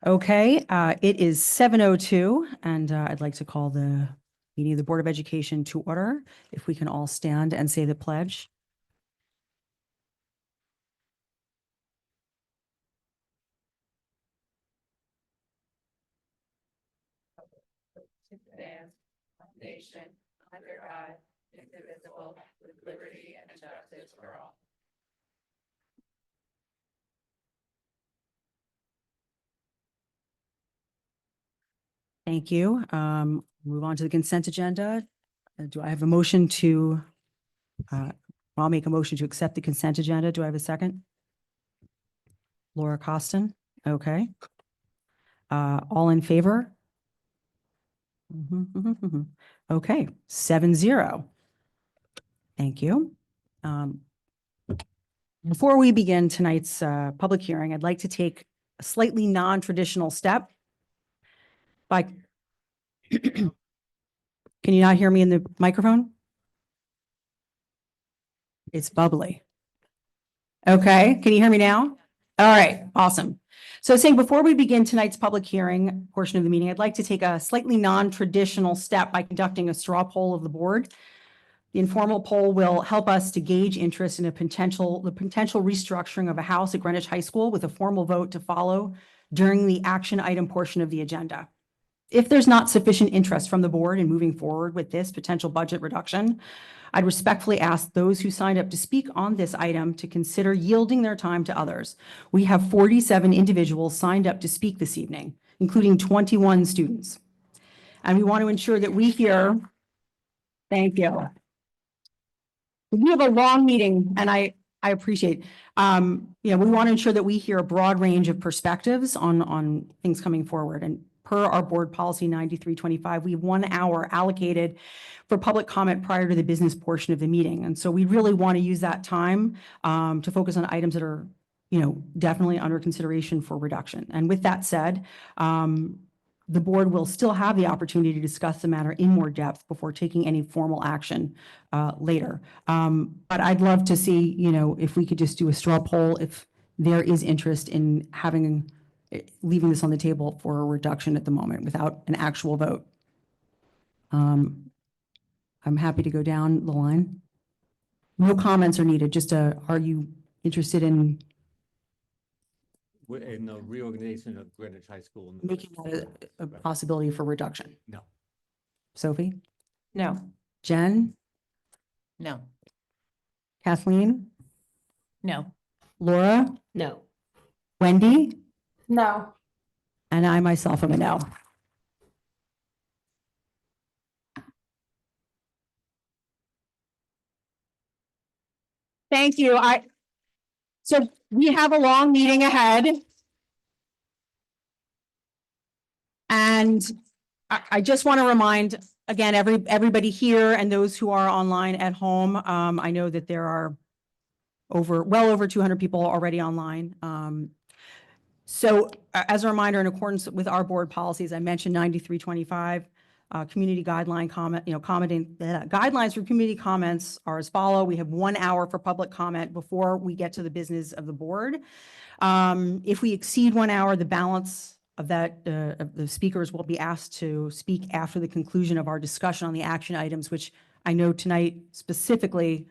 Okay, it is 7:02, and I'd like to call the meeting of the Board of Education to order. If we can all stand and say the pledge. Nation, under God, indivisible, with liberty and justice for all. Thank you. Move on to the consent agenda. Do I have a motion to, I'll make a motion to accept the consent agenda. Do I have a second? Laura Costin. Okay. All in favor? Okay, 7-0. Thank you. Before we begin tonight's public hearing, I'd like to take a slightly non-traditional step by, can you not hear me in the microphone? It's bubbly. Okay, can you hear me now? All right, awesome. So saying before we begin tonight's public hearing portion of the meeting, I'd like to take a slightly non-traditional step by conducting a straw poll of the board. The informal poll will help us to gauge interest in the potential restructuring of a house at Greenwich High School, with a formal vote to follow during the action item portion of the agenda. If there's not sufficient interest from the board in moving forward with this potential budget reduction, I'd respectfully ask those who signed up to speak on this item to consider yielding their time to others. We have 47 individuals signed up to speak this evening, including 21 students. And we want to ensure that we hear, thank you. We have a long meeting, and I appreciate, we want to ensure that we hear a broad range of perspectives on things coming forward. And per our board policy 9325, we have 1 hour allocated for public comment prior to the business portion of the meeting. And so we really want to use that time to focus on items that are, definitely under consideration for reduction. And with that said, the board will still have the opportunity to discuss the matter in more depth before taking any formal action later. But I'd love to see, if we could just do a straw poll if there is interest in leaving this on the table for a reduction at the moment without an actual vote. I'm happy to go down the line. No comments are needed, just are you interested in the reorganization of Greenwich High School? making that a possibility for reduction? No. Sophie? No. Jen? No. Kathleen? No. Laura? No. Wendy? No. And I myself am a no. Thank you. So we have a long meeting ahead. And I just want to remind, again, everybody here and those who are online at home, I know that there are well over 200 people already online. So as a reminder, in accordance with our board policies, I mentioned 9325, community guideline guidelines for community comments are as follow. We have 1 hour for public comment before we get to the business of the board. If we exceed 1 hour, the balance of the speakers will be asked to speak after the conclusion of our discussion on the action items, which I know tonight specifically,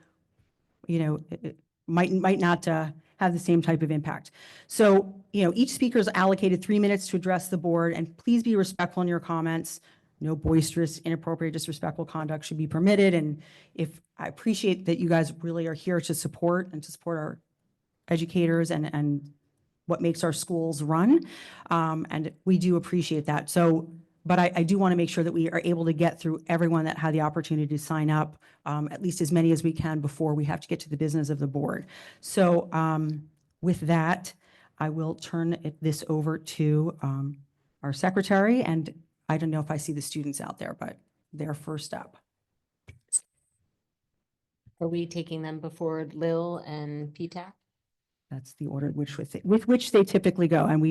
it might not have the same type of impact. So, each speaker is allocated 3 minutes to address the board, and please be respectful in your comments. No boisterous, inappropriate, disrespectful conduct should be permitted. And I appreciate that you guys really are here to support our educators and what makes our schools run. And we do appreciate that. So, but I do want to make sure that we are able to get through everyone that had the opportunity to sign up, at least as many as we can before we have to get to the business of the board. So with that, I will turn this over to our secretary, and I don't know if I see the students out there, but they're first up. Are we taking them before Lil and PTAC? That's the order with which they typically go. And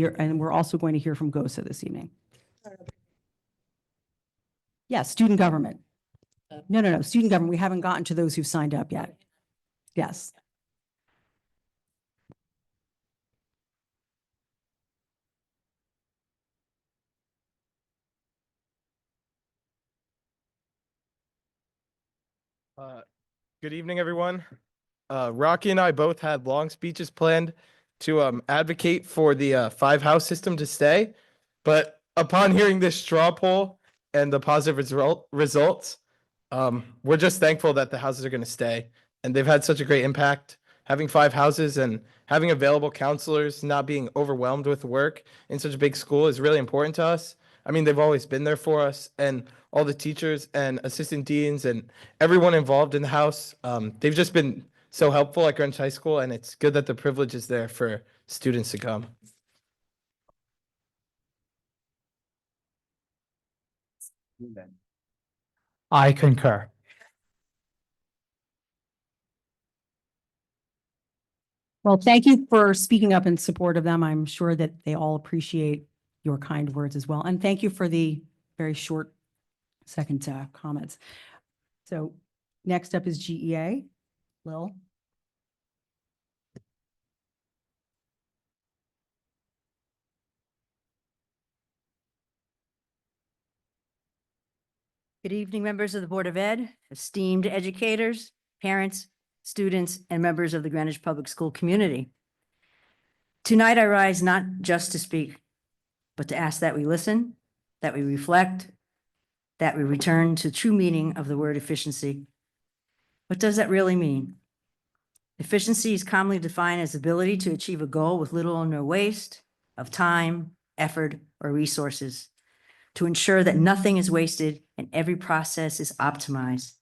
we're also going to hear from GOSA this evening. Yes, student government. No, student government. We haven't gotten to those who've signed up yet. Yes. Good evening, everyone. Rocky and I both had long speeches planned to advocate for the five-house system to stay, but upon hearing this straw poll and the positive results, we're just thankful that the houses are going to stay, and they've had such a great impact. Having five houses and having available counselors, not being overwhelmed with work in such a big school is really important to us. I mean, they've always been there for us, and all the teachers and assistant deans and everyone involved in the house, they've just been so helpful at Greenwich High School, and it's good that the privilege is there for students to come. I concur. Well, thank you for speaking up in support of them. I'm sure that they all appreciate your kind words as well. And thank you for the very short second comments. So next up is GEA. Lil. Good evening, members of the Board of Ed, esteemed educators, parents, students, and members of the Greenwich Public School community. Tonight, I rise not just to speak, but to ask that we listen, that we reflect, that we return to true meaning of the word efficiency. What does that really mean? Efficiency is commonly defined as ability to achieve a goal with little or no waste of time, effort, or resources, to ensure that nothing is wasted and every process is optimized.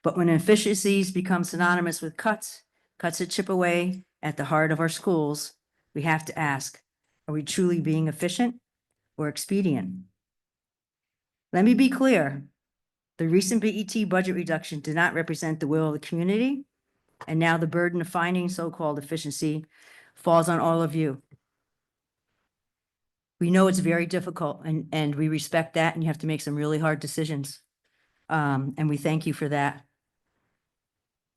But when efficiencies become synonymous with cuts that chip away at the heart of our schools, we have to ask, are we truly being efficient or expedient? Let me be clear. The recent BET budget reduction did not represent the will of the community, and now the burden of finding so-called efficiency falls on all of you. We know it's very difficult, and we respect that, and you have to make some really hard decisions. And we thank you for that.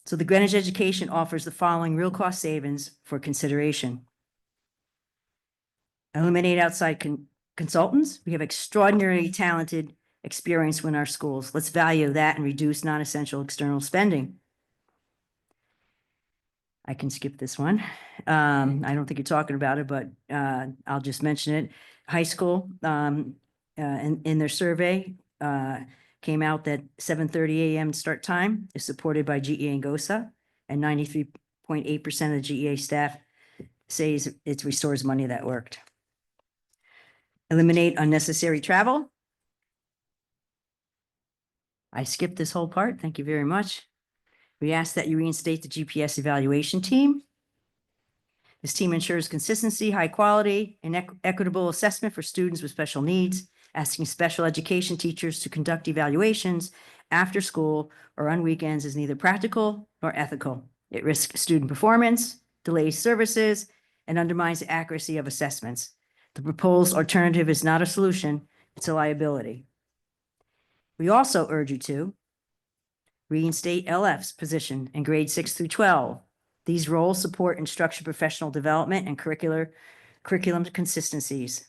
So the Greenwich Education offers the following real cost savings for consideration. Eliminate outside consultants. We have extraordinarily talented experience in our schools. Let's value that and reduce non-essential external spending. I can skip this one. I don't think you're talking about it, but I'll just mention it. High school, in their survey, came out that 7:30 a.m. start time is supported by GEA and GOSA, and 93.8% of the GEA staff says it restores money that worked. Eliminate unnecessary travel. I skipped this whole part. Thank you very much. We ask that you reinstate the GPS evaluation team. This team ensures consistency, high quality, and equitable assessment for students with special needs, asking special education teachers to conduct evaluations after school or on weekends is neither practical nor ethical. It risks student performance, delays services, and undermines the accuracy of assessments. The proposed alternative is not a solution, it's a liability. We also urge you to reinstate LF's position in grades 6 through 12. These roles support instructor professional development and curriculum consistencies.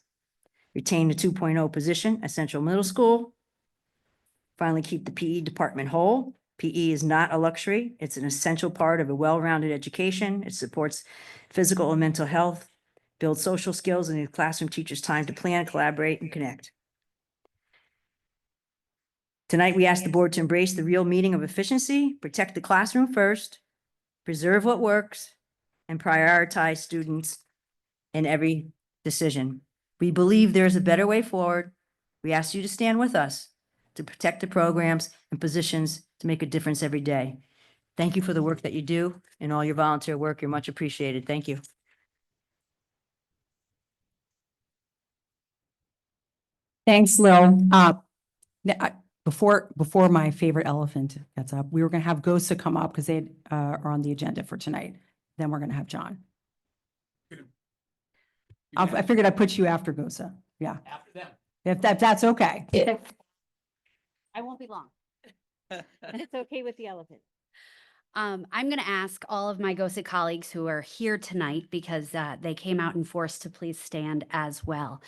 Retain the 2.0 position at Central Middle School. Finally, keep the PE department whole. PE is not a luxury. It's an essential part of a well-rounded education. It supports physical and mental health, builds social skills, and gives classroom teachers time to plan, collaborate, and connect. Tonight, we ask the board to embrace the real meaning of efficiency, protect the classroom first, preserve what works, and prioritize students in every decision. We believe there's a better way forward. We ask you to stand with us to protect the programs and positions to make a difference every day. Thank you for the work that you do and all your volunteer work. You're much appreciated. Thank you. Thanks, Lil. Before my favorite elephant gets up, we were going to have GOSA come up because they are on the agenda for tonight. Then we're going to have John. I figured I'd put you after GOSA. Yeah. After them. If that's okay. I won't be long. It's okay with the elephant. I'm going to ask all of my GOSA colleagues who are here tonight, because they came out in force, to please stand as well.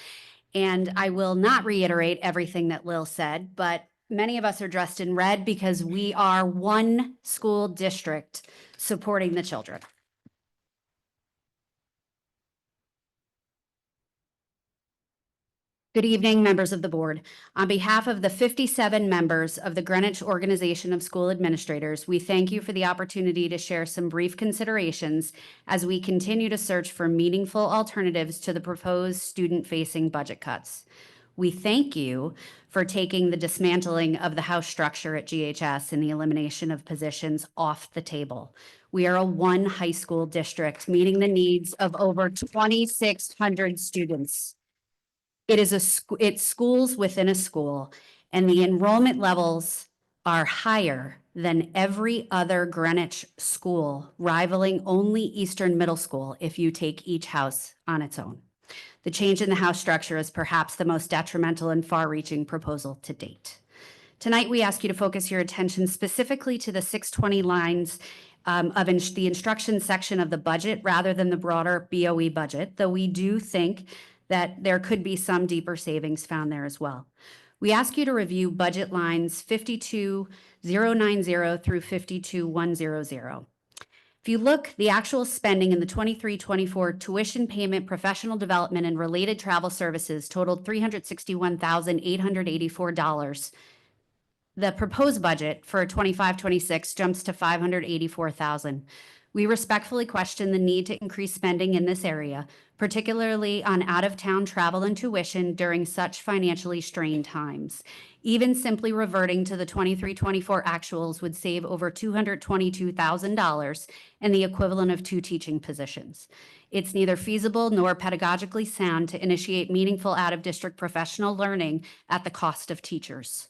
And I will not reiterate everything that Lil said, but many of us are dressed in red because we are one school district supporting the children. Good evening, members of the board. On behalf of the 57 members of the Greenwich Organization of School Administrators, we thank you for the opportunity to share some brief considerations as we continue to search for meaningful alternatives to the proposed student-facing budget cuts. We thank you for taking the dismantling of the House structure at GHS and the elimination of positions off the table. We are a one high school district meeting the needs of over 2,600 students. It's schools within a school, and the enrollment levels are higher than every other Greenwich school, rivaling only Eastern Middle School if you take each house on its own. The change in the house structure is perhaps the most detrimental and far-reaching proposal to date. Tonight, we ask you to focus your attention specifically to the 620 lines the instruction section of the budget rather than the broader BOE budget, though we do think that there could be some deeper savings found there as well. We ask you to review budget lines 52090 through 52100. If you look, the actual spending in the 23-24 tuition payment, professional development, and related travel services totaled $361,884. The proposed budget for 25-26 jumps to $584,000. We respectfully question the need to increase spending in this area, particularly on out-of-town travel and tuition during such financially strained times. Even simply reverting to the 23-24 actuals would save over $222,000 and the equivalent of 2 teaching positions. It's neither feasible nor pedagogically sound to initiate meaningful out-of-district professional learning at the cost of teachers.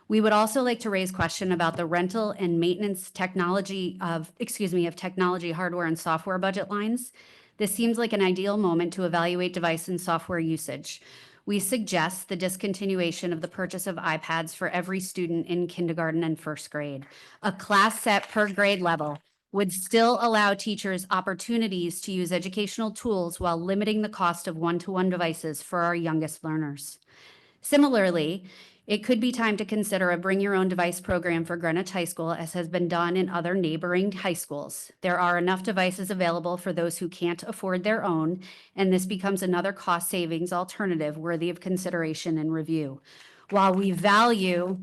We would also like to raise question about the rental and maintenance technology of technology, hardware, and software budget lines. This seems like an ideal moment to evaluate device and software usage. We suggest the discontinuation of the purchase of iPads for every student in kindergarten and first grade. A class set per grade level would still allow teachers opportunities to use educational tools while limiting the cost of one-to-one devices for our youngest learners. Similarly, it could be time to consider a bring your own device program for Greenwich High School, as has been done in other neighboring high schools. There are enough devices available for those who can't afford their own, and this becomes another cost savings alternative worthy of consideration and review. While we value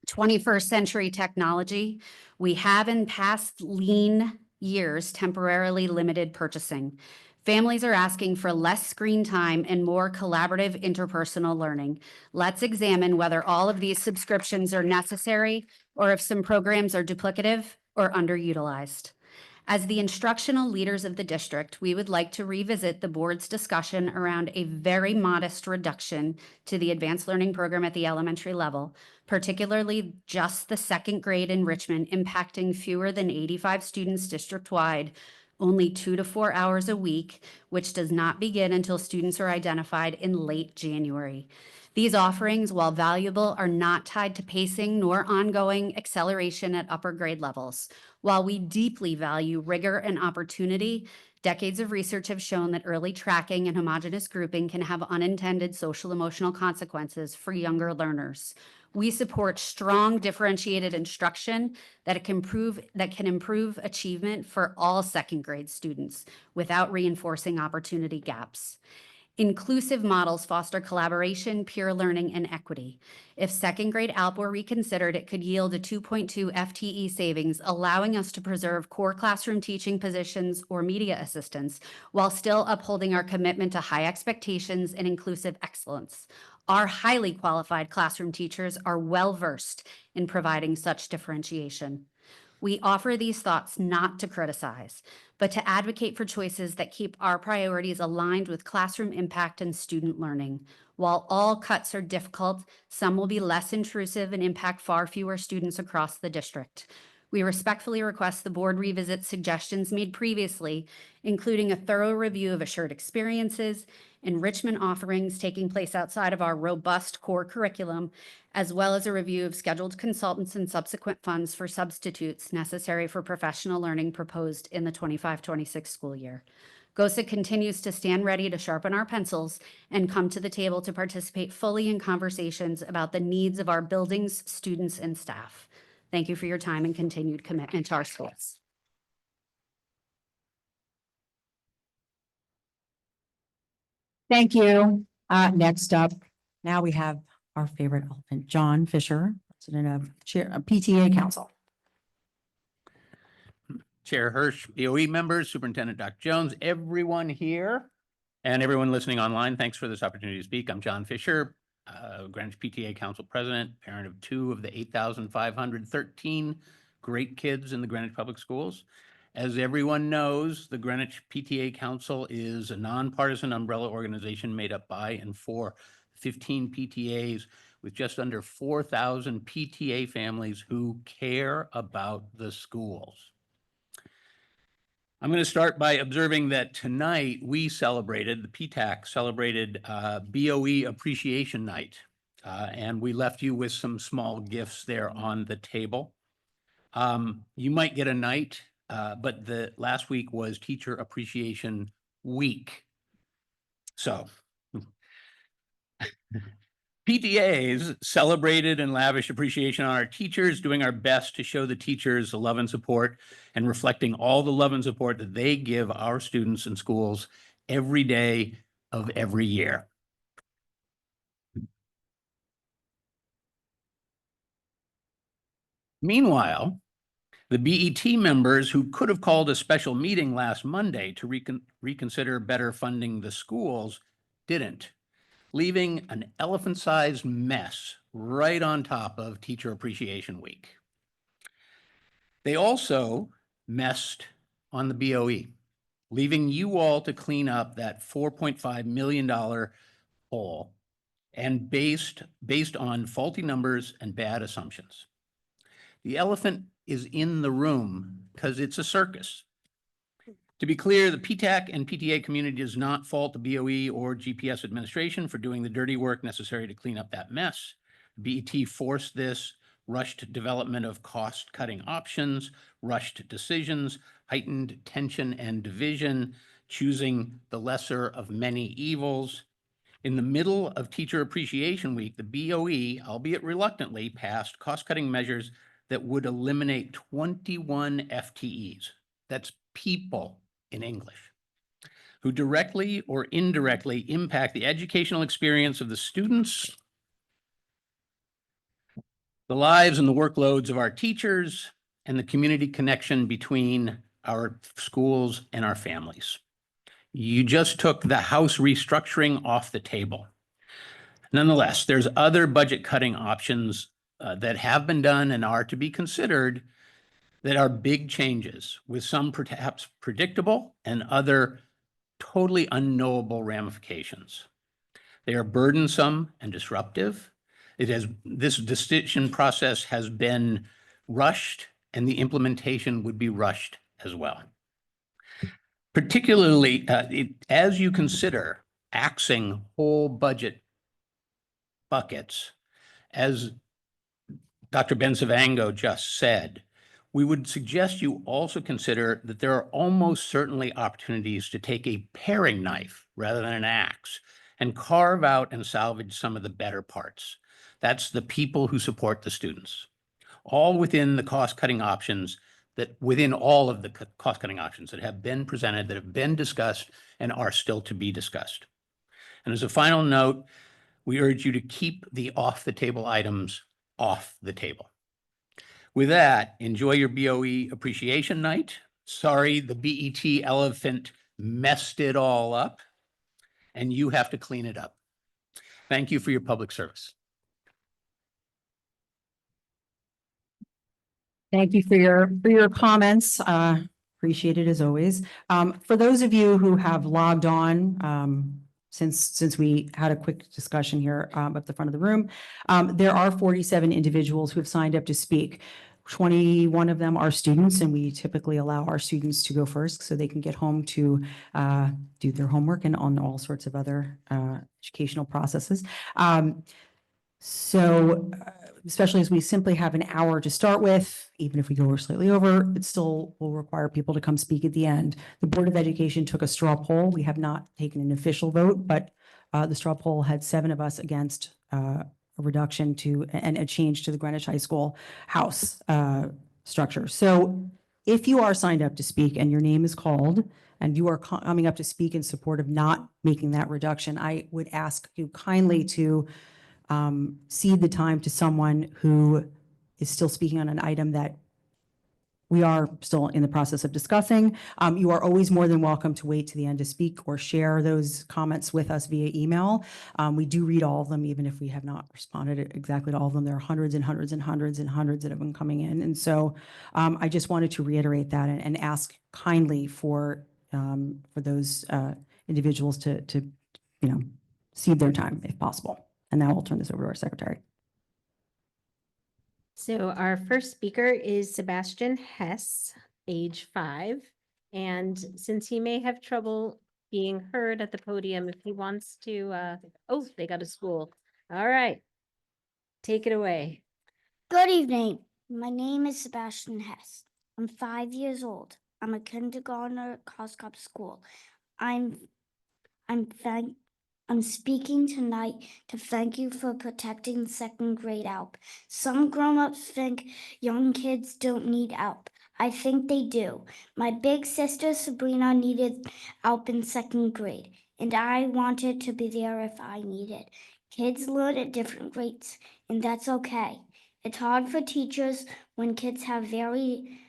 21st century technology, we have in past lean years temporarily limited purchasing. Families are asking for less screen time and more collaborative interpersonal learning. Let's examine whether all of these subscriptions are necessary or if some programs are duplicative or underutilized. As the instructional leaders of the district, we would like to revisit the board's discussion around a very modest reduction to the advanced learning program at the elementary level, particularly just the second grade enrichment impacting fewer than 85 students district-wide, only 2 to 4 hours a week, which does not begin until students are identified in late January. These offerings, while valuable, are not tied to pacing nor ongoing acceleration at upper grade levels. While we deeply value rigor and opportunity, decades of research have shown that early tracking and homogeneous grouping can have unintended social emotional consequences for younger learners. We support strong differentiated instruction that can improve achievement for all second grade students without reinforcing opportunity gaps. Inclusive models foster collaboration, peer learning, and equity. If second grade ALP were reconsidered, it could yield a 2.2 FTE savings, allowing us to preserve core classroom teaching positions or media assistants while still upholding our commitment to high expectations and inclusive excellence. Our highly qualified classroom teachers are well-versed in providing such differentiation. We offer these thoughts not to criticize, but to advocate for choices that keep our priorities aligned with classroom impact and student learning. While all cuts are difficult, some will be less intrusive and impact far fewer students across the district. We respectfully request the board revisit suggestions made previously, including a thorough review of assured experiences, enrichment offerings taking place outside of our robust core curriculum, as well as a review of scheduled consultants and subsequent funds for substitutes necessary for professional learning proposed in the 25-26 school year. GOSA continues to stand ready to sharpen our pencils and come to the table to participate fully in conversations about the needs of our buildings, students, and staff. Thank you for your time and continued commitment to our schools. Thank you. Next up, now we have our favorite elephant, John Fisher, President of PTA Council. Chair Hirsch, BOE members, Superintendent Dr. Jones, everyone here and everyone listening online, thanks for this opportunity to speak. I'm John Fisher, Greenwich PTA Council President, parent of 2 of the 8,513 great kids in the Greenwich Public Schools. As everyone knows, the Greenwich PTA Council is a nonpartisan umbrella organization made up by and for 15 PTAs with just under 4,000 PTA families who care about the schools. I'm going to start by observing that tonight we celebrated, the PTAC celebrated BOE Appreciation Night, and we left you with some small gifts there on the table. You might get a night, but the last week was Teacher Appreciation Week. So PTAs celebrated and lavished appreciation on our teachers, doing our best to show the teachers the love and support and reflecting all the love and support that they give our students and schools every day of every year. Meanwhile, the BET members who could have called a special meeting last Monday to reconsider better funding the schools didn't, leaving an elephant-sized mess right on top of Teacher Appreciation Week. They also messed on the BOE, leaving you all to clean up that $4.5 million hole and based on faulty numbers and bad assumptions. The elephant is in the room because it's a circus. To be clear, the PTAC and PTA community does not fault the BOE or GPS administration for doing the dirty work necessary to clean up that mess. BET forced this, rushed development of cost-cutting options, rushed decisions, heightened tension and division, choosing the lesser of many evils. In the middle of Teacher Appreciation Week, the BOE, albeit reluctantly, passed cost-cutting measures that would eliminate 21 FTEs. That's people in English, who directly or indirectly impact the educational experience of the students, the lives and the workloads of our teachers, and the community connection between our schools and our families. You just took the House restructuring off the table. Nonetheless, there's other budget cutting options that have been done and are to be considered that are big changes, with some perhaps predictable and other totally unknowable ramifications. They are burdensome and disruptive. This decision process has been rushed, and the implementation would be rushed as well. Particularly as you consider axing whole budget buckets, as Dr. Bencivengo just said, we would suggest you also consider that there are almost certainly opportunities to take a paring knife rather than an axe and carve out and salvage some of the better parts. That's the people who support the students, all within the cost-cutting options within all of the cost-cutting options that have been presented, that have been discussed, and are still to be discussed. And as a final note, we urge you to keep the off-the-table items off the table. With that, enjoy your BOE Appreciation Night. Sorry, the BET elephant messed it all up, and you have to clean it up. Thank you for your public service. Thank you for your comments. Appreciate it as always. For those of you who have logged on, since we had a quick discussion here at the front of the room, there are 47 individuals who have signed up to speak. 21 of them are students, and we typically allow our students to go first so they can get home to do their homework and on all sorts of other educational processes. So especially as we simply have an hour to start with, even if we go slightly over, it still will require people to come speak at the end. The Board of Education took a straw poll. We have not taken an official vote, but the straw poll had 7 of us against a reduction to, and a change to the Greenwich High School house structure. So if you are signed up to speak and your name is called and you are coming up to speak in support of not making that reduction, I would ask you kindly to cede the time to someone who is still speaking on an item that we are still in the process of discussing. You are always more than welcome to wait to the end to speak or share those comments with us via email. We do read all of them, even if we have not responded exactly to all of them. There are hundreds and hundreds and hundreds and hundreds that have been coming in. And so I just wanted to reiterate that and ask kindly for those individuals to cede their time if possible. And now I'll turn this over to our secretary. So our first speaker is Sebastian Hess, age 5. And since he may have trouble being heard at the podium, if he wants to, oh, they got a school. All right. Take it away. Good evening. My name is Sebastian Hess. I'm 5 years old. I'm a kindergartner at Coscop School. I'm speaking tonight to thank you for protecting second grade ALP. Some grown-ups think young kids don't need ALP. I think they do. My big sister Sabrina needed ALP in second grade, and I wanted to be there if I needed. Kids learn at different rates, and that's okay. It's hard for teachers when kids have very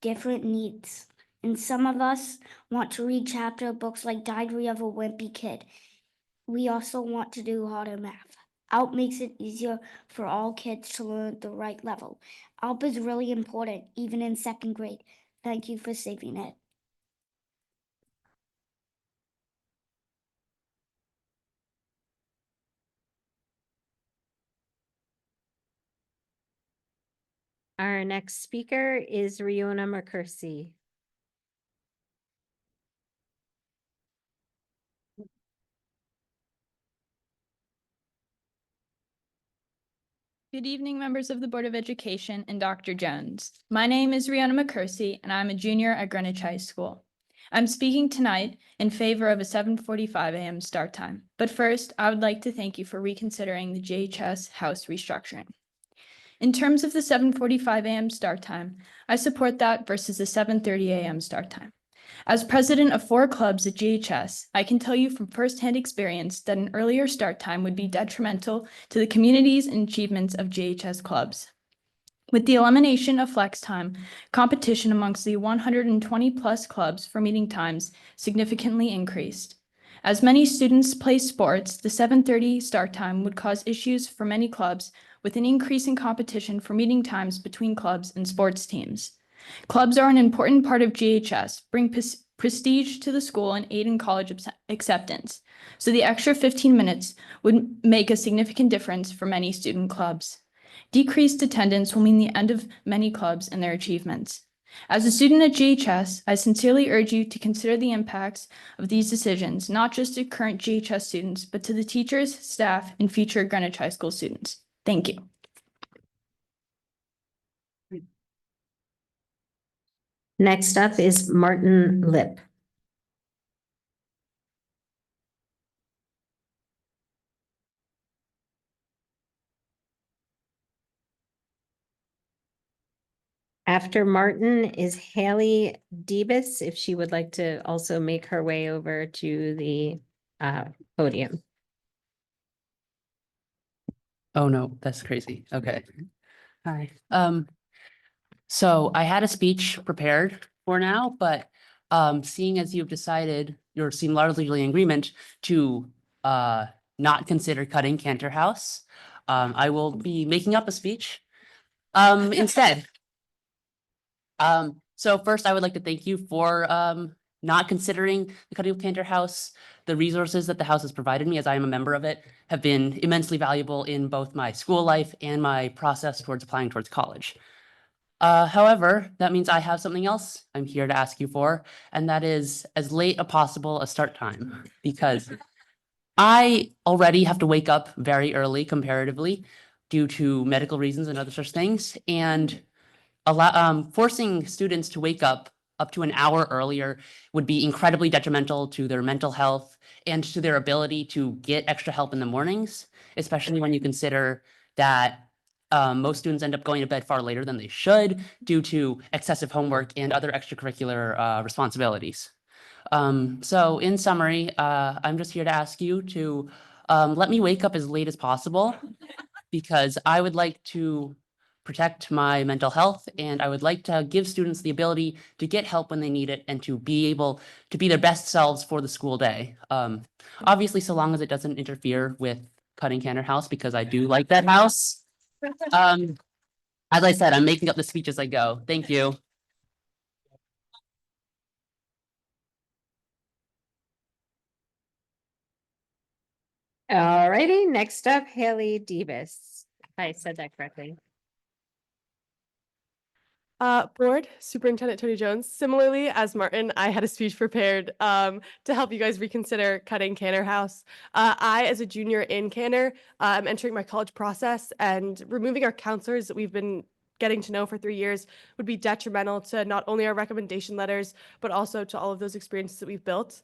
different needs. And some of us want to read chapter books like Diary of a Wimpy Kid. We also want to do harder math. ALP makes it easier for all kids to learn at the right level. ALP is really important, even in second grade. Thank you for saving it. Our next speaker is Riona McCursey. Good evening, members of the Board of Education and Dr. Jones. My name is Rihanna McCursey, and I'm a junior at Greenwich High School. I'm speaking tonight in favor of a 7:45 a.m. start time. But first, I would like to thank you for reconsidering the JHS house restructuring. In terms of the 7:45 a.m. start time, I support that versus the 7:30 a.m. start time. As president of 4 clubs at GHS, I can tell you from firsthand experience that an earlier start time would be detrimental to the communities and achievements of GHS clubs. With the elimination of flex time, competition amongst the 120 plus clubs for meeting times significantly increased. As many students play sports, the 7:30 start time would cause issues for many clubs with an increase in competition for meeting times between clubs and sports teams. Clubs are an important part of GHS, bring prestige to the school and aid in college acceptance. So the extra 15 minutes would make a significant difference for many student clubs. Decreased attendance will mean the end of many clubs and their achievements. As a student at GHS, I sincerely urge you to consider the impacts of these decisions, not just to current GHS students, but to the teachers, staff, and future Greenwich High School students. Thank you. Next up is Martin Lip. After Martin is Haley Debus, if she would like to also make her way over to the podium. Oh, no, that's crazy. Okay. Hi. So I had a speech prepared for now, but seeing as you've decided, you seem largely in agreement to not consider cutting Cantor House, I will be making up a speech instead. So first, I would like to thank you for not considering the cutting of Cantor House. The resources that the house has provided me as I am a member of it have been immensely valuable in both my school life and my process towards applying towards college. However, that means I have something else I'm here to ask you for, and that is as late as possible a start time, because I already have to wake up very early comparatively due to medical reasons and other such things. And forcing students to wake up to an hour earlier would be incredibly detrimental to their mental health and to their ability to get extra help in the mornings, especially when you consider that most students end up going to bed far later than they should due to excessive homework and other extracurricular responsibilities. So in summary, I'm just here to ask you to let me wake up as late as possible because I would like to protect my mental health and I would like to give students the ability to get help when they need it and to be able to be their best selves for the school day. Obviously, so long as it doesn't interfere with cutting Cantor House because I do like that house. As I said, I'm making up the speech as I go. Thank you. All righty, next up, Haley Davis. If I said that correctly. Board Superintendent Tony Jones. Similarly, as Martin, I had a speech prepared to help you guys reconsider cutting Cantor House. I, as a junior in Cantor, am entering my college process, and removing our counselors that we've been getting to know for 3 years would be detrimental to not only our recommendation letters, but also to all of those experiences that we've built.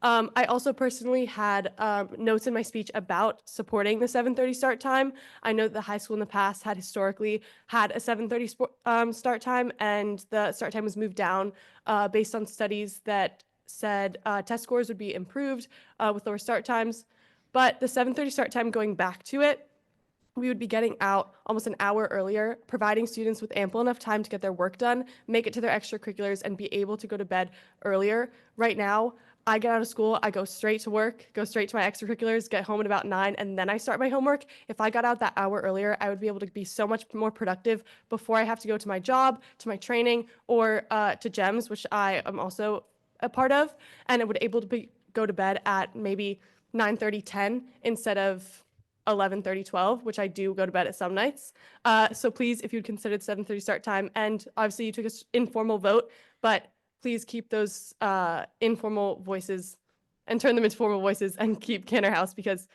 I also personally had notes in my speech about supporting the 7:30 start time. I know that the high school in the past had historically had a 7:30 start time, and the start time was moved down based on studies that said test scores would be improved with lower start times. But the 7:30 start time, going back to it, we would be getting out almost an hour earlier, providing students with ample enough time to get their work done, make it to their extracurriculars, and be able to go to bed earlier. Right now, I get out of school, I go straight to work, go straight to my extracurriculars, get home at about 9, and then I start my homework. If I got out that hour earlier, I would be able to be so much more productive before I have to go to my job, to my training, or to GEMS, which I am also a part of, and I would able to go to bed at maybe 9:30, 10 instead of 11:30, 12, which I do go to bed at some nights. So please, if you'd considered 7:30 start time, and obviously you took an informal vote, but please keep those informal voices and turn them into formal voices and keep Cantor House, because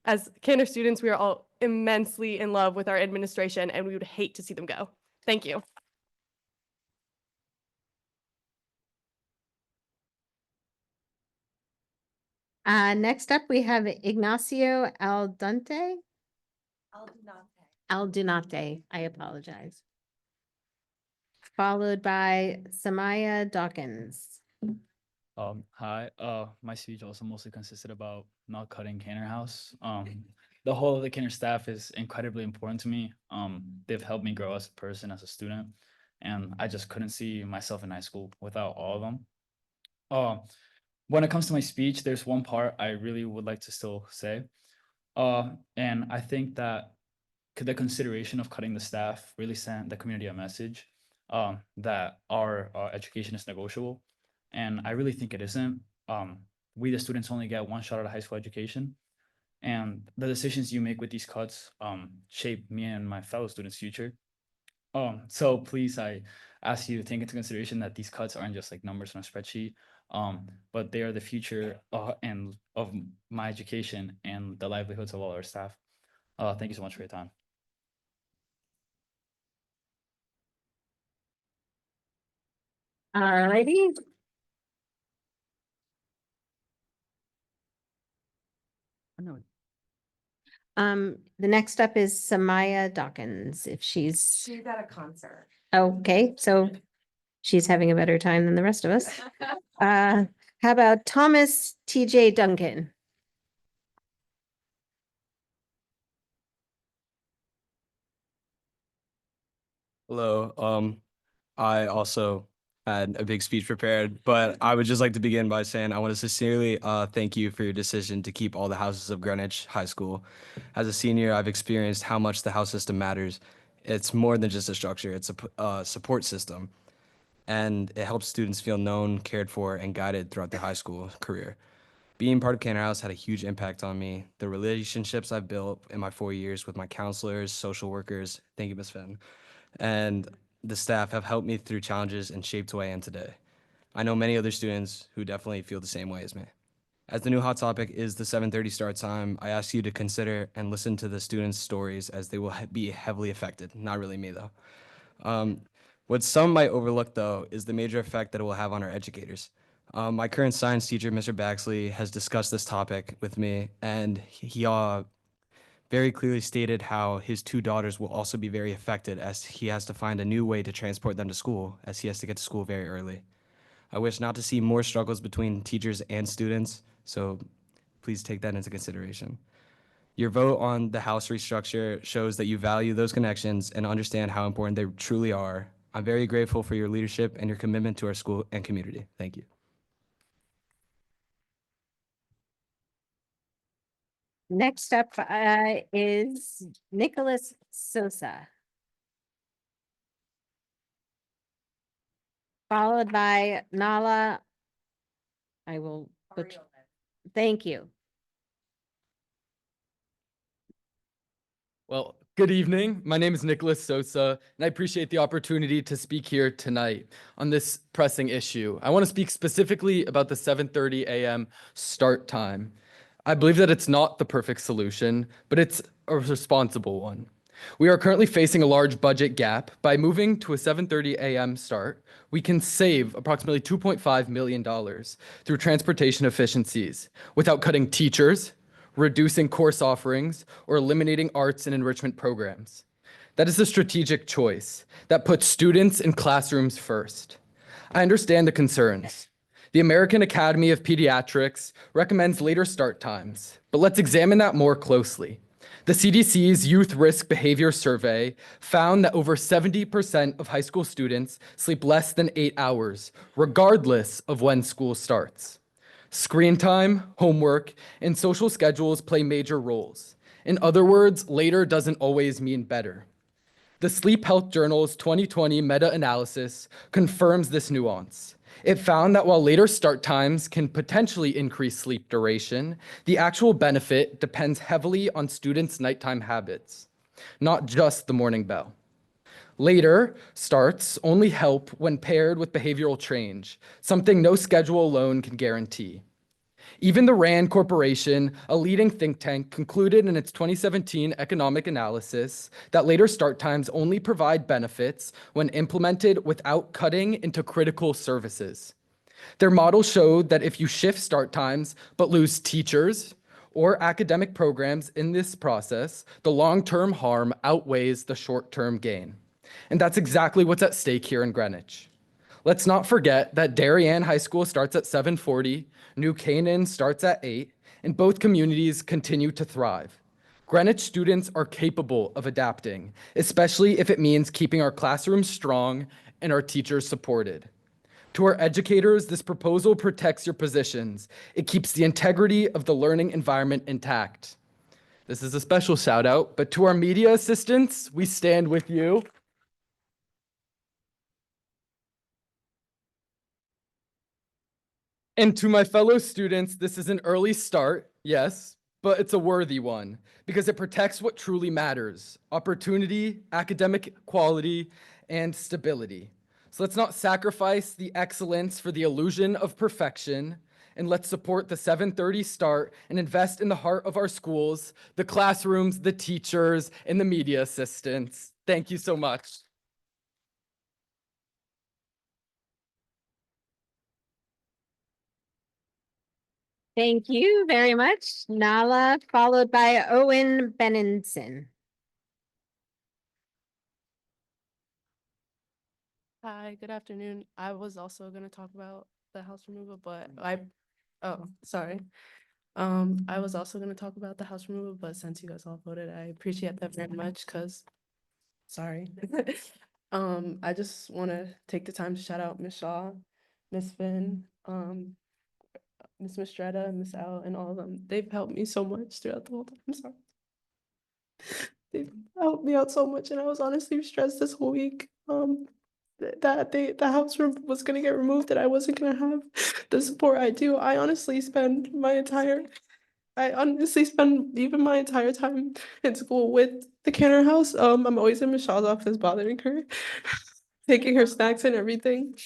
as Cantor students, we are all immensely in love with our administration and we would hate to see them go. Thank you. Next up, we have Ignacio Aldunate. Aldunate, I apologize. Followed by Samaya Dawkins. Hi, my speech also mostly consisted about not cutting Cantor House. The whole of the Cantor staff is incredibly important to me. They've helped me grow as a person, as a student, and I just couldn't see myself in high school without all of them. When it comes to my speech, there's one part I really would like to still say. And I think that the consideration of cutting the staff really sent the community a message that our education is negotiable. And I really think it isn't. We, the students, only get one shot at a high school education. And the decisions you make with these cuts shape me and my fellow students' future. So please, I ask you to take into consideration that these cuts aren't just like numbers on a spreadsheet, but they are the future and of my education and the livelihoods of all our staff. Thank you so much for your time. All righty. The next up is Samaya Dawkins, if she's at a concert. okay, so she's having a better time than the rest of us. How about Thomas TJ Duncan? Hello. I also had a big speech prepared, but I would just like to begin by saying I want to sincerely thank you for your decision to keep all the houses of Greenwich High School. As a senior, I've experienced how much the house system matters. It's more than just a structure, it's a support system, and it helps students feel known, cared for, and guided throughout their high school career. Being part of Cantor House had a huge impact on me. The relationships I've built in my 4 years with my counselors, social workers, thank you, Ms. Fenn, and the staff have helped me through challenges and shaped who I am today. I know many other students who definitely feel the same way as me. As the new hot topic is the 7:30 start time, I ask you to consider and listen to the students' stories as they will be heavily affected. Not really me though. What some might overlook though is the major effect that it will have on our educators. My current science teacher, Mr. Baxley, has discussed this topic with me, and he very clearly stated how his two daughters will also be very affected as he has to find a new way to transport them to school, as he has to get to school very early. I wish not to see more struggles between teachers and students, so please take that into consideration. Your vote on the House restructure shows that you value those connections and understand how important they truly are. I'm very grateful for your leadership and your commitment to our school and community. Thank you. Next up is Nicholas Sosa. Followed by Nala. I will, thank you. Well, good evening. My name is Nicholas Sosa, and I appreciate the opportunity to speak here tonight on this pressing issue. I want to speak specifically about the 7:30 a.m. start time. I believe that it's not the perfect solution, but it's a responsible one. We are currently facing a large budget gap. By moving to a 7:30 a.m. start, we can save approximately $2.5 million through transportation efficiencies without cutting teachers, reducing course offerings, or eliminating arts and enrichment programs. That is a strategic choice that puts students in classrooms first. I understand the concerns. The American Academy of Pediatrics recommends later start times, but let's examine that more closely. The CDC's Youth Risk Behavior Survey found that over 70% of high school students sleep less than 8 hours, regardless of when school starts. Screen time, homework, and social schedules play major roles. In other words, later doesn't always mean better. The Sleep Health Journal's 2020 meta-analysis confirms this nuance. It found that while later start times can potentially increase sleep duration, the actual benefit depends heavily on students' nighttime habits, not just the morning bell. Later starts only help when paired with behavioral change, something no schedule alone can guarantee. Even the RAND Corporation, a leading think tank, concluded in its 2017 economic analysis that later start times only provide benefits when implemented without cutting into critical services. Their model showed that if you shift start times but lose teachers or academic programs in this process, the long-term harm outweighs the short-term gain. And that's exactly what's at stake here in Greenwich. Let's not forget that Darien High School starts at 7:40, New Canaan starts at 8, and both communities continue to thrive. Greenwich students are capable of adapting, especially if it means keeping our classrooms strong and our teachers supported. To our educators, this proposal protects your positions. It keeps the integrity of the learning environment intact. This is a special shout out, but to our media assistants, we stand with you. And to my fellow students, this is an early start, yes, but it's a worthy one because it protects what truly matters: opportunity, academic quality, and stability. So let's not sacrifice the excellence for the illusion of perfection, and let's support the 7:30 start and invest in the heart of our schools, the classrooms, the teachers, and the media assistants. Thank you so much. Thank you very much, Nala, followed by Owen Benenson. Hi, good afternoon. I was also going to talk about the house removal, but sorry. I was also going to talk about the house removal, but since you guys all voted, I appreciate that very much because, sorry. I just want to take the time to shout out Miss Shaw, Miss Finn, Miss Mistretta, Miss Al, and all of them. They've helped me so much throughout the whole time. I'm sorry. They've helped me out so much, and I was honestly stressed this whole week. That the house room was gonna get removed, that I wasn't gonna have the support I do. I honestly spend even my entire time in school with the Canner House. I'm always in Michelle's office bothering her, taking her snacks and everything.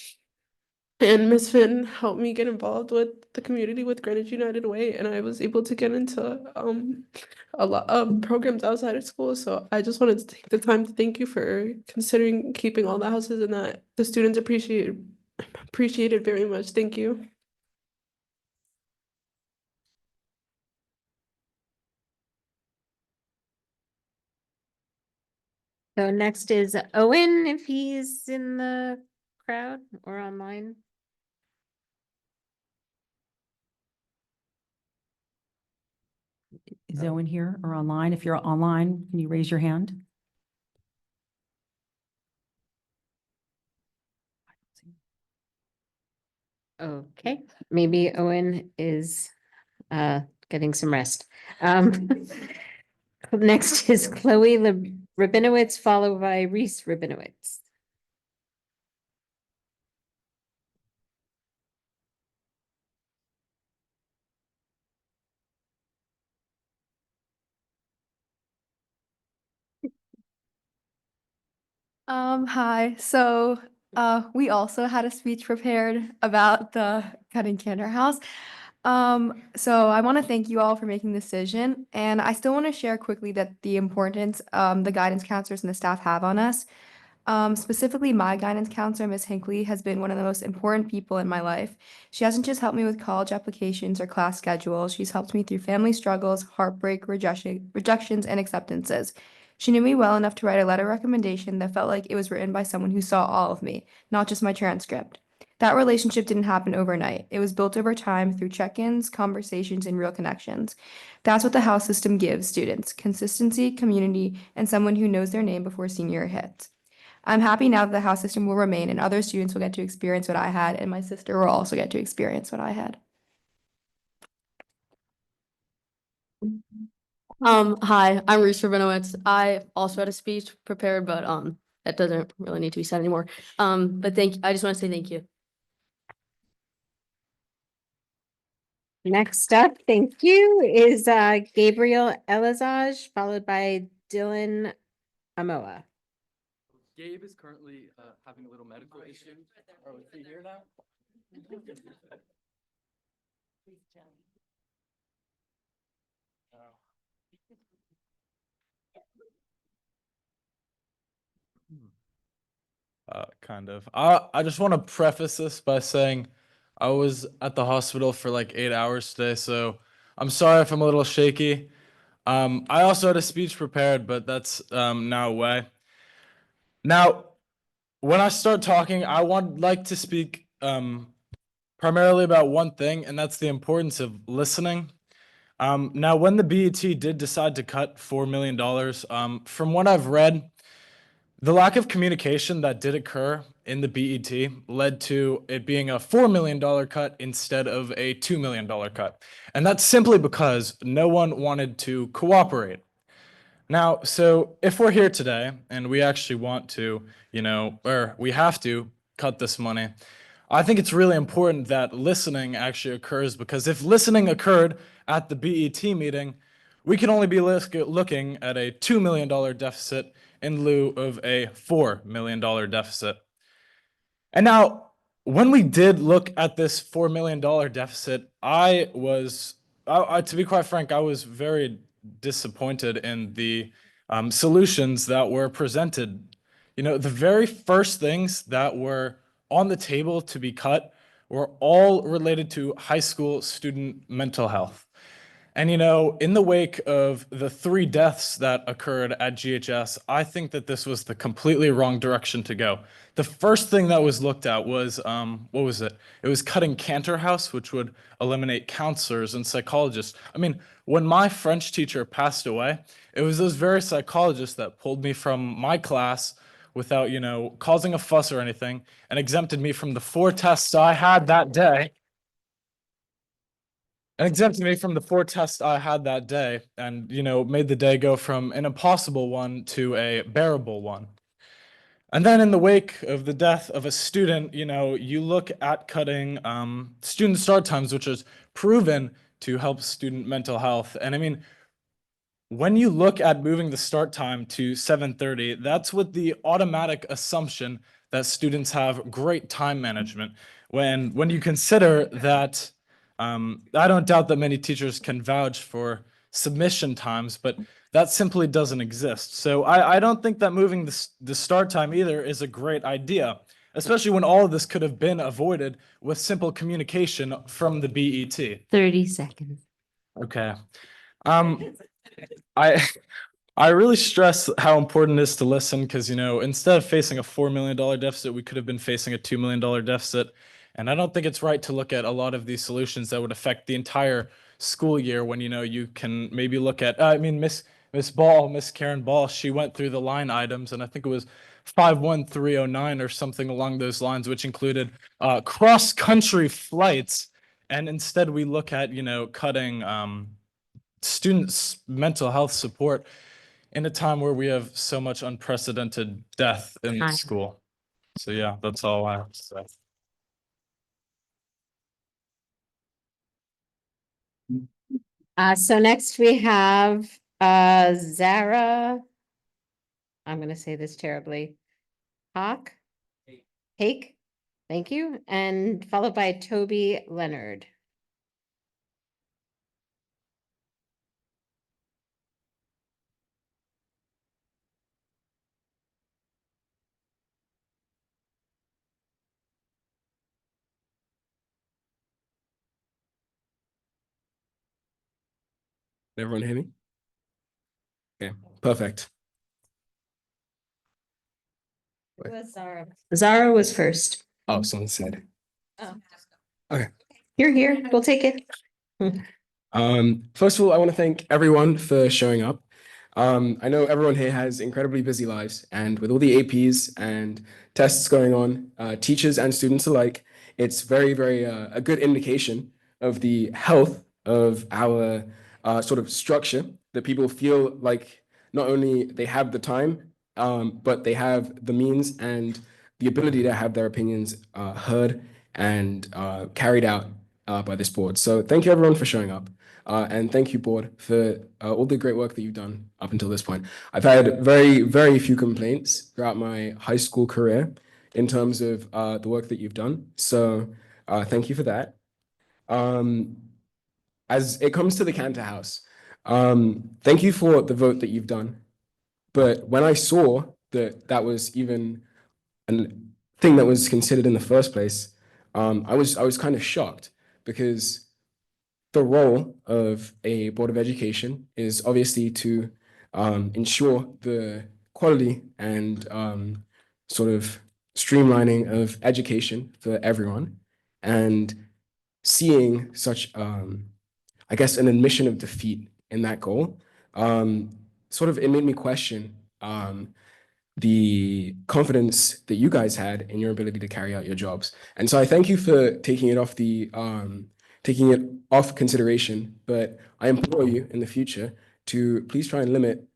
And Miss Finn helped me get involved with the community with Greenwich United Way, and I was able to get into a lot of programs outside of school. So I just wanted to take the time to thank you for considering keeping all the houses, and that the students appreciate it very much. Thank you. So next is Owen, if he's in the crowd or online. Is Owen here or online? If you're online, can you raise your hand? Okay, maybe Owen is getting some rest. Next is Chloe Rabinowitz, followed by Reese Rabinowitz. Hi. We also had a speech prepared about the cutting cancer house. So I want to thank you all for making the decision, and I still want to share quickly that the importance the guidance counselors and the staff have on us. Specifically, my guidance counselor, Miss Hinckley, has been one of the most important people in my life. She hasn't just helped me with college applications or class schedules. She's helped me through family struggles, heartbreak, rejections, and acceptances. She knew me well enough to write a letter recommendation that felt like it was written by someone who saw all of me, not just my transcript. That relationship didn't happen overnight. It was built over time through check-ins, conversations, and real connections. That's what the house system gives students: consistency, community, and someone who knows their name before senior hits. I'm happy now that the house system will remain and other students will get to experience what I had, and my sister will also get to experience what I had. Hi, I'm Reese Rabinowitz. I also had a speech prepared, but that doesn't really need to be said anymore. But I just want to say thank you. Next up, thank you, is Gabriel Elazaj, followed by Dylan Amoa. Gabe is currently having a little medical issue. Oh, is he here now? Kind of. I just want to preface this by saying I was at the hospital for like 8 hours today, so I'm sorry if I'm a little shaky. I also had a speech prepared, but that's now away. Now, when I start talking, I would like to speak primarily about one thing, and that's the importance of listening. Now, when the BET did decide to cut $4 million, from what I've read, the lack of communication that did occur in the BET led to it being a $4 million cut instead of a $2 million cut. And that's simply because no one wanted to cooperate. Now, so if we're here today and we actually want to, or we have to cut this money, I think it's really important that listening actually occurs, because if listening occurred at the BET meeting, we can only be looking at a $2 million deficit in lieu of a $4 million deficit. And now, when we did look at this $4 million deficit, to be quite frank, I was very disappointed in the solutions that were presented. The very first things that were on the table to be cut were all related to high school student mental health. And, in the wake of the 3 deaths that occurred at GHS, I think that this was the completely wrong direction to go. The first thing that was looked at was, what was it? It was cutting Cantor House, which would eliminate counselors and psychologists. I mean, when my French teacher passed away, it was those very psychologists that pulled me from my class without, causing a fuss or anything, and exempted me from the 4 tests I had that day. And exempted me from the 4 tests I had that day, and, made the day go from an impossible one to a bearable one. And then in the wake of the death of a student, you look at cutting student start times, which is proven to help student mental health. And I mean, when you look at moving the start time to 7:30, that's with the automatic assumption that students have great time management. When you consider that, I don't doubt that many teachers can vouch for submission times, but that simply doesn't exist. So I don't think that moving the start time either is a great idea, especially when all of this could have been avoided with simple communication from the BET. 30 seconds. Okay. I really stress how important it is to listen because, instead of facing a $4 million deficit, we could have been facing a $2 million deficit. And I don't think it's right to look at a lot of these solutions that would affect the entire school year when, you can maybe look at, Miss Karen Ball, she went through the line items and I think it was 51309 or something along those lines, which included cross-country flights. And instead we look at, cutting students' mental health support in a time where we have so much unprecedented death in Time. school. So yeah, that's all I have to say. So next we have Zara. I'm going to say this terribly. Hake. Thank you. And followed by Toby Leonard. Can everyone hear me? Okay, perfect. Zara. Zara was first. Oh, someone said. Oh. Okay. Here. We'll take it. First of all, I want to thank everyone for showing up. I know everyone here has incredibly busy lives, and with all the APs and tests going on, teachers and students alike, it's very, very a good indication of the health of our sort of structure, that people feel like not only they have the time, but they have the means and the ability to have their opinions heard and carried out by this board. So thank you everyone for showing up. And thank you, board, for all the great work that you've done up until this point. I've had very, very few complaints throughout my high school career in terms of the work that you've done. So thank you for that. As it comes to the Cantor House, thank you for the vote that you've done. But when I saw that that was even a thing that was considered in the first place, I was kind of shocked, because the role of a Board of Education is obviously to ensure the quality and sort of streamlining of education for everyone. And seeing such, I guess, an admission of defeat in that goal, sort of, it made me question the confidence that you guys had in your ability to carry out your jobs. And so I thank you for taking it off consideration, but I implore you in the future to please try and limit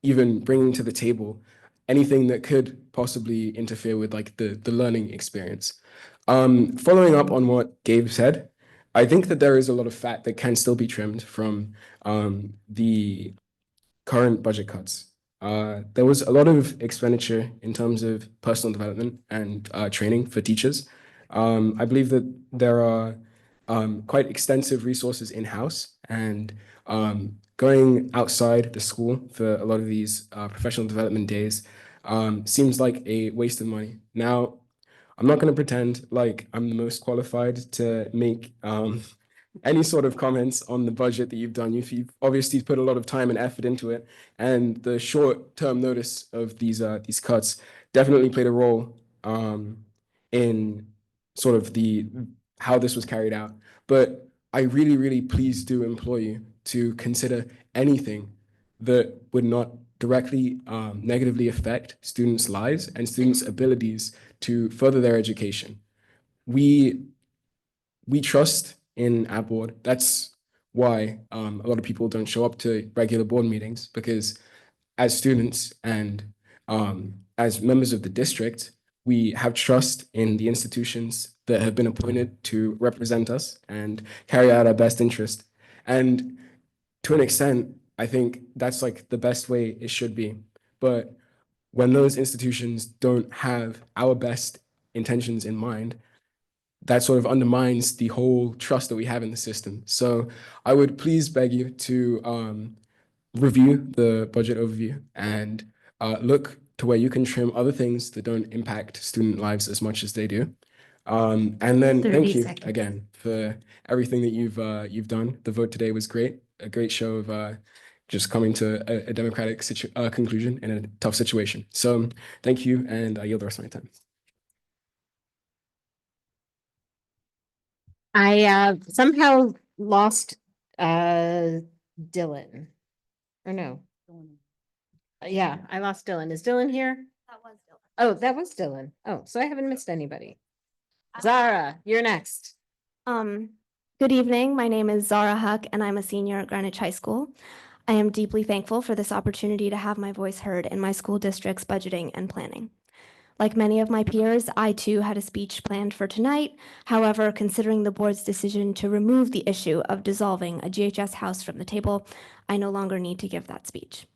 even bringing to the table anything that could possibly interfere with like the learning experience. Following up on what Gabe said, I think that there is a lot of fat that can still be trimmed from the current budget cuts. There was a lot of expenditure in terms of personal development and training for teachers. I believe that there are quite extensive resources in-house, and going outside the school for a lot of these professional development days seems like a waste of money. Now, I'm not going to pretend like I'm the most qualified to make any sort of comments on the budget that you've done. You've obviously put a lot of time and effort into it, and the short-term notice of these cuts definitely played a role in sort of how this was carried out. But I really, really please do implore you to consider anything that would not directly negatively affect students' lives and students' abilities to further their education. We trust in our board. That's why a lot of people don't show up to regular board meetings, because as students and as members of the district, we have trust in the institutions that have been appointed to represent us and carry out our best interest. And to an extent, I think that's like the best way it should be. But when those institutions don't have our best intentions in mind, that sort of undermines the whole trust that we have in the system. So I would please beg you to review the budget overview and look to where you can trim other things that don't impact student lives as much as they do. And then 30 thank you seconds. again for everything that you've done. The vote today was great, a great show of just coming to a democratic conclusion in a tough situation. So thank you, and I yield the rest of my time. I somehow lost Dylan. Or no. Yeah, I lost Dylan. Is Dylan here? That was Dylan. Oh, that was Dylan. Oh, so I haven't missed anybody. Zara, you're next. Good evening. My name is Zara Huck, and I'm a senior at Greenwich High School. I am deeply thankful for this opportunity to have my voice heard in my school district's budgeting and planning. Like many of my peers, I too had a speech planned for tonight. However, considering the board's decision to remove the issue of dissolving a GHS house from the table, I no longer need to give that speech.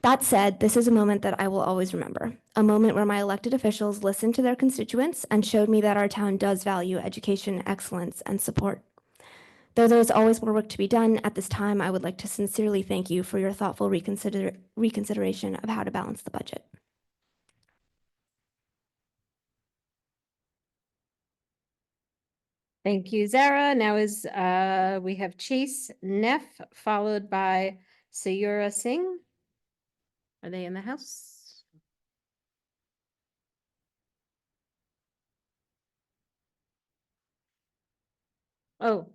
That said, this is a moment that I will always remember, a moment where my elected officials listened to their constituents and showed me that our town does value education, excellence, and support. Though there is always more work to be done, at this time, I would like to sincerely thank you for your thoughtful reconsideration of how to balance the budget. Thank you, Zara. Now we have Chase Neff, followed by Sayura Singh. Are they in the house? Oh,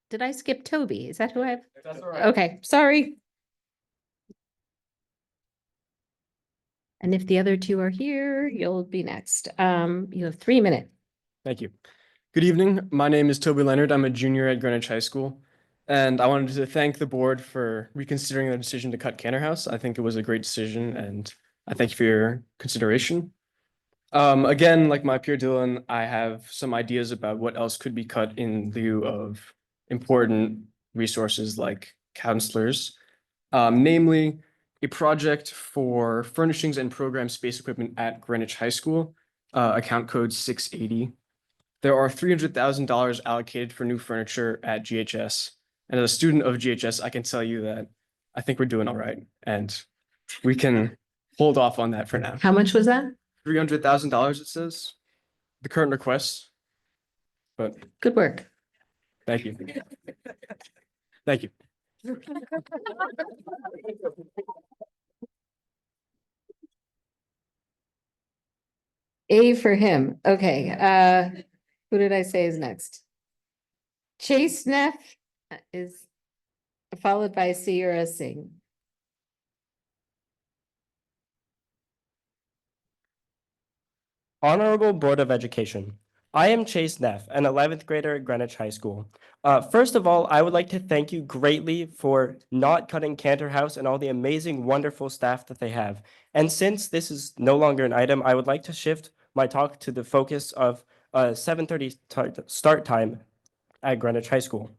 did I skip Toby? Is that who I have? That's all right. Okay, sorry. And if the other two are here, you'll be next. You have 3 minutes. Thank you. Good evening. My name is Toby Leonard. I'm a junior at Greenwich High School. And I wanted to thank the board for reconsidering their decision to cut Cantor House. I think it was a great decision, and I thank you for your consideration. Again, like my peer Dylan, I have some ideas about what else could be cut in lieu of important resources like counselors. Namely, a project for furnishings and program space equipment at Greenwich High School, account code 680. There are $300,000 allocated for new furniture at GHS. And as a student of GHS, I can tell you that I think we're doing all right. And we can hold off on that for now. How much was that? $300,000, it says, the current request. But good work. Thank you. Thank you. A for him. Okay, who did I say is next? Chase Neff is followed by Sayura Singh. Honorable Board of Education, I am Chase Neff, an 11th grader at Greenwich High School. First of all, I would like to thank you greatly for not cutting Cantor House and all the amazing, wonderful staff that they have. And since this is no longer an item, I would like to shift my talk to the focus of 7:30 start time at Greenwich High School.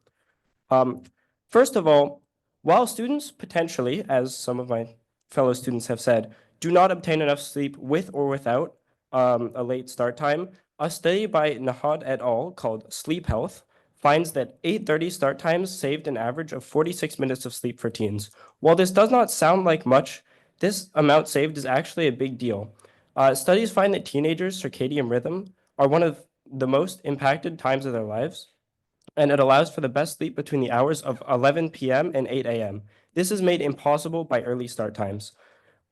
First of all, while students potentially, as some of my fellow students have said, do not obtain enough sleep with or without a late start time, a study by Nahad et al. Called Sleep Health finds that 8:30 start times saved an average of 46 minutes of sleep for teens. While this does not sound like much, this amount saved is actually a big deal. Studies find that teenagers' circadian rhythm are one of the most impacted times of their lives, and it allows for the best sleep between the hours of 11 p.m. and 8 a.m. This is made impossible by early start times.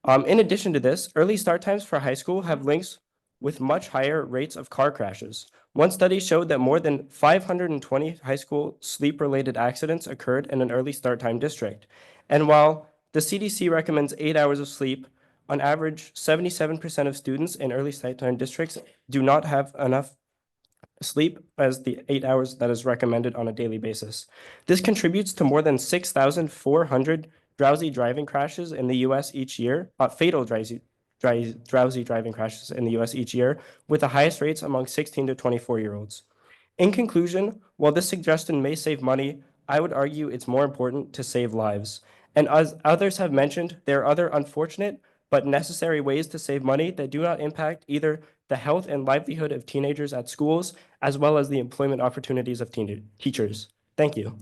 In addition to this, early start times for high school have links with much higher rates of car crashes. One study showed that more than 520 high school sleep-related accidents occurred in an early start time district. And while the CDC recommends 8 hours of sleep, on average, 77% of students in early start time districts do not have enough sleep as the 8 hours that is recommended on a daily basis. This contributes to more than 6,400 drowsy driving crashes in the US each year, fatal drowsy driving crashes in the US each year, with the highest rates among 16 to 24-year-olds. In conclusion, while this suggestion may save money, I would argue it's more important to save lives. And as others have mentioned, there are other unfortunate but necessary ways to save money that do not impact either the health and livelihood of teenagers at schools, as well as the employment opportunities of teachers. Thank you.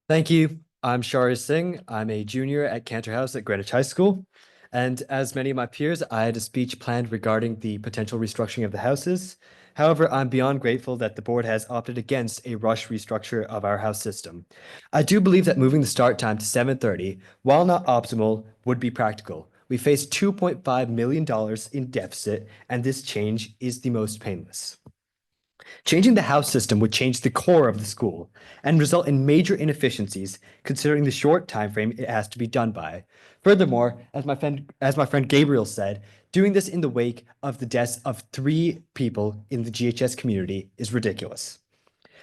Thank you. I'm Shari Singh. I'm a junior at Cantor House at Greenwich High School. And as many of my peers, I had a speech planned regarding the potential restructuring of the houses. However, I'm beyond grateful that the board has opted against a rush restructure of our house system. I do believe that moving the start time to 7:30, while not optimal, would be practical. We face $2.5 million in deficit, and this change is the most painless. Changing the house system would change the core of the school and result in major inefficiencies considering the short time frame it has to be done by. Furthermore, as my friend Gabriel said, doing this in the wake of the deaths of 3 people in the GHS community is ridiculous.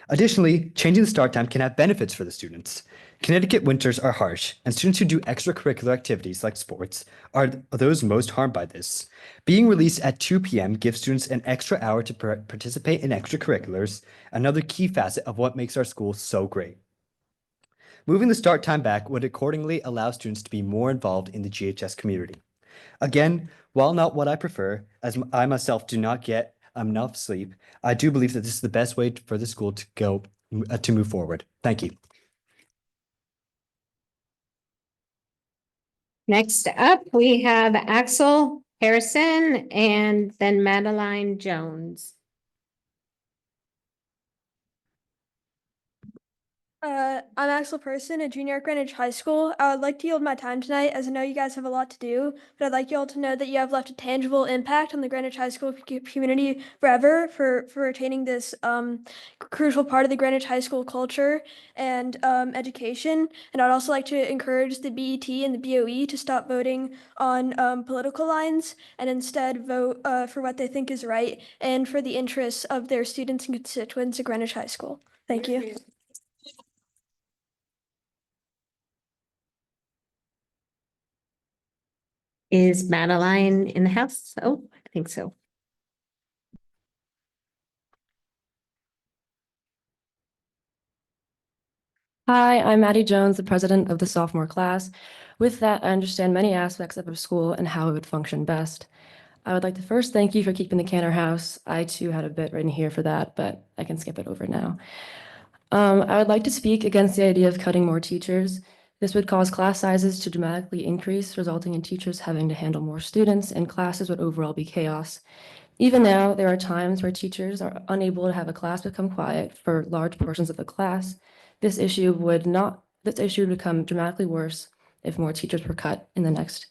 Additionally, changing the start time can have benefits for the students. Connecticut winters are harsh, and students who do extracurricular activities like sports are those most harmed by this. Being released at 2 p.m. gives students an extra hour to participate in extracurriculars, another key facet of what makes our school so great. Moving the start time back would accordingly allow students to be more involved in the GHS community. Again, while not what I prefer, as I myself do not get enough sleep, I do believe that this is the best way for the school to move forward. Thank you. Next up, we have Axel Harrison and then Madeline Jones. I'm Axel Person, a junior at Greenwich High School. I would like to yield my time tonight as I know you guys have a lot to do, but I'd like you all to know that you have left a tangible impact on the Greenwich High School community forever for retaining this crucial part of the Greenwich High School culture and education. And I'd also like to encourage the BET and the BOE to stop voting on political lines and instead vote for what they think is right and for the interests of their students and constituents at Greenwich High School. Thank you. Is Madeline in the house? Oh, I think so. Hi, I'm Maddie Jones, the president of the sophomore class. With that, I understand many aspects of our school and how it would function best. I would like to first thank you for keeping the Cantor House. I too had a bit written here for that, but I can skip it over now. I would like to speak against the idea of cutting more teachers. This would cause class sizes to dramatically increase, resulting in teachers having to handle more students, and classes would overall be chaos. Even now, there are times where teachers are unable to have a class become quiet for large portions of the class. This issue would become dramatically worse if more teachers were cut in the next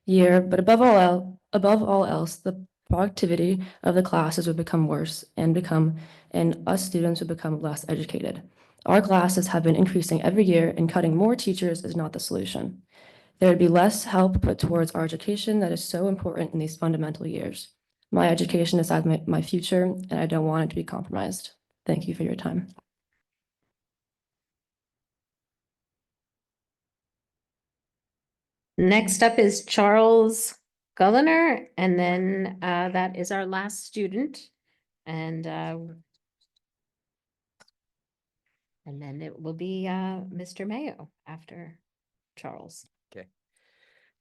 year. But above all else, the productivity of the classes would become worse and us students would become less educated. Our classes have been increasing every year, and cutting more teachers is not the solution. There would be less help put towards our education that is so important in these fundamental years. My education decides my future, and I don't want it to be compromised. Thank you for your time. Next up is Charles Gulliner, and then that is our last student. And then it will be Mr. Mayo after Charles. Okay.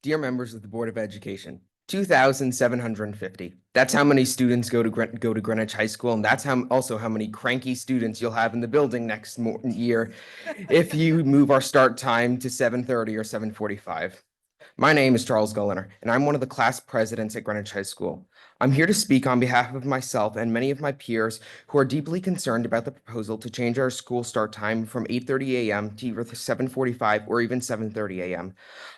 Dear members of the Board of Education, 2,750. That's how many students go to Greenwich High School, and that's also how many cranky students you'll have in the building next year if you move our start time to 7:30 or 7:45. My name is Charles Gulliner, and I'm one of the class presidents at Greenwich High School. I'm here to speak on behalf of myself and many of my peers who are deeply concerned about the proposal to change our school start time from 8:30 a.m. to either 7:45 or even 7:30 a.m.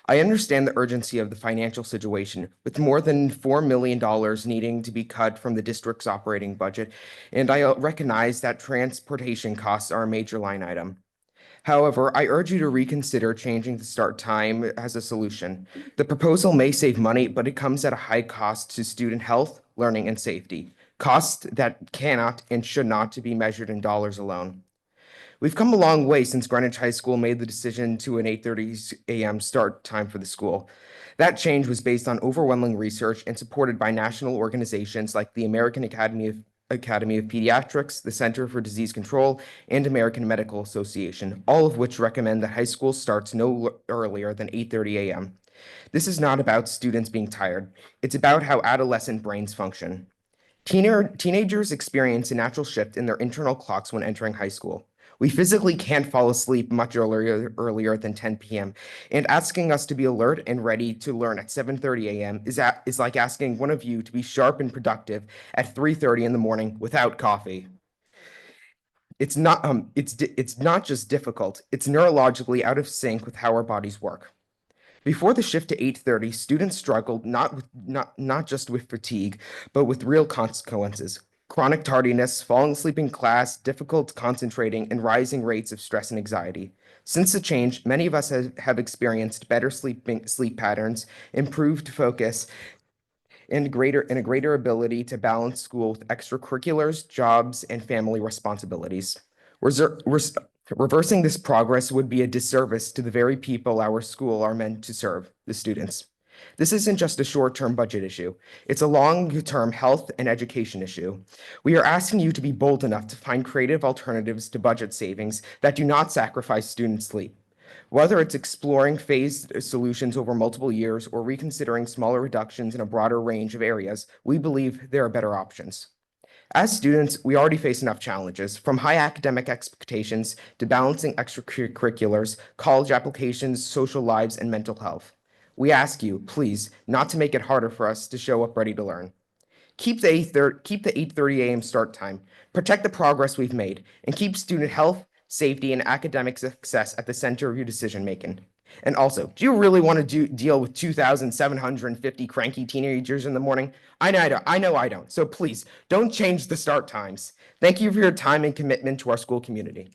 I understand the urgency of the financial situation, with more than $4 million needing to be cut from the district's operating budget, and I recognize that transportation costs are a major line item. However, I urge you to reconsider changing the start time as a solution. The proposal may save money, but it comes at a high cost to student health, learning, and safety, costs that cannot and should not be measured in dollars alone. We've come a long way since Greenwich High School made the decision to an 8:30 a.m. start time for the school. That change was based on overwhelming research and supported by national organizations like the American Academy of Pediatrics, the Center for Disease Control, and American Medical Association, all of which recommend that high school starts no earlier than 8:30 a.m. This is not about students being tired. It's about how adolescent brains function. Teenagers experience a natural shift in their internal clocks when entering high school. We physically can't fall asleep much earlier than 10 p.m. And asking us to be alert and ready to learn at 7:30 a.m. is like asking one of you to be sharp and productive at 3:30 in the morning without coffee. It's not just difficult, it's neurologically out of sync with how our bodies work. Before the shift to 8:30, students struggled not just with fatigue, but with real consequences. Chronic tardiness, falling asleep in class, difficult concentrating, and rising rates of stress and anxiety. Since the change, many of us have experienced better sleep patterns, improved focus, and a greater ability to balance school with extracurriculars, jobs, and family responsibilities. Reversing this progress would be a disservice to the very people our school are meant to serve, the students. This isn't just a short-term budget issue. It's a long-term health and education issue. We are asking you to be bold enough to find creative alternatives to budget savings that do not sacrifice student sleep. Whether it's exploring phased solutions over multiple years or reconsidering smaller reductions in a broader range of areas, we believe there are better options. As students, we already face enough challenges, from high academic expectations to balancing extracurriculars, college applications, social lives, and mental health. We ask you, please, not to make it harder for us to show up ready to learn. Keep the 8:30 a.m. start time, protect the progress we've made, and keep student health, safety, and academic success at the center of your decision-making. And also, do you really want to deal with 2,750 cranky teenagers in the morning? I know I don't. So please, don't change the start times. Thank you for your time and commitment to our school community.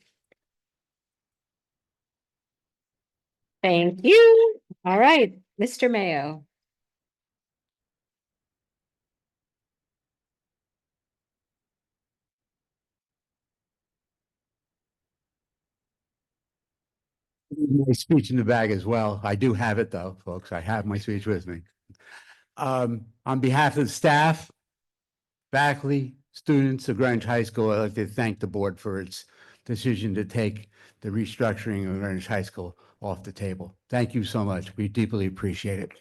Thank you. All right, Mr. Mayo. My speech in the bag as well. I do have it though, folks. I have my speech with me. On behalf of the staff, faculty, students of Greenwich High School, I'd like to thank the board for its decision to take the restructuring of Greenwich High School off the table. Thank you so much. We deeply appreciate it.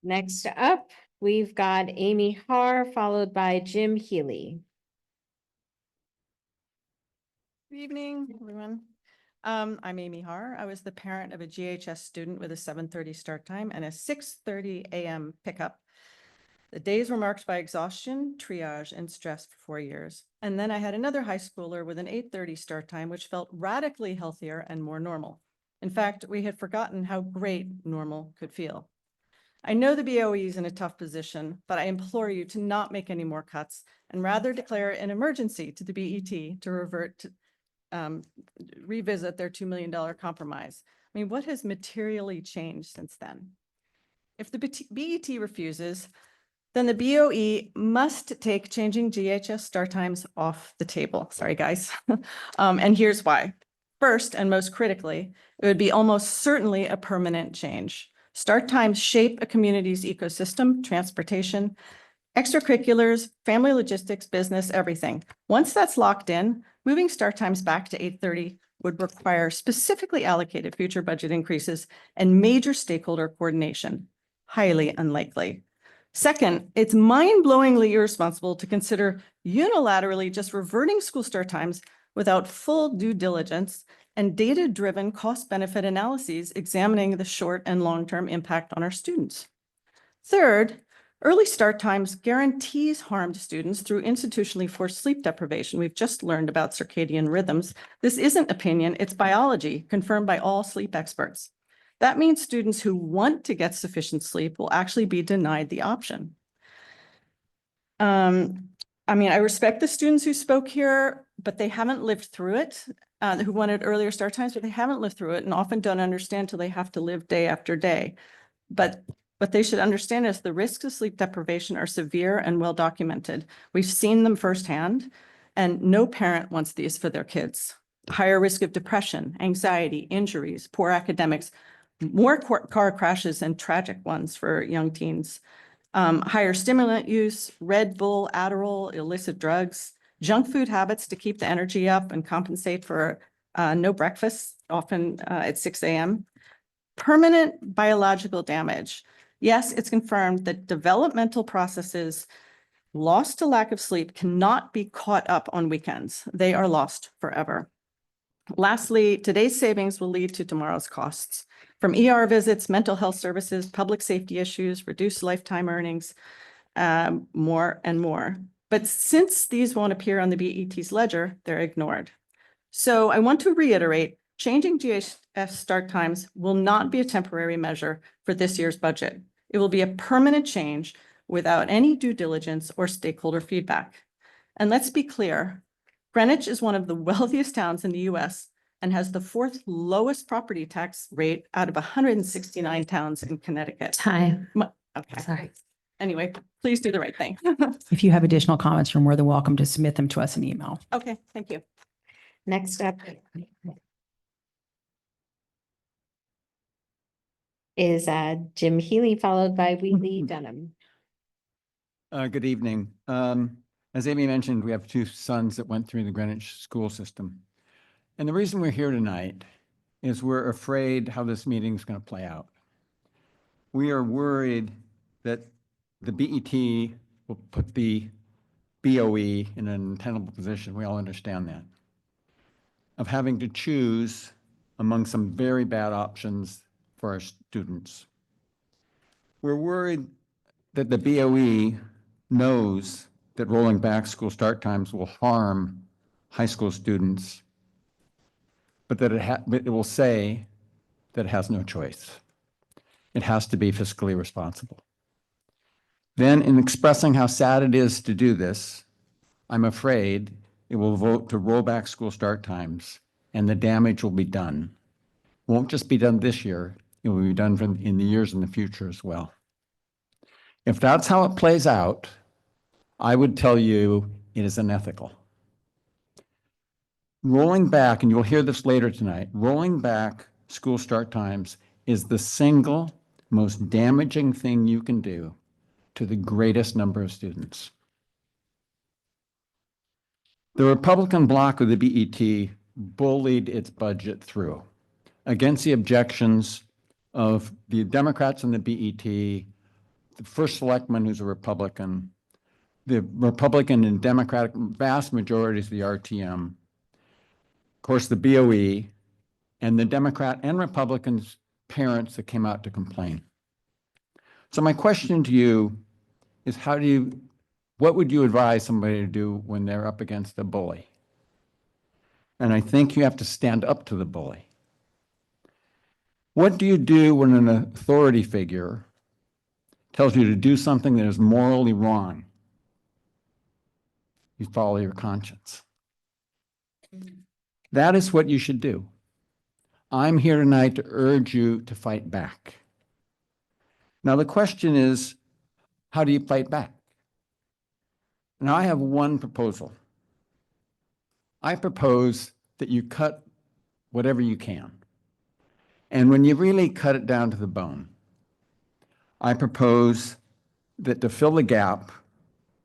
Next up, we've got Amy Har, followed by Jim Healy. Good evening, everyone. I'm Amy Har. I was the parent of a GHS student with a 7:30 start time and a 6:30 a.m. pickup. The days were marked by exhaustion, triage, and stress for 4 years. And then I had another high schooler with an 8:30 start time, which felt radically healthier and more normal. In fact, we had forgotten how great normal could feel. I know the BOE is in a tough position, but I implore you to not make any more cuts and rather declare an emergency to the BET to revisit their $2 million compromise. I mean, what has materially changed since then? If the BET refuses, then the BOE must take changing GHS start times off the table. Sorry, guys. And here's why. First, and most critically, it would be almost certainly a permanent change. Start times shape a community's ecosystem, transportation, extracurriculars, family logistics, business, everything. Once that's locked in, moving start times back to 8:30 would require specifically allocated future budget increases and major stakeholder coordination. Highly unlikely. Second, it's mind-blowingly irresponsible to consider unilaterally just reverting school start times without full due diligence and data-driven cost-benefit analyses examining the short and long-term impact on our students. Third, early start times guarantees harm to students through institutionally forced sleep deprivation. We've just learned about circadian rhythms. This isn't opinion, it's biology, confirmed by all sleep experts. That means students who want to get sufficient sleep will actually be denied the option. I respect the students who spoke here, but they haven't lived through it, who wanted earlier start times, but they haven't lived through it and often don't understand till they have to live day after day. But What they should understand is the risks of sleep deprivation are severe and well documented. We've seen them firsthand, and no parent wants these for their kids. Higher risk of depression, anxiety, injuries, poor academics, more car crashes and tragic ones for young teens. Higher stimulant use, Red Bull, Adderall, illicit drugs, junk food habits to keep the energy up and compensate for no breakfast, often at 6 a.m. Permanent biological damage. Yes, it's confirmed that developmental processes lost to lack of sleep cannot be caught up on weekends. They are lost forever. Lastly, today's savings will lead to tomorrow's costs. From ER visits, mental health services, public safety issues, reduced lifetime earnings, more and more. But since these won't appear on the BET's ledger, they're ignored. So I want to reiterate, changing GHS start times will not be a temporary measure for this year's budget. It will be a permanent change without any due diligence or stakeholder feedback. And let's be clear, Greenwich is one of the wealthiest towns in the US and has the 4th lowest property tax rate out of 169 towns in Connecticut. Time. Okay. Sorry. Anyway, please do the right thing. If you have additional comments, you're more than welcome to submit them to us in email. Okay, thank you. Next up is Jim Healy, followed by Wheatley Dunham. Good evening. As Amy mentioned, we have 2 sons that went through the Greenwich school system. And the reason we're here tonight is we're afraid how this meeting is going to play out. We are worried that the BET will put the BOE in an untenable position. We all understand that. Of having to choose among some very bad options for our students. We're worried that the BOE knows that rolling back school start times will harm high school students, but that it will say that it has no choice. It has to be fiscally responsible. Then, in expressing how sad it is to do this, I'm afraid it will vote to roll back school start times, and the damage will be done. Won't just be done this year, it will be done in the years in the future as well. If that's how it plays out, I would tell you it is unethical. Rolling back, and you'll hear this later tonight, rolling back school start times is the single most damaging thing you can do to the greatest number of students. The Republican bloc of the BET bullied its budget through against the objections of the Democrats in the BET, the first selectman who's a Republican, the Republican and Democratic vast majorities of the RTM, of course, the BOE, and the Democrat and Republicans' parents that came out to complain. So my question to you is what would you advise somebody to do when they're up against a bully? And I think you have to stand up to the bully. What do you do when an authority figure tells you to do something that is morally wrong? You follow your conscience. That is what you should do. I'm here tonight to urge you to fight back. Now, the question is, how do you fight back? Now, I have one proposal. I propose that you cut whatever you can. And when you really cut it down to the bone, I propose that to fill the gap,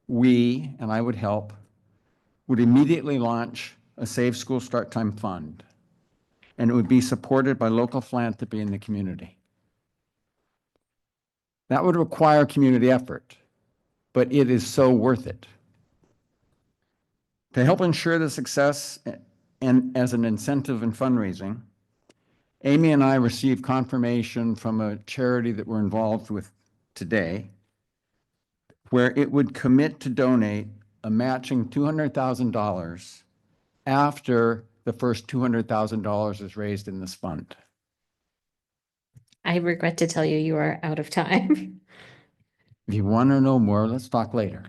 we, and I would help, would immediately launch a Save School Start Time Fund, and it would be supported by local philanthropy in the community. That would require community effort, but it is so worth it. To help ensure the success and as an incentive in fundraising, Amy and I received confirmation from a charity that we're involved with today, where it would commit to donate a matching $200,000 after the first $200,000 is raised in this fund. I regret to tell you, you are out of time. If you want to know more, let's talk later.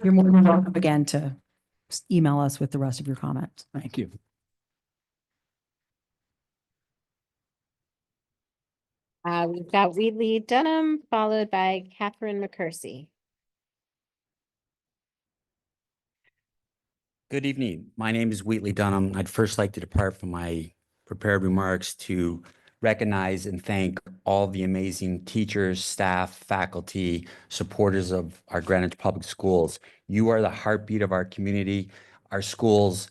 You're more than welcome again to email us with the rest of your comments. Thank you. We've got Wheatley Dunham, followed by Catherine McCursey. Good evening. My name is Wheatley Dunham. I'd first like to depart from my prepared remarks to recognize and thank all the amazing teachers, staff, faculty, supporters of our Greenwich Public Schools. You are the heartbeat of our community. Our schools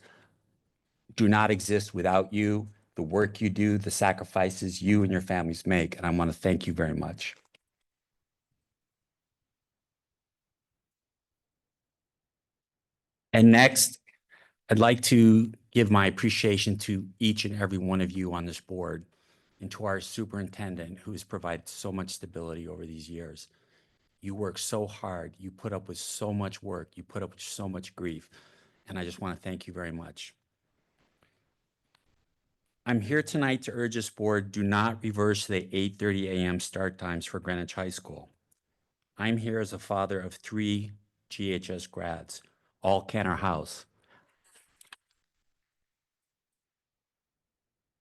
do not exist without you, the work you do, the sacrifices you and your families make, and I want to thank you very much. And next, I'd like to give my appreciation to each and every one of you on this board and to our superintendent who has provided so much stability over these years. You work so hard, you put up with so much work, you put up with so much grief, and I just want to thank you very much. I'm here tonight to urge this board, do not reverse the 8:30 a.m. start times for Greenwich High School. I'm here as a father of 3 GHS grads, all Cantor House.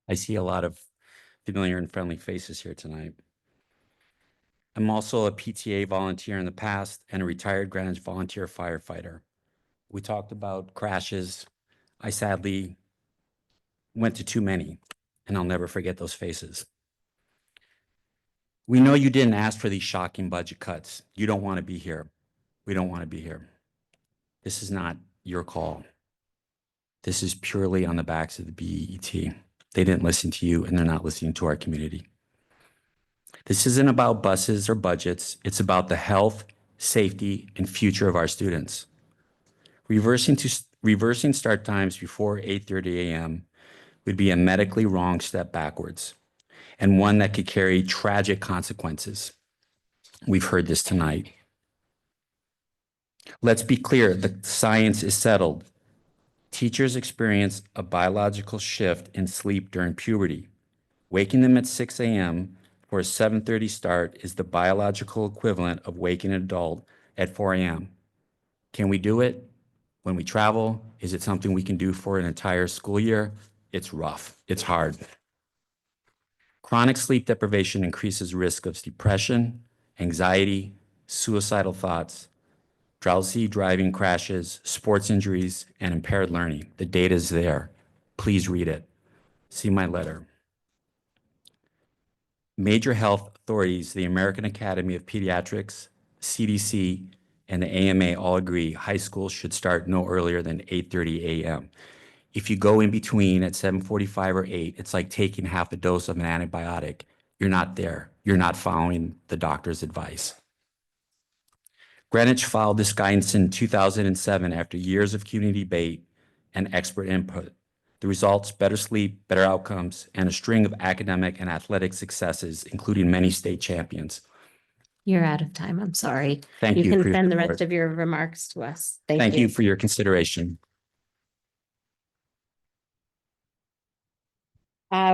I see a lot of familiar and friendly faces here tonight. I'm also a PTA volunteer in the past and a retired Greenwich volunteer firefighter. We talked about crashes. I sadly went to too many, and I'll never forget those faces. We know you didn't ask for these shocking budget cuts. You don't want to be here. We don't want to be here. This is not your call. This is purely on the backs of the BET. They didn't listen to you, and they're not listening to our community. This isn't about buses or budgets. It's about the health, safety, and future of our students. Reversing start times before 8:30 a.m. would be a medically wrong step backwards, and one that could carry tragic consequences. We've heard this tonight. Let's be clear, the science is settled. Teachers experience a biological shift in sleep during puberty. Waking them at 6 a.m. for a 7:30 start is the biological equivalent of waking an adult at 4 a.m. Can we do it? When we travel, is it something we can do for an entire school year? It's rough. It's hard. Chronic sleep deprivation increases risk of depression, anxiety, suicidal thoughts, drowsy driving crashes, sports injuries, and impaired learning. The data is there. Please read it. See my letter. Major health authorities, the American Academy of Pediatrics, CDC, and the AMA all agree high school should start no earlier than 8:30 a.m. If you go in between at 7:45 or 8, it's like taking half a dose of an antibiotic. You're not there. You're not following the doctor's advice. Greenwich followed this guidance in 2007 after years of community debate and expert input. The results, better sleep, better outcomes, and a string of academic and athletic successes, including many state champions. You're out of time. I'm sorry. Thank you You for can your send the support. rest of your remarks to us. Thank you for your consideration.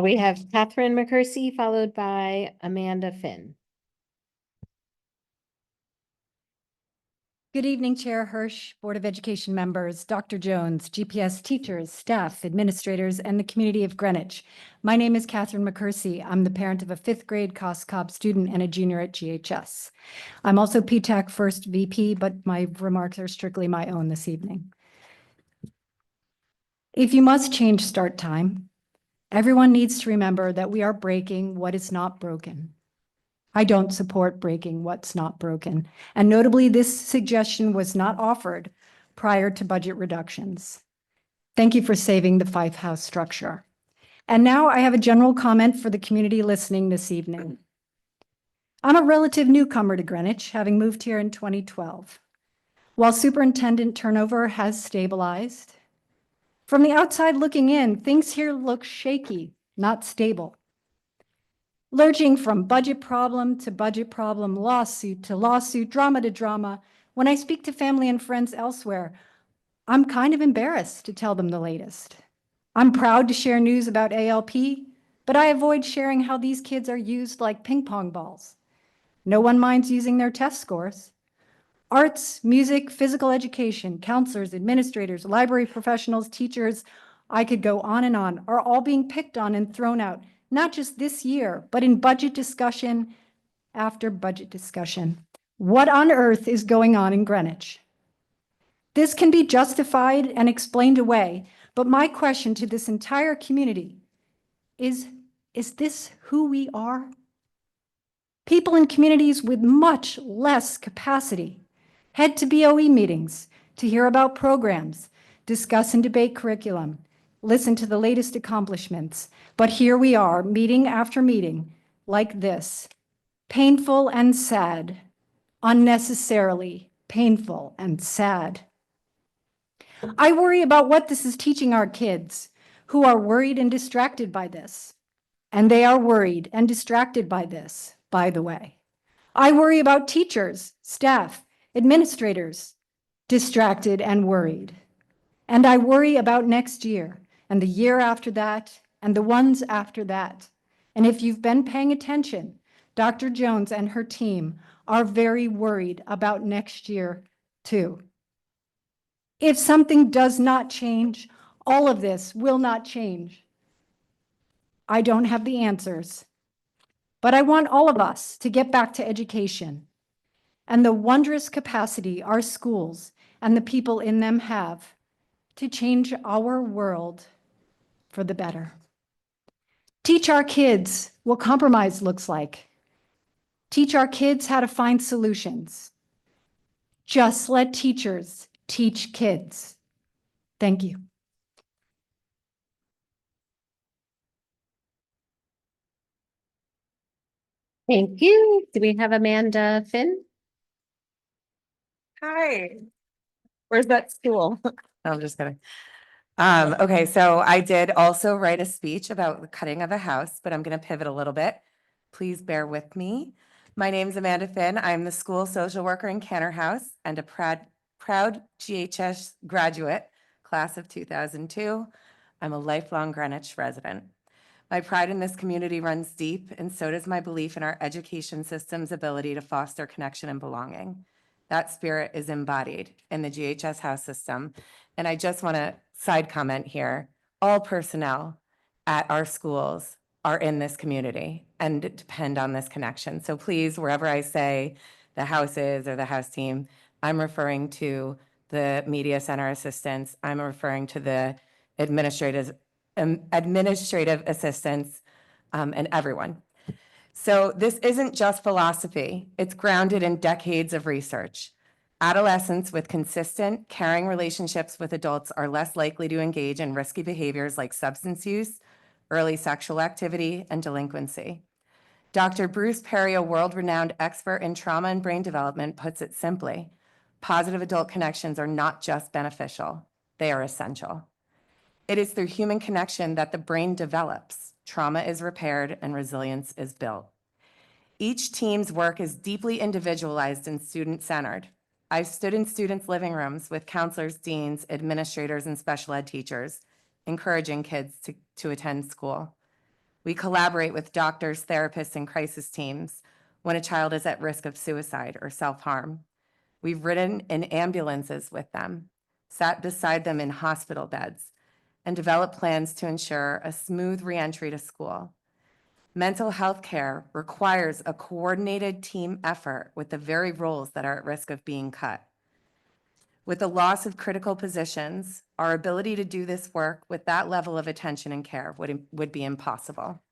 We have Catherine McCursey, followed by Amanda Finn. Good evening, Chair Hirsch, Board of Education members, Dr. Jones, GPS teachers, staff, administrators, and the community of Greenwich. My name is Catherine McCursey. I'm the parent of a 5th grade COS-COB student and a junior at GHS. I'm also PTAC First VP, but my remarks are strictly my own this evening. If you must change start time, everyone needs to remember that we are breaking what is not broken. I don't support breaking what's not broken. And notably, this suggestion was not offered prior to budget reductions. Thank you for saving the 5-house structure. And now I have a general comment for the community listening this evening. I'm a relative newcomer to Greenwich, having moved here in 2012. While superintendent turnover has stabilized, from the outside looking in, things here look shaky, not stable. Lurching from budget problem to budget problem, lawsuit to lawsuit, drama to drama. When I speak to family and friends elsewhere, I'm kind of embarrassed to tell them the latest. I'm proud to share news about ALP, but I avoid sharing how these kids are used like ping pong balls. No one minds using their test scores. Arts, music, physical education, counselors, administrators, library professionals, teachers, I could go on and on, are all being picked on and thrown out, not just this year, but in budget discussion after budget discussion. What on earth is going on in Greenwich? This can be justified and explained away, but my question to this entire community is this who we are? People in communities with much less capacity head to BOE meetings to hear about programs, discuss and debate curriculum, listen to the latest accomplishments. But here we are, meeting after meeting, like this, painful and sad, unnecessarily painful and sad. I worry about what this is teaching our kids, who are worried and distracted by this. And they are worried and distracted by this, by the way. I worry about teachers, staff, administrators, distracted and worried. And I worry about next year and the year after that and the ones after that. And if you've been paying attention, Dr. Jones and her team are very worried about next year too. If something does not change, all of this will not change. I don't have the answers, but I want all of us to get back to education and the wondrous capacity our schools and the people in them have to change our world for the better. Teach our kids what compromise looks like. Teach our kids how to find solutions. Just let teachers teach kids. Thank you. Thank you. Do we have Amanda Finn? Hi. Where's that stool? I'm just kidding. Okay, so I did also write a speech about the cutting of a house, but I'm going to pivot a little bit. Please bear with me. My name is Amanda Finn. I'm the school social worker in Cantor House and a proud GHS graduate, class of 2002. I'm a lifelong Greenwich resident. My pride in this community runs deep, and so does my belief in our education system's ability to foster connection and belonging. That spirit is embodied in the GHS house system. And I just want to side comment here. All personnel at our schools are in this community and depend on this connection. So please, wherever I say the house is or the house team, I'm referring to the media center assistants. I'm referring to the administrative assistants and everyone. So this isn't just philosophy. It's grounded in decades of research. Adolescents with consistent, caring relationships with adults are less likely to engage in risky behaviors like substance use, early sexual activity, and delinquency. Dr. Bruce Perry, a world-renowned expert in trauma and brain development, puts it simply: positive adult connections are not just beneficial, they are essential. It is through human connection that the brain develops, trauma is repaired, and resilience is built. Each team's work is deeply individualized and student-centered. I've stood in students' living rooms with counselors, deans, administrators, and special ed teachers, encouraging kids to attend school. We collaborate with doctors, therapists, and crisis teams when a child is at risk of suicide or self-harm. We've ridden in ambulances with them, sat beside them in hospital beds, and developed plans to ensure a smooth reentry to school. Mental health care requires a coordinated team effort with the very roles that are at risk of being cut. With the loss of critical positions, our ability to do this work with that level of attention and care would be impossible.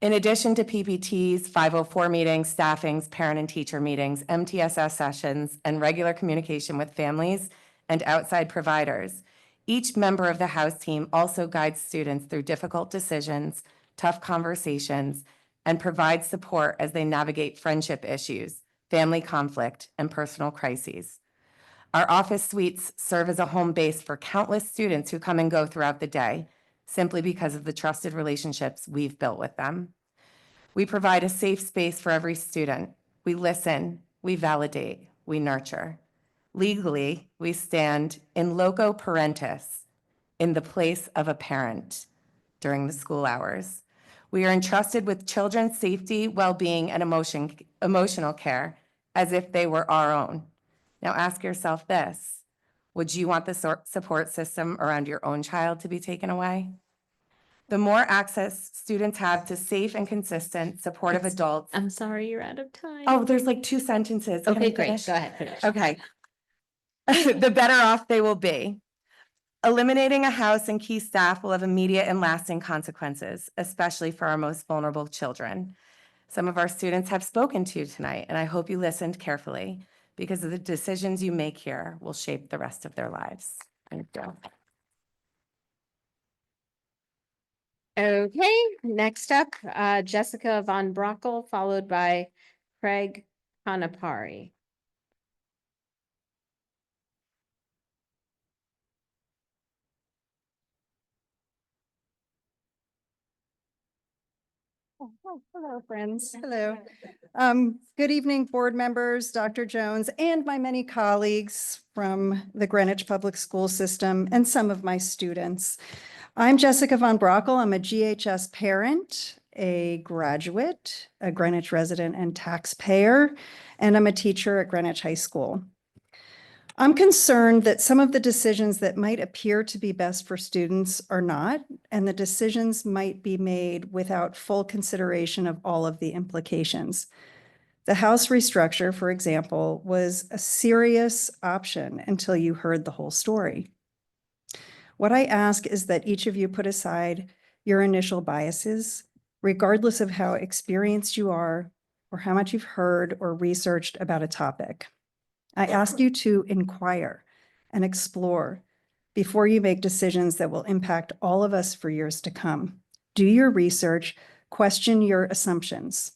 In addition to PPTs, 504 meetings, staffings, parent and teacher meetings, MTSS sessions, and regular communication with families and outside providers, each member of the house team also guides students through difficult decisions, tough conversations, and provides support as they navigate friendship issues, family conflict, and personal crises. Our office suites serve as a home base for countless students who come and go throughout the day, simply because of the trusted relationships we've built with them. We provide a safe space for every student. We listen, we validate, we nurture. Legally, we stand in loco parentis, in the place of a parent during the school hours. We are entrusted with children's safety, well-being, and emotional care as if they were our own. Now ask yourself this: would you want the support system around your own child to be taken away? The more access students have to safe and consistent supportive adults. I'm sorry, you're out of time. Oh, there's like 2 sentences. Can I Okay, great. finish? Go ahead. Finish. Okay. The better off they will be. Eliminating a house and key staff will have immediate and lasting consequences, especially for our most vulnerable children. Some of our students have spoken to you tonight, and I hope you listened carefully because the decisions you make here will shape the rest of their lives. Thank you. Okay, next up, Jessica Von Brockel, followed by Craig Conapari. Hello, friends. Hello. Good evening, board members, Dr. Jones, and my many colleagues from the Greenwich Public School System and some of my students. I'm Jessica Von Brockel. I'm a GHS parent, a graduate, a Greenwich resident and taxpayer, and I'm a teacher at Greenwich High School. I'm concerned that some of the decisions that might appear to be best for students are not, and the decisions might be made without full consideration of all of the implications. The house restructure, for example, was a serious option until you heard the whole story. What I ask is that each of you put aside your initial biases, regardless of how experienced you are or how much you've heard or researched about a topic. I ask you to inquire and explore before you make decisions that will impact all of us for years to come. Do your research, question your assumptions.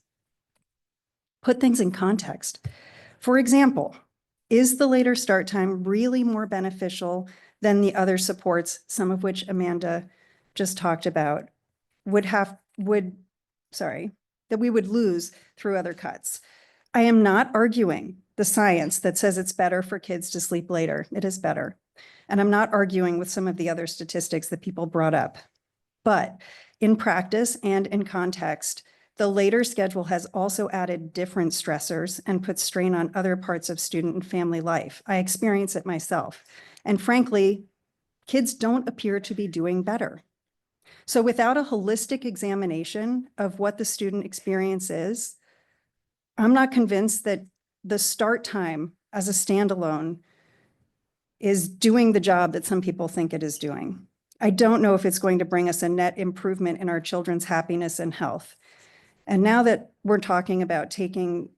Put things in context. For example, is the later start time really more beneficial than the other supports, some of which Amanda just talked about, that we would lose through other cuts? I am not arguing the science that says it's better for kids to sleep later. It is better. And I'm not arguing with some of the other statistics that people brought up. But in practice and in context, the later schedule has also added different stressors and put strain on other parts of student and family life. I experience it myself. And frankly, kids don't appear to be doing better. So without a holistic examination of what the student experience is, I'm not convinced that the start time as a standalone is doing the job that some people think it is doing. I don't know if it's going to bring us a net improvement in our children's happiness and health. And now that we're talking about taking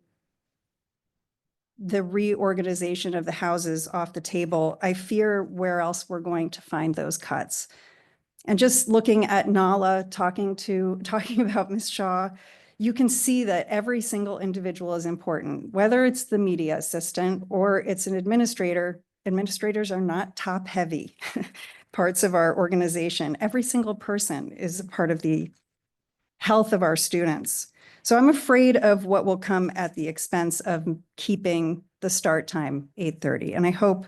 the reorganization of the houses off the table, I fear where else we're going to find those cuts. And just looking at Nala, talking about Ms. Shaw, you can see that every single individual is important, whether it's the media assistant or it's an administrator. Administrators are not top heavy parts of our organization. Every single person is a part of the health of our students. So I'm afraid of what will come at the expense of keeping the start time 8:30. And I hope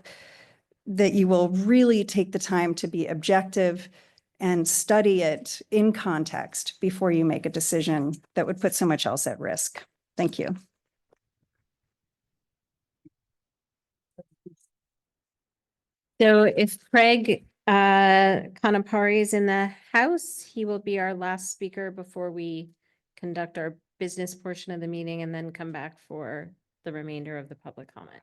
that you will really take the time to be objective and study it in context before you make a decision that would put so much else at risk. Thank you. So if Craig Conapari is in the house, he will be our last speaker before we conduct our business portion of the meeting and then come back for the remainder of the public comment.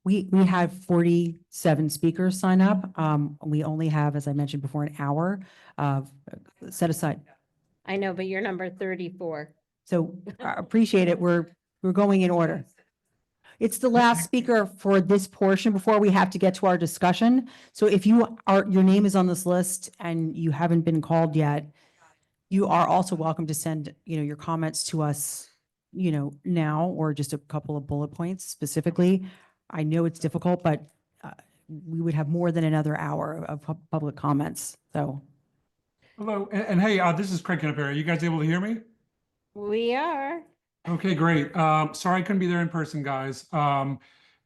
We had 47 speakers sign up. We only have, as I mentioned before, an hour set aside. I know, but you're number 34. So I appreciate it. We're going in order. It's the last speaker for this portion before we have to get to our discussion. So if your name is on this list and you haven't been called yet, you are also welcome to send, your comments to us, now, or just a couple of bullet points specifically. I know it's difficult, but we would have more than another hour of public comments, so. Hello, and hey, this is Craig Conapari. Are you guys able to hear me? We are. Okay, great. Sorry I couldn't be there in person, guys.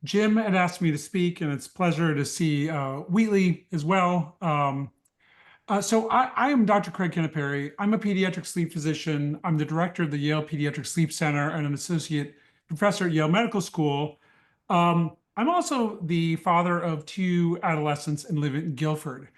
Jim had asked me to speak, and it's a pleasure to see Wheatley as well. So I am Dr. Craig Conapari. I'm a pediatric sleep physician. I'm the director of the Yale Pediatric Sleep Center and an associate professor at Yale Medical School. I'm also the father of 2 adolescents and live in Guilford,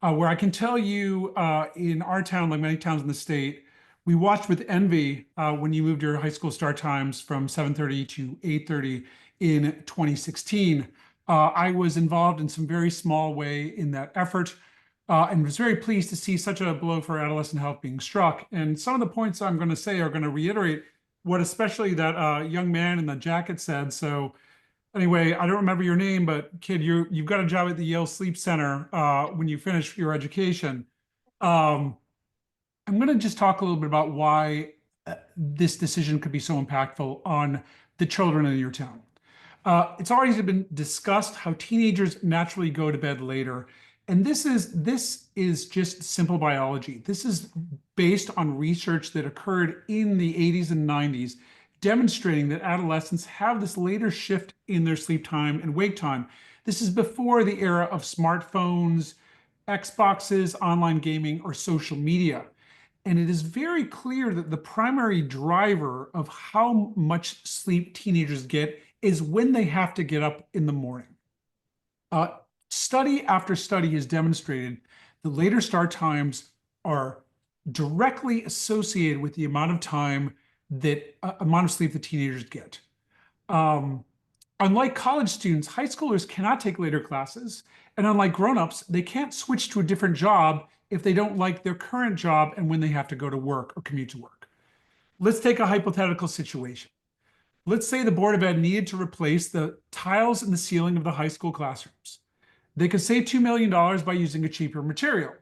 where I can tell you in our town, like many towns in the state, we watched with envy when you moved your high school start times from 7:30 to 8:30 in 2016. I was involved in some very small way in that effort and was very pleased to see such a blow for adolescent health being struck. And some of the points I'm going to say are going to reiterate what especially that young man in the jacket said. So anyway, I don't remember your name, but kid, you've got a job at the Yale Sleep Center when you finish your education. I'm going to just talk a little bit about why this decision could be so impactful on the children in your town. It's already been discussed how teenagers naturally go to bed later. And this is just simple biology. This is based on research that occurred in the 80s and 90s, demonstrating that adolescents have this later shift in their sleep time and wake time. This is before the era of smartphones, Xboxes, online gaming, or social media. And it is very clear that the primary driver of how much sleep teenagers get is when they have to get up in the morning. Study after study has demonstrated the later start times are directly associated with the amount of time that amount of sleep that teenagers get. Unlike college students, high schoolers cannot take later classes, and unlike grown-ups, they can't switch to a different job if they don't like their current job and when they have to go to work or commute to work. Let's take a hypothetical situation. Let's say the Board of Ed needed to replace the tiles in the ceiling of the high school classrooms. They could save $2 million by using a cheaper material.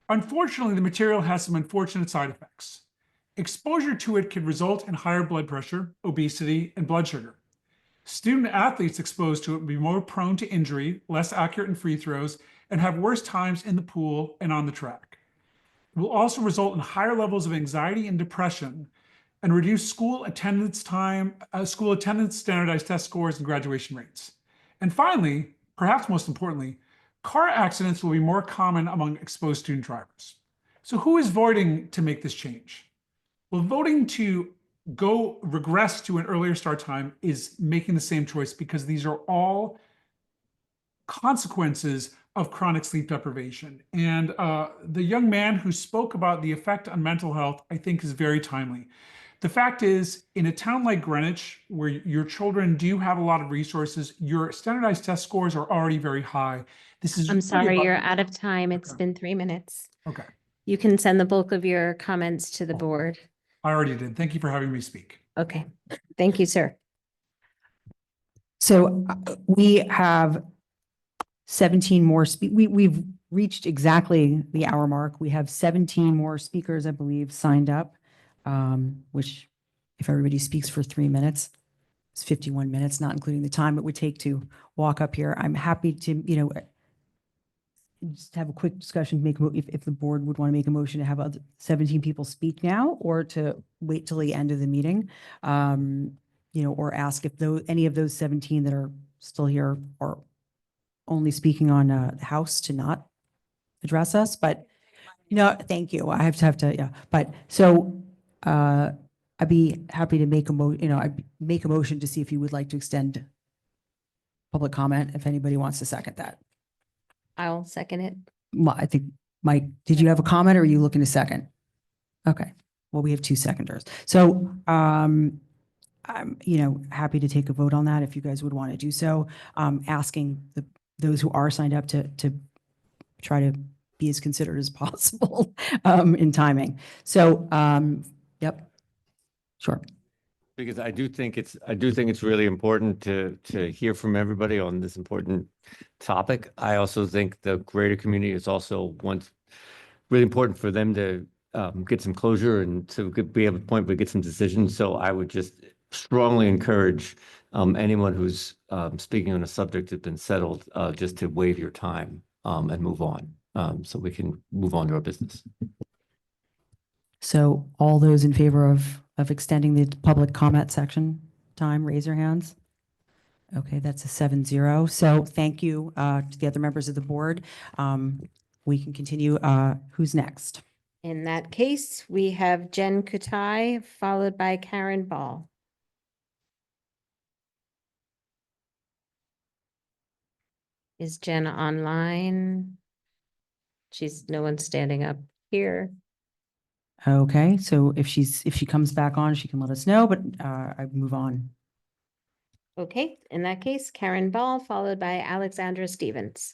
Unfortunately, the material has some unfortunate side effects. Exposure to it could result in higher blood pressure, obesity, and blood sugar. Student athletes exposed to it will be more prone to injury, less accurate in free throws, and have worse times in the pool and on the track. It will also result in higher levels of anxiety and depression and reduce school attendance standardized test scores, and graduation rates. And finally, perhaps most importantly, car accidents will be more common among exposed student drivers. So who is voting to make this change? Well, voting to regress to an earlier start time is making the same choice because these are all consequences of chronic sleep deprivation. And the young man who spoke about the effect on mental health, I think, is very timely. The fact is, in a town like Greenwich, where your children do have a lot of resources, your standardized test scores are already very high. This is I'm really sorry, about- you're out of time. It's Okay. been 3 minutes. Okay, You can send the bulk of your comments to the board. I already did. Thank you for having me speak. Okay, thank you, sir. So we have 17 more, we've reached exactly the hour mark. We have 17 more speakers, I believe, signed up, which if everybody speaks for 3 minutes, it's 51 minutes, not including the time it would take to walk up here. I'm happy to, just have a quick discussion, if the board would want to make a motion to have 17 people speak now or to wait till the end of the meeting. Or ask if any of those 17 that are still here are only speaking on the House to not address us, but no, thank you. I have to, yeah. But so I'd be happy to make I'd make a motion to see if you would like to extend public comment, if anybody wants to second that. I'll second it. I think, Mike, did you have a comment or are you looking to second? Okay, well, we have 2 seconders. So I'm, happy to take a vote on that if you guys would want to do so. Asking those who are signed up to try to be as considerate as possible in timing. So, yep, sure. Because I do think it's really important to hear from everybody on this important topic. I also think the greater community is also really important for them to get some closure and to be able to point where we get some decisions. So I would just strongly encourage anyone who's speaking on a subject that's been settled just to waive your time and move on so we can move on to our business. So all those in favor of extending the public comment section time, raise your hands. Okay, that's a 7-0. So thank you to the other members of the board. We can continue. Who's next? In that case, we have Jen Kutai, followed by Karen Ball. Is Jen online? No one's standing up here. Okay, so if she comes back on, she can let us know, but I move on. Okay, in that case, Karen Ball, followed by Alexandra Stevens.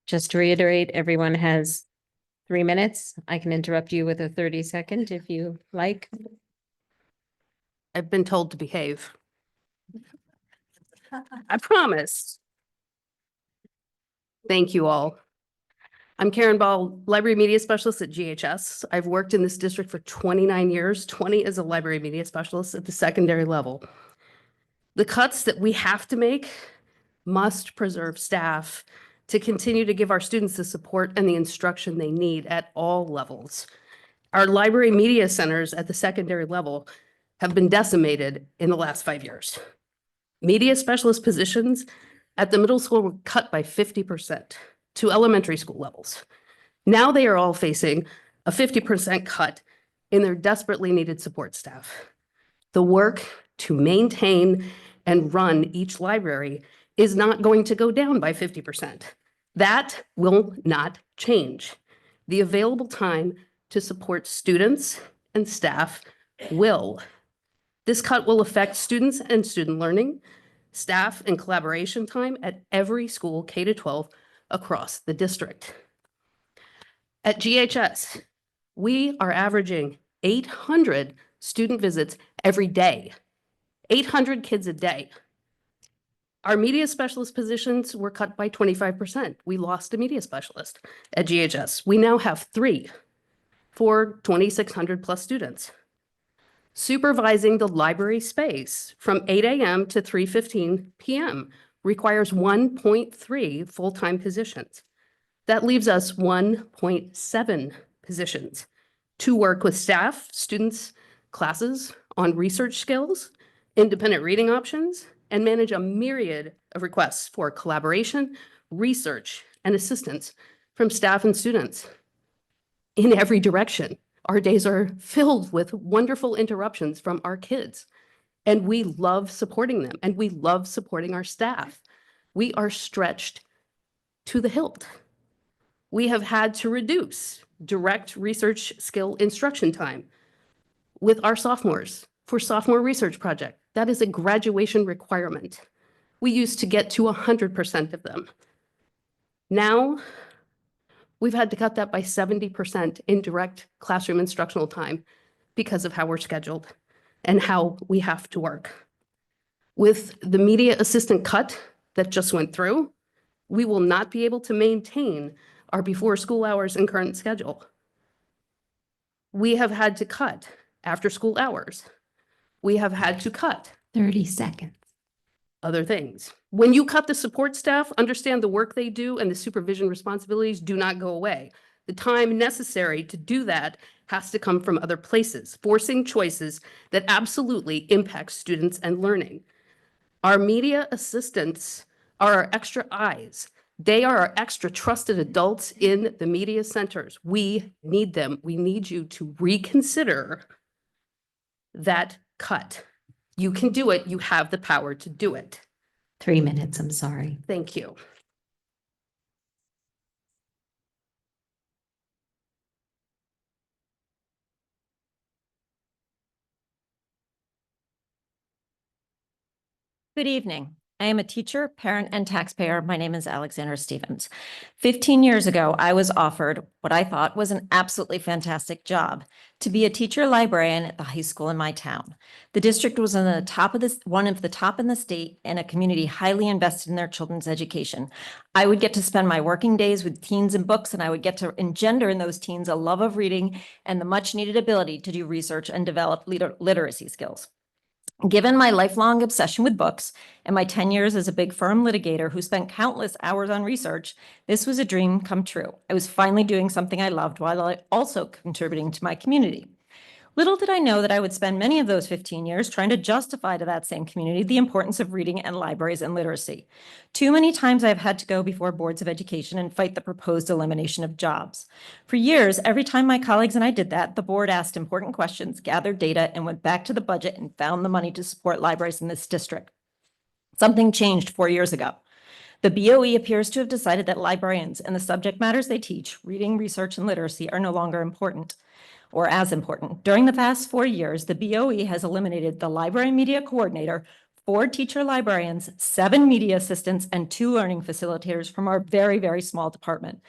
Just to reiterate, everyone has 3 minutes. I can interrupt you with a 30-second if you like. I've been told to behave. I promise. Thank you all. I'm Karen Ball, Library Media Specialist at GHS. I've worked in this district for 29 years, 20 as a Library Media Specialist at the secondary level. The cuts that we have to make must preserve staff to continue to give our students the support and the instruction they need at all levels. Our library media centers at the secondary level have been decimated in the last 5 years. Media specialist positions at the middle school were cut by 50% to elementary school levels. Now they are all facing a 50% cut in their desperately needed support staff. The work to maintain and run each library is not going to go down by 50%. That will not change. The available time to support students and staff will. This cut will affect students and student learning, staff and collaboration time at every school K-12 across the district. At GHS, we are averaging 800 student visits every day, 800 kids a day. Our media specialist positions were cut by 25%. We lost a media specialist at GHS. We now have 3 for 2,600 plus students. Supervising the library space from 8 a.m. to 3:15 p.m. requires 1.3 full-time positions. That leaves us 1.7 positions to work with staff, students, classes on research skills, independent reading options, and manage a myriad of requests for collaboration, research, and assistance from staff and students. In every direction, our days are filled with wonderful interruptions from our kids, and we love supporting them, and we love supporting our staff. We are stretched to the hilt. We have had to reduce direct research skill instruction time with our sophomores for sophomore research project. That is a graduation requirement. We used to get to 100% of them. Now, we've had to cut that by 70% in direct classroom instructional time because of how we're scheduled and how we have to work. With the media assistant cut that just went through, we will not be able to maintain our before school hours and current schedule. We have had to cut after school hours. We have had to cut 30 seconds. other things. When you cut the support staff, understand the work they do and the supervision responsibilities do not go away. The time necessary to do that has to come from other places, forcing choices that absolutely impact students and learning. Our media assistants are our extra eyes. They are our extra trusted adults in the media centers. We need them. We need you to reconsider that cut. You can do it. You have the power to do it. 3 minutes, I'm sorry. Thank you. Good evening. I am a teacher, parent, and taxpayer. My name is Alexandra Stevens. 15 years ago, I was offered what I thought was an absolutely fantastic job, to be a teacher librarian at the high school in my town. The district was on the top of this, one of the top in the state, and a community highly invested in their children's education. I would get to spend my working days with teens and books, and I would get to engender in those teens a love of reading and the much needed ability to do research and develop literacy skills. Given my lifelong obsession with books and my 10 years as a big firm litigator who spent countless hours on research, this was a dream come true. I was finally doing something I loved while also contributing to my community. Little did I know that I would spend many of those 15 years trying to justify to that same community the importance of reading and libraries and literacy. Too many times I've had to go before boards of education and fight the proposed elimination of jobs. For years, every time my colleagues and I did that, the board asked important questions, gathered data, and went back to the budget and found the money to support libraries in this district. Something changed 4 years ago. The BOE appears to have decided that librarians and the subject matters they teach, reading, research, and literacy, are no longer important or as important. During the past 4 years, the BOE has eliminated the library media coordinator, 4 teacher librarians, 7 media assistants, and 2 learning facilitators from our very, very small department.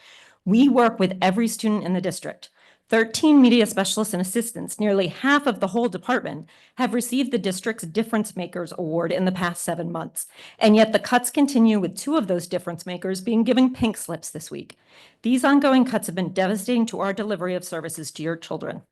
We work with every student in the district. 13 media specialists and assistants, nearly half of the whole department, have received the district's Difference Makers Award in the past 7 months. And yet the cuts continue, with 2 of those difference makers being given pink slips this week. These ongoing cuts have been devastating to our delivery of services to your children.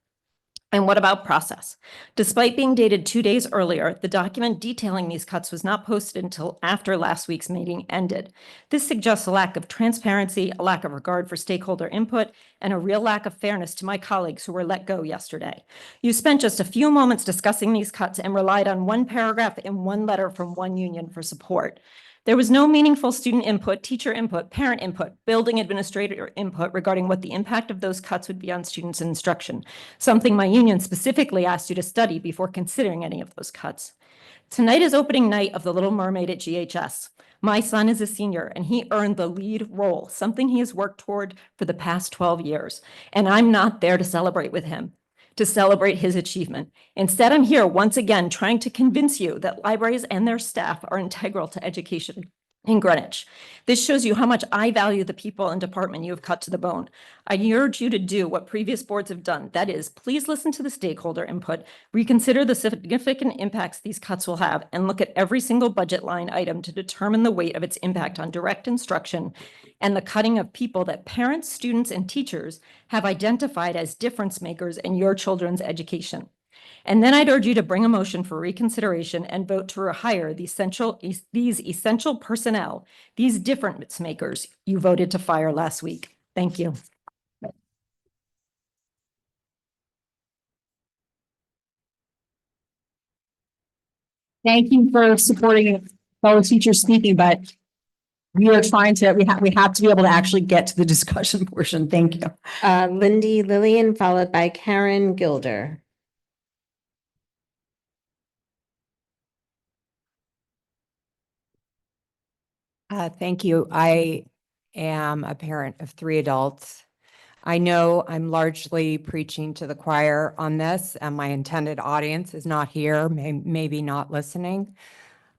And what about process? Despite being dated 2 days earlier, the document detailing these cuts was not posted until after last week's meeting ended. This suggests a lack of transparency, a lack of regard for stakeholder input, and a real lack of fairness to my colleagues who were let go yesterday. You spent just a few moments discussing these cuts and relied on 1 paragraph and 1 letter from 1 union for support. There was no meaningful student input, teacher input, parent input, building administrator input regarding what the impact of those cuts would be on students and instruction, something my union specifically asked you to study before considering any of those cuts. Tonight is opening night of The Little Mermaid at GHS. My son is a senior and he earned the lead role, something he has worked toward for the past 12 years. And I'm not there to celebrate with him, to celebrate his achievement. Instead, I'm here once again trying to convince you that libraries and their staff are integral to education in Greenwich. This shows you how much I value the people and department you have cut to the bone. I urge you to do what previous boards have done. That is, please listen to the stakeholder input, reconsider the significant impacts these cuts will have, and look at every single budget line item to determine the weight of its impact on direct instruction and the cutting of people that parents, students, and teachers have identified as difference makers in your children's education. And then I'd urge you to bring a motion for reconsideration and vote to rehire these essential personnel, these difference makers you voted to fire last week. Thank you. Thank you for supporting fellow teachers speaking, but we are trying to, we have to be able to actually get to the discussion portion. Thank you. Lindy Lillian, followed by Karen Gilder. Thank you. I am a parent of 3 adults. I know I'm largely preaching to the choir on this, and my intended audience is not here, maybe not listening.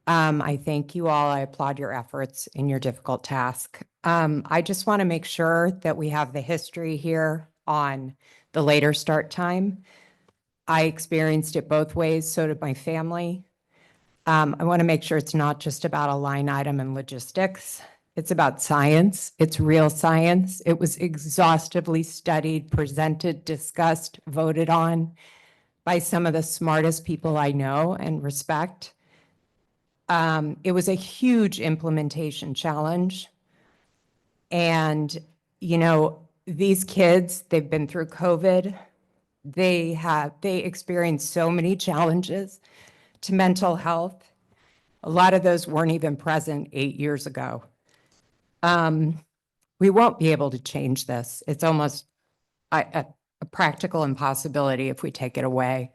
I thank you all. I applaud your efforts in your difficult task. I just want to make sure that we have the history here on the later start time. I experienced it both ways, so did my family. I want to make sure it's not just about a line item and logistics. It's about science. It's real science. It was exhaustively studied, presented, discussed, voted on by some of the smartest people I know and respect. It was a huge implementation challenge. And, you know, these kids, they've been through COVID. They experienced so many challenges to mental health. A lot of those weren't even present 8 years ago. We won't be able to change this. It's almost a practical impossibility if we take it away.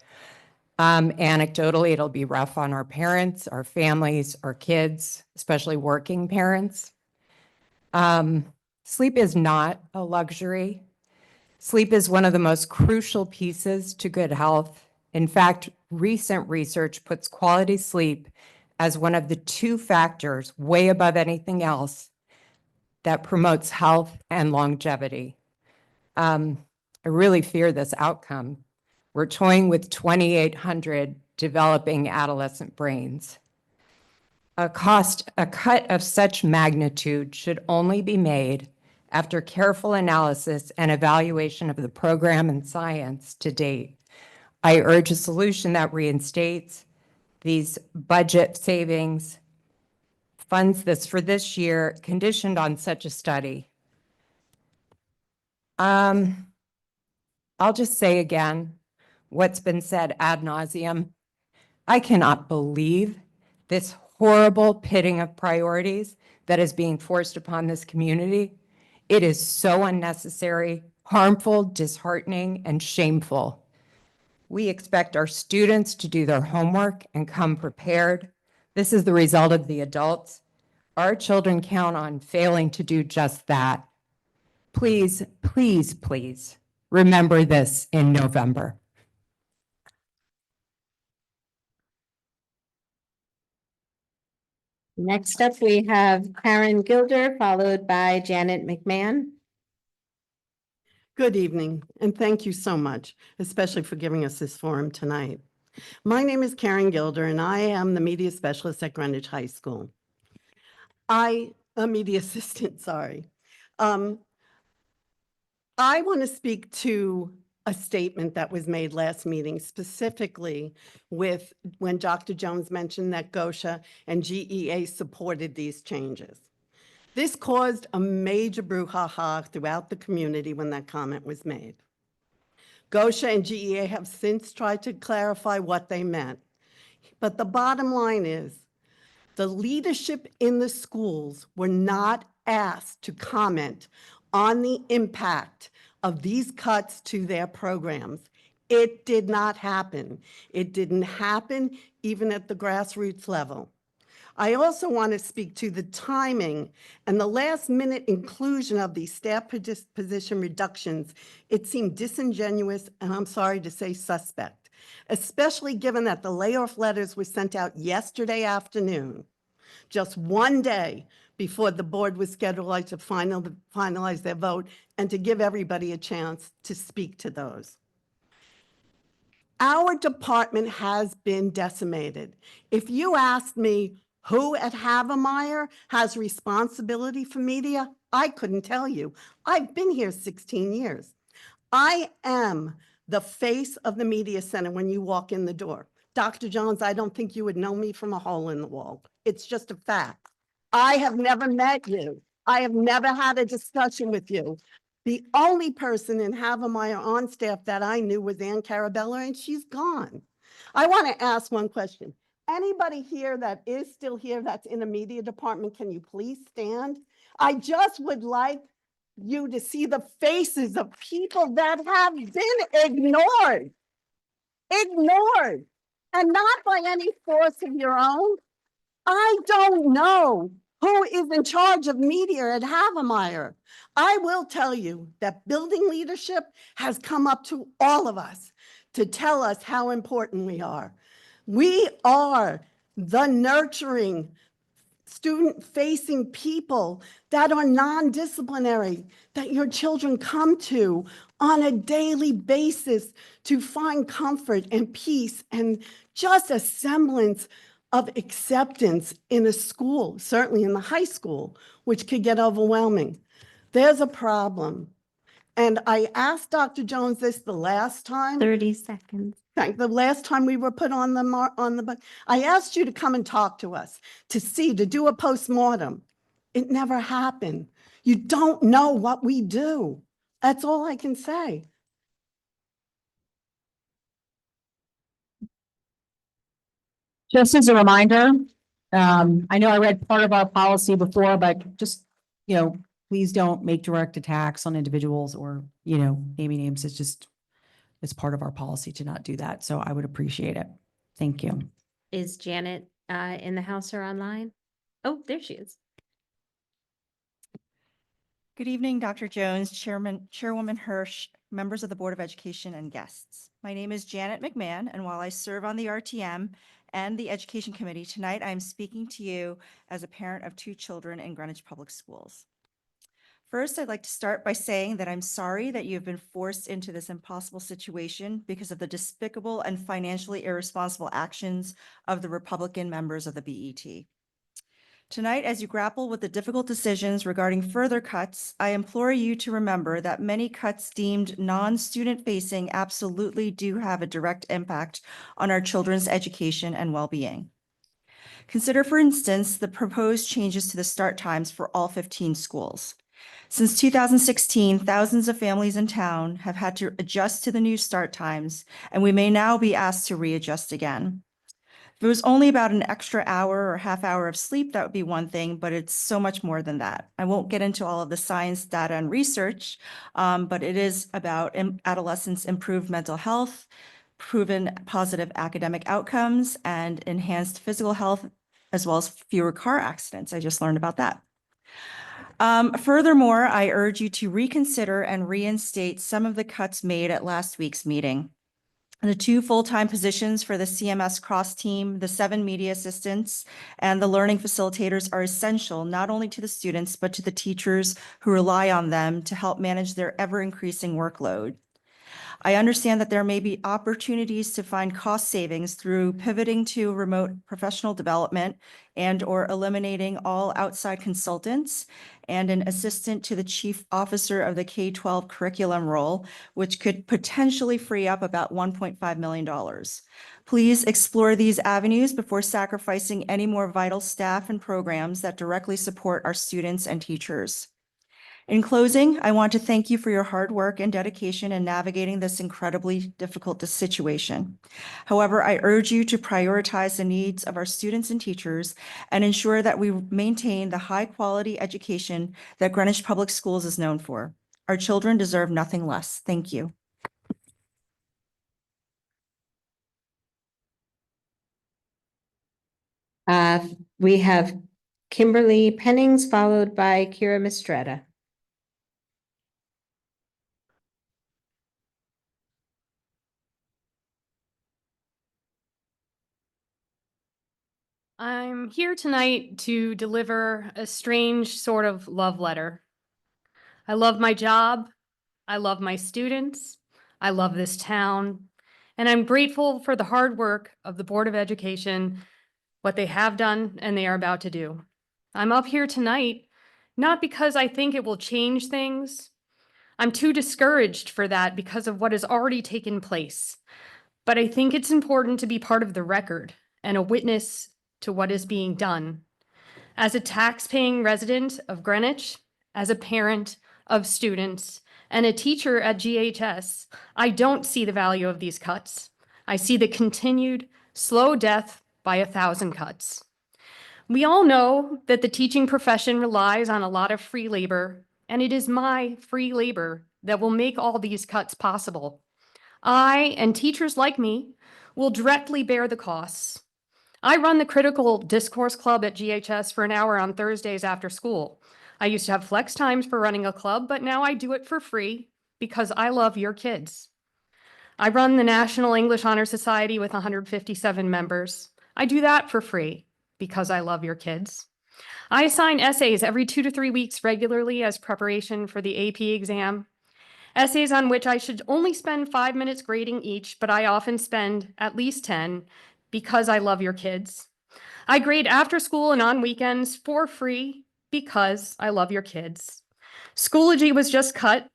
Anecdotally, it'll be rough on our parents, our families, our kids, especially working parents. Sleep is not a luxury. Sleep is one of the most crucial pieces to good health. In fact, recent research puts quality sleep as one of the 2 factors way above anything else that promotes health and longevity. I really fear this outcome. We're toying with 2,800 developing adolescent brains. A cut of such magnitude should only be made after careful analysis and evaluation of the program and science to date. I urge a solution that reinstates these budget savings, funds this for this year, conditioned on such a study. I'll just say again what's been said ad nauseum. I cannot believe this horrible pitting of priorities that is being forced upon this community. It is so unnecessary, harmful, disheartening, and shameful. We expect our students to do their homework and come prepared. This is the result of the adults. Our children count on failing to do just that. Please, please, please remember this in November. Next up, we have Karen Gilder, followed by Janet McMahon. Good evening, and thank you so much, especially for giving us this forum tonight. My name is Karen Gilder, and I am the media specialist at Greenwich High School. A media assistant, sorry. I want to speak to a statement that was made last meeting, specifically with when Dr. Jones mentioned that GOSHA and GEA supported these changes. This caused a major brouhaha throughout the community when that comment was made. GOSHA and GEA have since tried to clarify what they meant. But the bottom line is, the leadership in the schools were not asked to comment on the impact of these cuts to their programs. It did not happen. It didn't happen even at the grassroots level. I also want to speak to the timing and the last-minute inclusion of these staff position reductions. It seemed disingenuous, and I'm sorry to say suspect, especially given that the layoff letters were sent out yesterday afternoon, just one day before the board was scheduled to finalize their vote and to give everybody a chance to speak to those. Our department has been decimated. If you asked me who at Havemeyer has responsibility for media, I couldn't tell you. I've been here 16 years. I am the face of the media center when you walk in the door. Dr. Jones, I don't think you would know me from a hole in the wall. It's just a fact. I have never met you. I have never had a discussion with you. The only person in Havemeyer on staff that I knew was Ann Carabella, and she's gone. I want to ask one question. Anybody here that is still here that's in a media department, can you please stand? I just would like you to see the faces of people that have been ignored, and not by any force of your own. I don't know who is in charge of media at Havemeyer. I will tell you that building leadership has come up to all of us to tell us how important we are. We are the nurturing, student-facing people that are non-disciplinary, that your children come to on a daily basis to find comfort and peace and just a semblance of acceptance in a school, certainly in the high school, which could get overwhelming. There's a problem. And I asked Dr. Jones this the last time. 30 seconds. The last time we were put on the, I asked you to come and talk to us, to do a postmortem. It never happened. You don't know what we do. That's all I can say. Just as a reminder, I know I read part of our policy before, but just, please don't make direct attacks on individuals or, naming names. It's part of our policy to not do that. So I would appreciate it. Thank you. Is Janet in the house or online? Oh, there she is. Good evening, Dr. Jones, Chairwoman Hirsch, members of the Board of Education, and guests. My name is Janet McMahon, and while I serve on the RTM and the Education Committee, tonight I am speaking to you as a parent of 2 children in Greenwich Public Schools. First, I'd like to start by saying that I'm sorry that you have been forced into this impossible situation because of the despicable and financially irresponsible actions of the Republican members of the BET. Tonight, as you grapple with the difficult decisions regarding further cuts, I implore you to remember that many cuts deemed non-student facing absolutely do have a direct impact on our children's education and well-being. Consider, for instance, the proposed changes to the start times for all 15 schools. Since 2016, thousands of families in town have had to adjust to the new start times, and we may now be asked to readjust again. If it was only about an extra hour or half hour of sleep, that would be one thing, but it's so much more than that. I won't get into all of the science, data, and research, but it is about adolescents' improved mental health, proven positive academic outcomes, and enhanced physical health as well as fewer car accidents. I just learned about that. Furthermore, I urge you to reconsider and reinstate some of the cuts made at last week's meeting. The 2 full-time positions for the CMS cross team, the 7 media assistants, and the learning facilitators are essential not only to the students, but to the teachers who rely on them to help manage their ever-increasing workload. I understand that there may be opportunities to find cost savings through pivoting to remote professional development and/or eliminating all outside consultants and an assistant to the chief officer of the K-12 curriculum role, which could potentially free up about $1.5 million. Please explore these avenues before sacrificing any more vital staff and programs that directly support our students and teachers. In closing, I want to thank you for your hard work and dedication in navigating this incredibly difficult situation. However, I urge you to prioritize the needs of our students and teachers and ensure that we maintain the high-quality education that Greenwich Public Schools is known for. Our children deserve nothing less. Thank you. We have Kimberly Pennings, followed by Kira Mistretta. I'm here tonight to deliver a strange sort of love letter. I love my job. I love my students. I love this town. And I'm grateful for the hard work of the Board of Education, what they have done and they are about to do. I'm up here tonight not because I think it will change things. I'm too discouraged for that because of what has already taken place. But I think it's important to be part of the record and a witness to what is being done. As a tax-paying resident of Greenwich, as a parent of students, and a teacher at GHS, I don't see the value of these cuts. I see the continued slow death by 1,000 cuts. We all know that the teaching profession relies on a lot of free labor, and it is my free labor that will make all these cuts possible. I and teachers like me will directly bear the costs. I run the Critical Discourse Club at GHS for an hour on Thursdays after school. I used to have flex times for running a club, but now I do it for free because I love your kids. I run the National English Honor Society with 157 members. I do that for free because I love your kids. I assign essays every 2 to 3 weeks regularly as preparation for the AP exam. Essays on which I should only spend 5 minutes grading each, but I often spend at least 10 because I love your kids. I grade after school and on weekends for free because I love your kids. Schoology was just cut.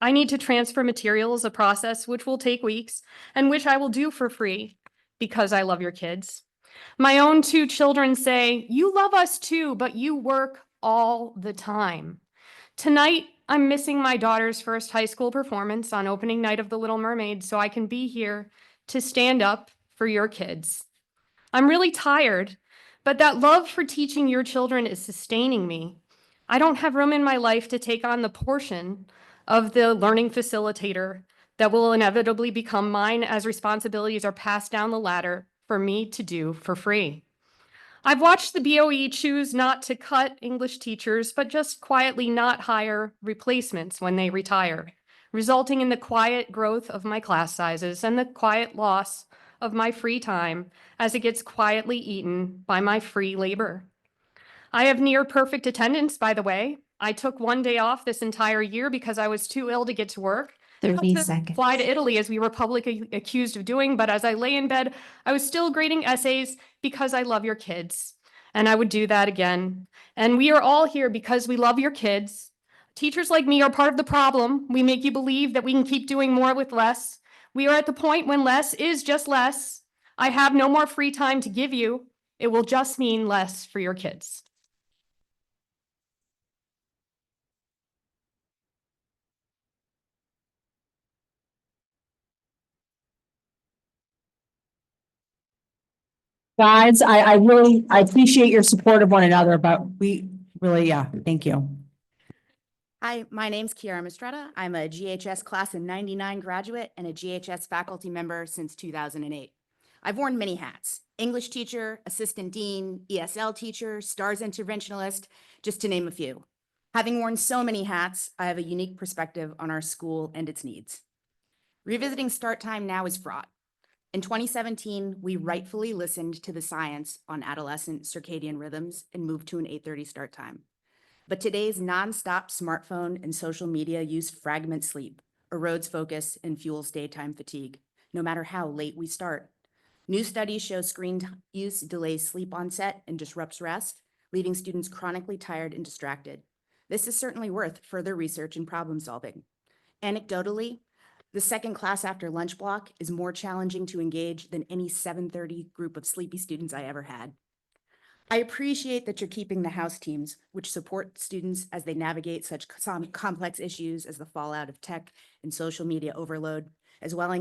I need to transfer materials, a process which will take weeks and which I will do for free because I love your kids. My own 2 children say, "You love us too, but you work all the time." Tonight, I'm missing my daughter's first high school performance on opening night of The Little Mermaid so I can be here to stand up for your kids. I'm really tired, but that love for teaching your children is sustaining me. I don't have room in my life to take on the portion of the learning facilitator that will inevitably become mine as responsibilities are passed down the ladder for me to do for free. I've watched the BOE choose not to cut English teachers, but just quietly not hire replacements when they retire, resulting in the quiet growth of my class sizes and the quiet loss of my free time as it gets quietly eaten by my free labor. I have near perfect attendance, by the way. I took 1 day off this entire year because I was too ill to get to work. 30 To seconds. Fly to Italy as we were publicly accused of doing, but as I lay in bed, I was still grading essays because I love your kids. And I would do that again. And we are all here because we love your kids. Teachers like me are part of the problem. We make you believe that we can keep doing more with less. We are at the point when less is just less. I have no more free time to give you. It will just mean less for your kids. Guys, I appreciate your support of one another, but we really, thank you. Hi, my name's Kiara Mistretta. I'm a GHS class of '99 graduate and a GHS faculty member since 2008. I've worn many hats: English teacher, assistant dean, ESL teacher, STARS interventionalist, just to name a few. Having worn so many hats, I have a unique perspective on our school and its needs. Revisiting start time now is fraught. In 2017, we rightfully listened to the science on adolescent circadian rhythms and moved to an 8:30 start time. But today's nonstop smartphone and social media use fragments sleep, erodes focus, and fuels daytime fatigue, no matter how late we start. New studies show screen use delays sleep onset and disrupts rest, leaving students chronically tired and distracted. This is certainly worth further research and problem solving. Anecdotally, the second class after lunch block is more challenging to engage than any 7:30 group of sleepy students I ever had. I appreciate that you're keeping the house teams, which support students as they navigate such complex issues as the fallout of tech and social media overload, as well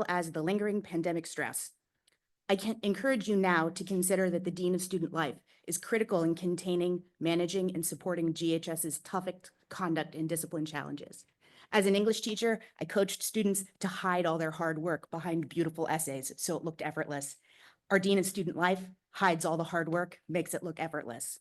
as the lingering pandemic stress. I can encourage you now to consider that the Dean of Student Life is critical in containing, managing, and supporting GHS's toughest conduct and discipline challenges. As an English teacher, I coached students to hide all their hard work behind beautiful essays so it looked effortless. Our Dean of Student Life hides all the hard work, makes it look effortless.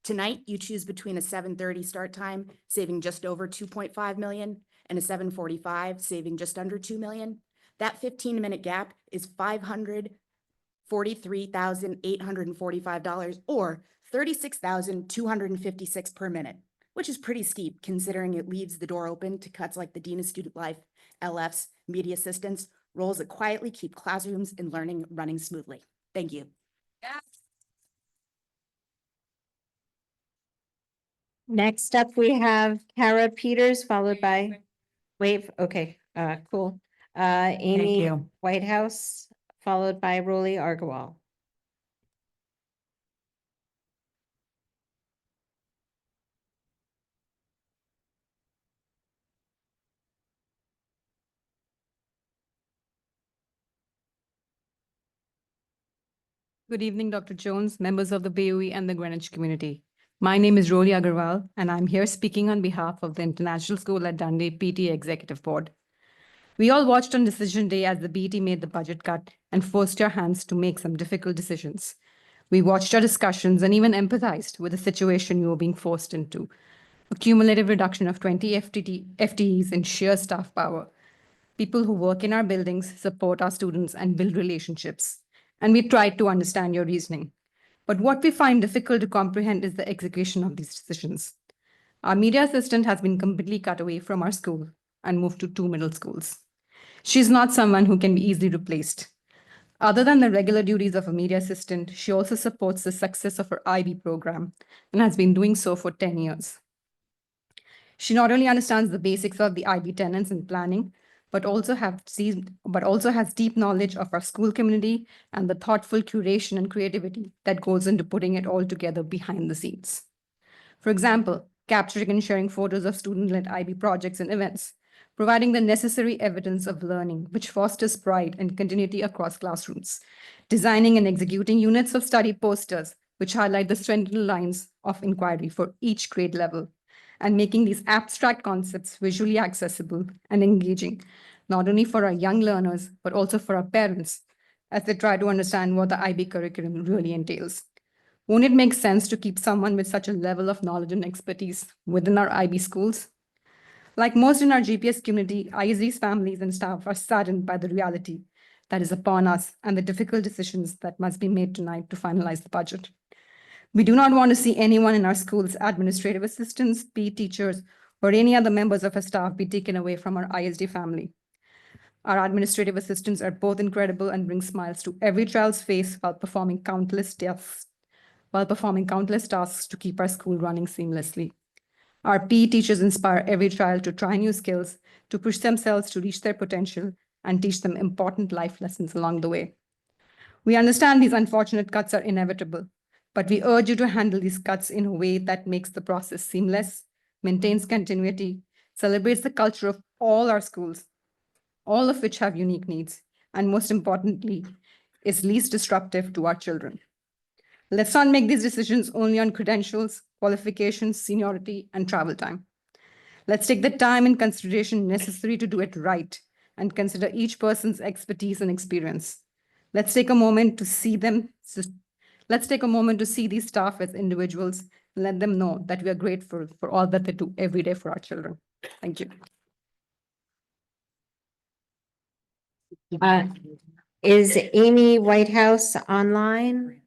Tonight, you choose between a 7:30 start time, saving just over 2.5 million, and a 7:45, saving just under 2 million. That 15-minute gap is $543,845, or $36,256 per minute, which is pretty steep considering it leaves the door open to cuts like the Dean of Student Life, LFs, media assistants, roles that quietly keep classrooms and learning running smoothly. Thank you. Next up, we have Kara Peters, followed by, okay, cool. Amy you. Whitehouse, followed by Rolly Argawal. Good evening, Dr. Jones, members of the BOE and the Greenwich community. My name is Roli Agarwal, and I'm here speaking on behalf of the International School at Dundee PTA Executive Board. We all watched on decision day as the BT made the budget cut and forced your hands to make some difficult decisions. We watched our discussions and even empathized with the situation you were being forced into. A cumulative reduction of 20 FTEs in sheer staff power. People who work in our buildings, support our students, and build relationships. And we tried to understand your reasoning. But what we find difficult to comprehend is the execution of these decisions. Our media assistant has been completely cut away from our school and moved to 2 middle schools. She's not someone who can be easily replaced. Other than the regular duties of a media assistant, she also supports the success of her IB program and has been doing so for 10 years. She not only understands the basics of the IB tenets and planning, but also has deep knowledge of our school community and the thoughtful curation and creativity that goes into putting it all together behind the scenes. For example, capturing and sharing photos of student-led IB projects and events, providing the necessary evidence of learning, which fosters pride and continuity across classrooms, designing and executing units of study posters, which highlight the central lines of inquiry for each grade level, and making these abstract concepts visually accessible and engaging, not only for our young learners, but also for our parents, as they try to understand what the IB curriculum really entails. Won't it make sense to keep someone with such a level of knowledge and expertise within our IB schools? Like most in our GPS community, ISD's families and staff are saddened by the reality that is upon us and the difficult decisions that must be made tonight to finalize the budget. We do not want to see anyone in our schools, administrative assistants, PE teachers, or any other members of our staff be taken away from our ISD family. Our administrative assistants are both incredible and bring smiles to every child's face while performing countless tasks to keep our school running seamlessly. Our PE teachers inspire every child to try new skills, to push themselves to reach their potential, and teach them important life lessons along the way. We understand these unfortunate cuts are inevitable, but we urge you to handle these cuts in a way that makes the process seamless, maintains continuity, celebrates the culture of all our schools, all of which have unique needs, and most importantly, is least disruptive to our children. Let's not make these decisions only on credentials, qualifications, seniority, and travel time. Let's take the time and consideration necessary to do it right and consider each person's expertise and experience. Let's take a moment to see them. Let's take a moment to see these staff as individuals. Let them know that we are grateful for all that they do every day for our children. Thank you. Is Amy Whitehouse online?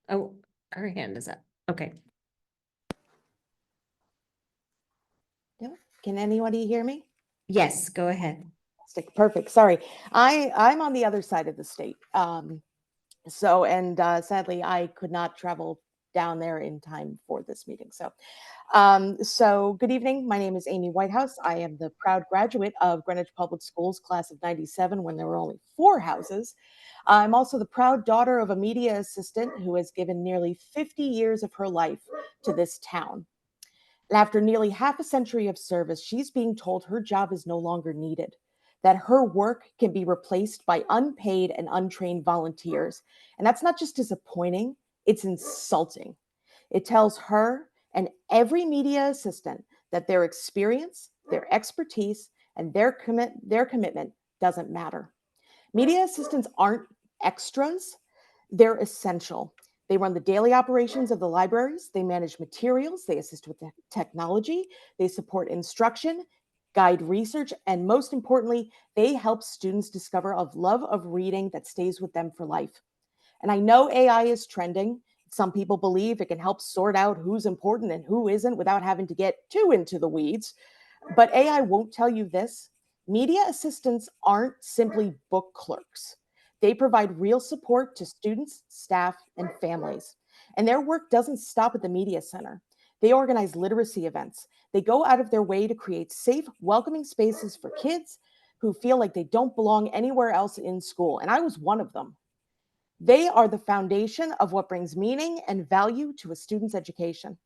Oh, her hand is up. Okay. Can anybody hear me? Yes, go ahead. Perfect. Sorry. I'm on the other side of the state. Sadly, I could not travel down there in time for this meeting. So good evening. My name is Amy Whitehouse. I am the proud graduate of Greenwich Public Schools class of 97 when there were only 4 houses. I'm also the proud daughter of a media assistant who has given nearly 50 years of her life to this town. And after nearly half a century of service, she's being told her job is no longer needed, that her work can be replaced by unpaid and untrained volunteers. And that's not just disappointing, it's insulting. It tells her and every media assistant that their experience, their expertise, and their commitment doesn't matter. Media assistants aren't extras, they're essential. They run the daily operations of the libraries, they manage materials, they assist with the technology, they support instruction, guide research, and most importantly, they help students discover a love of reading that stays with them for life. And I know AI is trending. Some people believe it can help sort out who's important and who isn't without having to get too into the weeds. But AI won't tell you this. Media assistants aren't simply book clerks. They provide real support to students, staff, and families. And their work doesn't stop at the media center. They organize literacy events. They go out of their way to create safe, welcoming spaces for kids who feel like they don't belong anywhere else in school. And I was one of them. They are the foundation of what brings meaning and value to a student's education.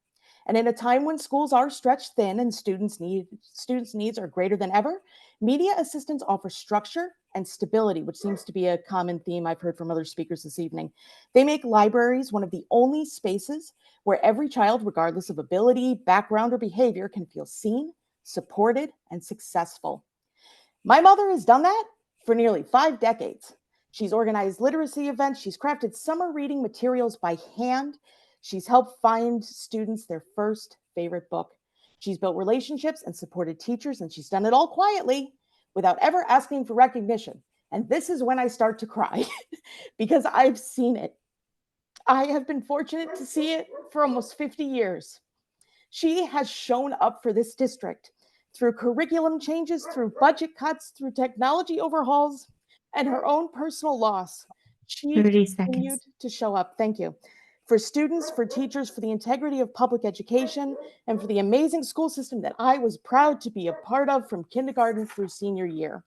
And in a time when schools are stretched thin and students' needs are greater than ever, media assistants offer structure and stability, which seems to be a common theme I've heard from other speakers this evening. They make libraries one of the only spaces where every child, regardless of ability, background, or behavior, can feel seen, supported, and successful. My mother has done that for nearly 5 decades. She's organized literacy events. She's crafted summer reading materials by hand. She's helped find students their first favorite book. She's built relationships and supported teachers, and she's done it all quietly without ever asking for recognition. And this is when I start to cry because I've seen it. I have been fortunate to see it for almost 50 years. She has shown up for this district through curriculum changes, through budget cuts, through technology overhauls, and her own personal loss. She 30 continued seconds. to show up. Thank you. For students, for teachers, for the integrity of public education, and for the amazing school system that I was proud to be a part of from kindergarten through senior year.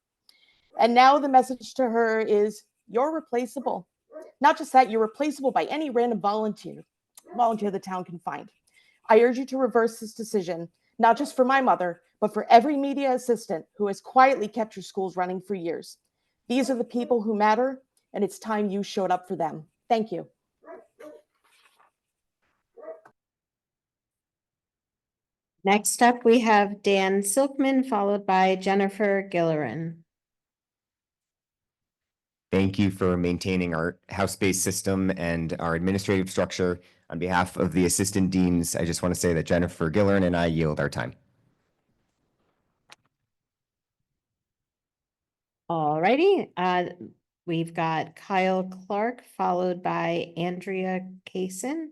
And now the message to her is, you're replaceable. Not just that, you're replaceable by any random volunteer the town can find. I urge you to reverse this decision, not just for my mother, but for every media assistant who has quietly kept your schools running for years. These are the people who matter, and it's time you showed up for them. Thank you. Next up, we have Dan Silkman, followed by Jennifer Gillerin. Thank you for maintaining our house-based system and our administrative structure. On behalf of the assistant deans, I just want to say that Jennifer Gillerin and I yield our time. All righty. We've got Kyle Clark, followed by Andrea Kaysen.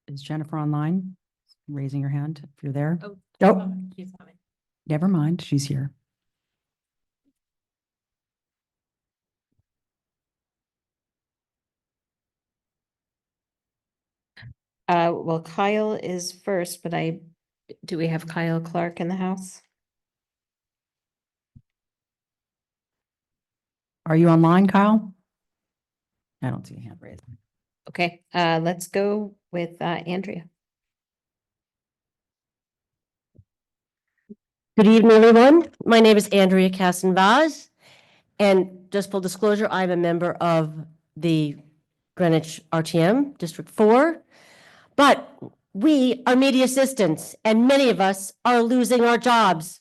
Is Jennifer online? Raising her hand if you're there. Oh, Oh, she's coming. never mind. She's here. Well, Kyle is first, but do we have Kyle Clark in the house? Are you online, Kyle? I don't see a hand raised. Okay, let's go with Andrea. Good evening, everyone. My name is Andrea Casson-Vaz, and just full disclosure, I'm a member of the Greenwich RTM District 4. But We are media assistants, and many of us are losing our jobs.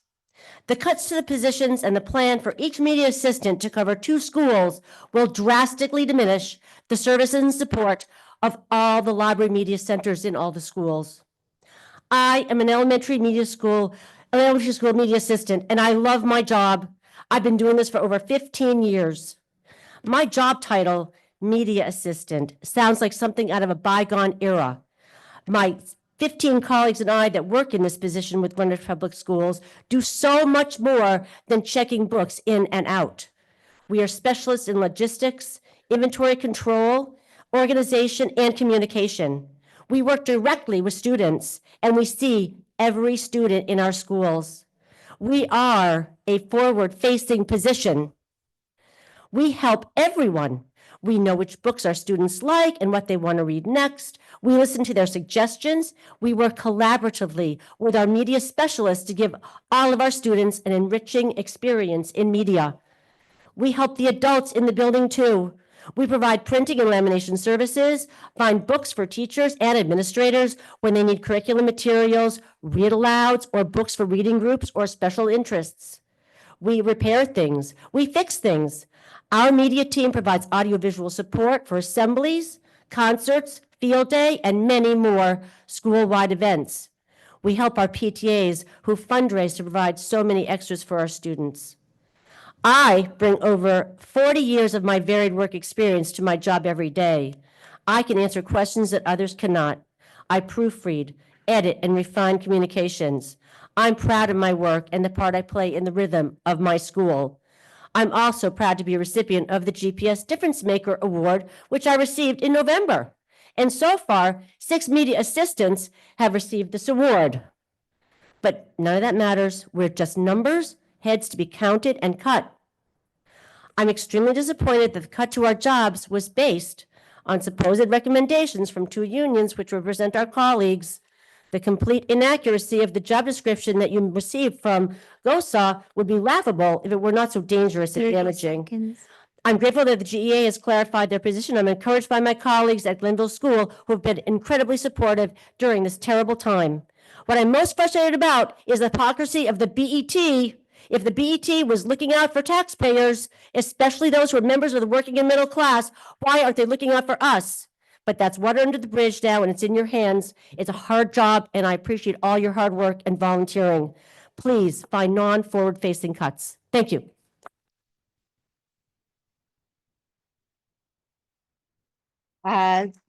The cuts to the positions and the plan for each media assistant to cover 2 schools will drastically diminish the service and support of all the library media centers in all the schools. I am an elementary school media assistant, and I love my job. I've been doing this for over 15 years. My job title, media assistant, sounds like something out of a bygone era. My 15 colleagues and I that work in this position with Greenwich Public Schools do so much more than checking books in and out. We are specialists in logistics, inventory control, organization, and communication. We work directly with students, and we see every student in our schools. We are a forward-facing position. We help everyone. We know which books our students like and what they want to read next. We listen to their suggestions. We work collaboratively with our media specialists to give all of our students an enriching experience in media. We help the adults in the building too. We provide printing and lamination services, find books for teachers and administrators when they need curriculum materials, read alouds, or books for reading groups or special interests. We repair things. We fix things. Our media team provides audiovisual support for assemblies, concerts, field day, and many more school-wide events. We help our PTAs who fundraise to provide so many extras for our students. I bring over 40 years of my varied work experience to my job every day. I can answer questions that others cannot. I proofread, edit, and refine communications. I'm proud of my work and the part I play in the rhythm of my school. I'm also proud to be a recipient of the GPS Difference Maker Award, which I received in November. And so far, 6 media assistants have received this award. But none of that matters. We're just numbers, heads to be counted and cut. I'm extremely disappointed that the cut to our jobs was based on supposed recommendations from 2 unions which represent our colleagues. The complete inaccuracy of the job description that you received from GOSA would be laughable if it were not so dangerous and damaging. I'm grateful that the GEA has clarified their position. I'm encouraged by my colleagues at Glenville School who have been incredibly supportive during this terrible time. What I'm most frustrated about is the hypocrisy of the BET. If the BET was looking out for taxpayers, especially those who are members of the working and middle class, why aren't they looking out for us? But that's water under the bridge now, and it's in your hands. It's a hard job, and I appreciate all your hard work and volunteering. Please find non-forward-facing cuts. Thank you.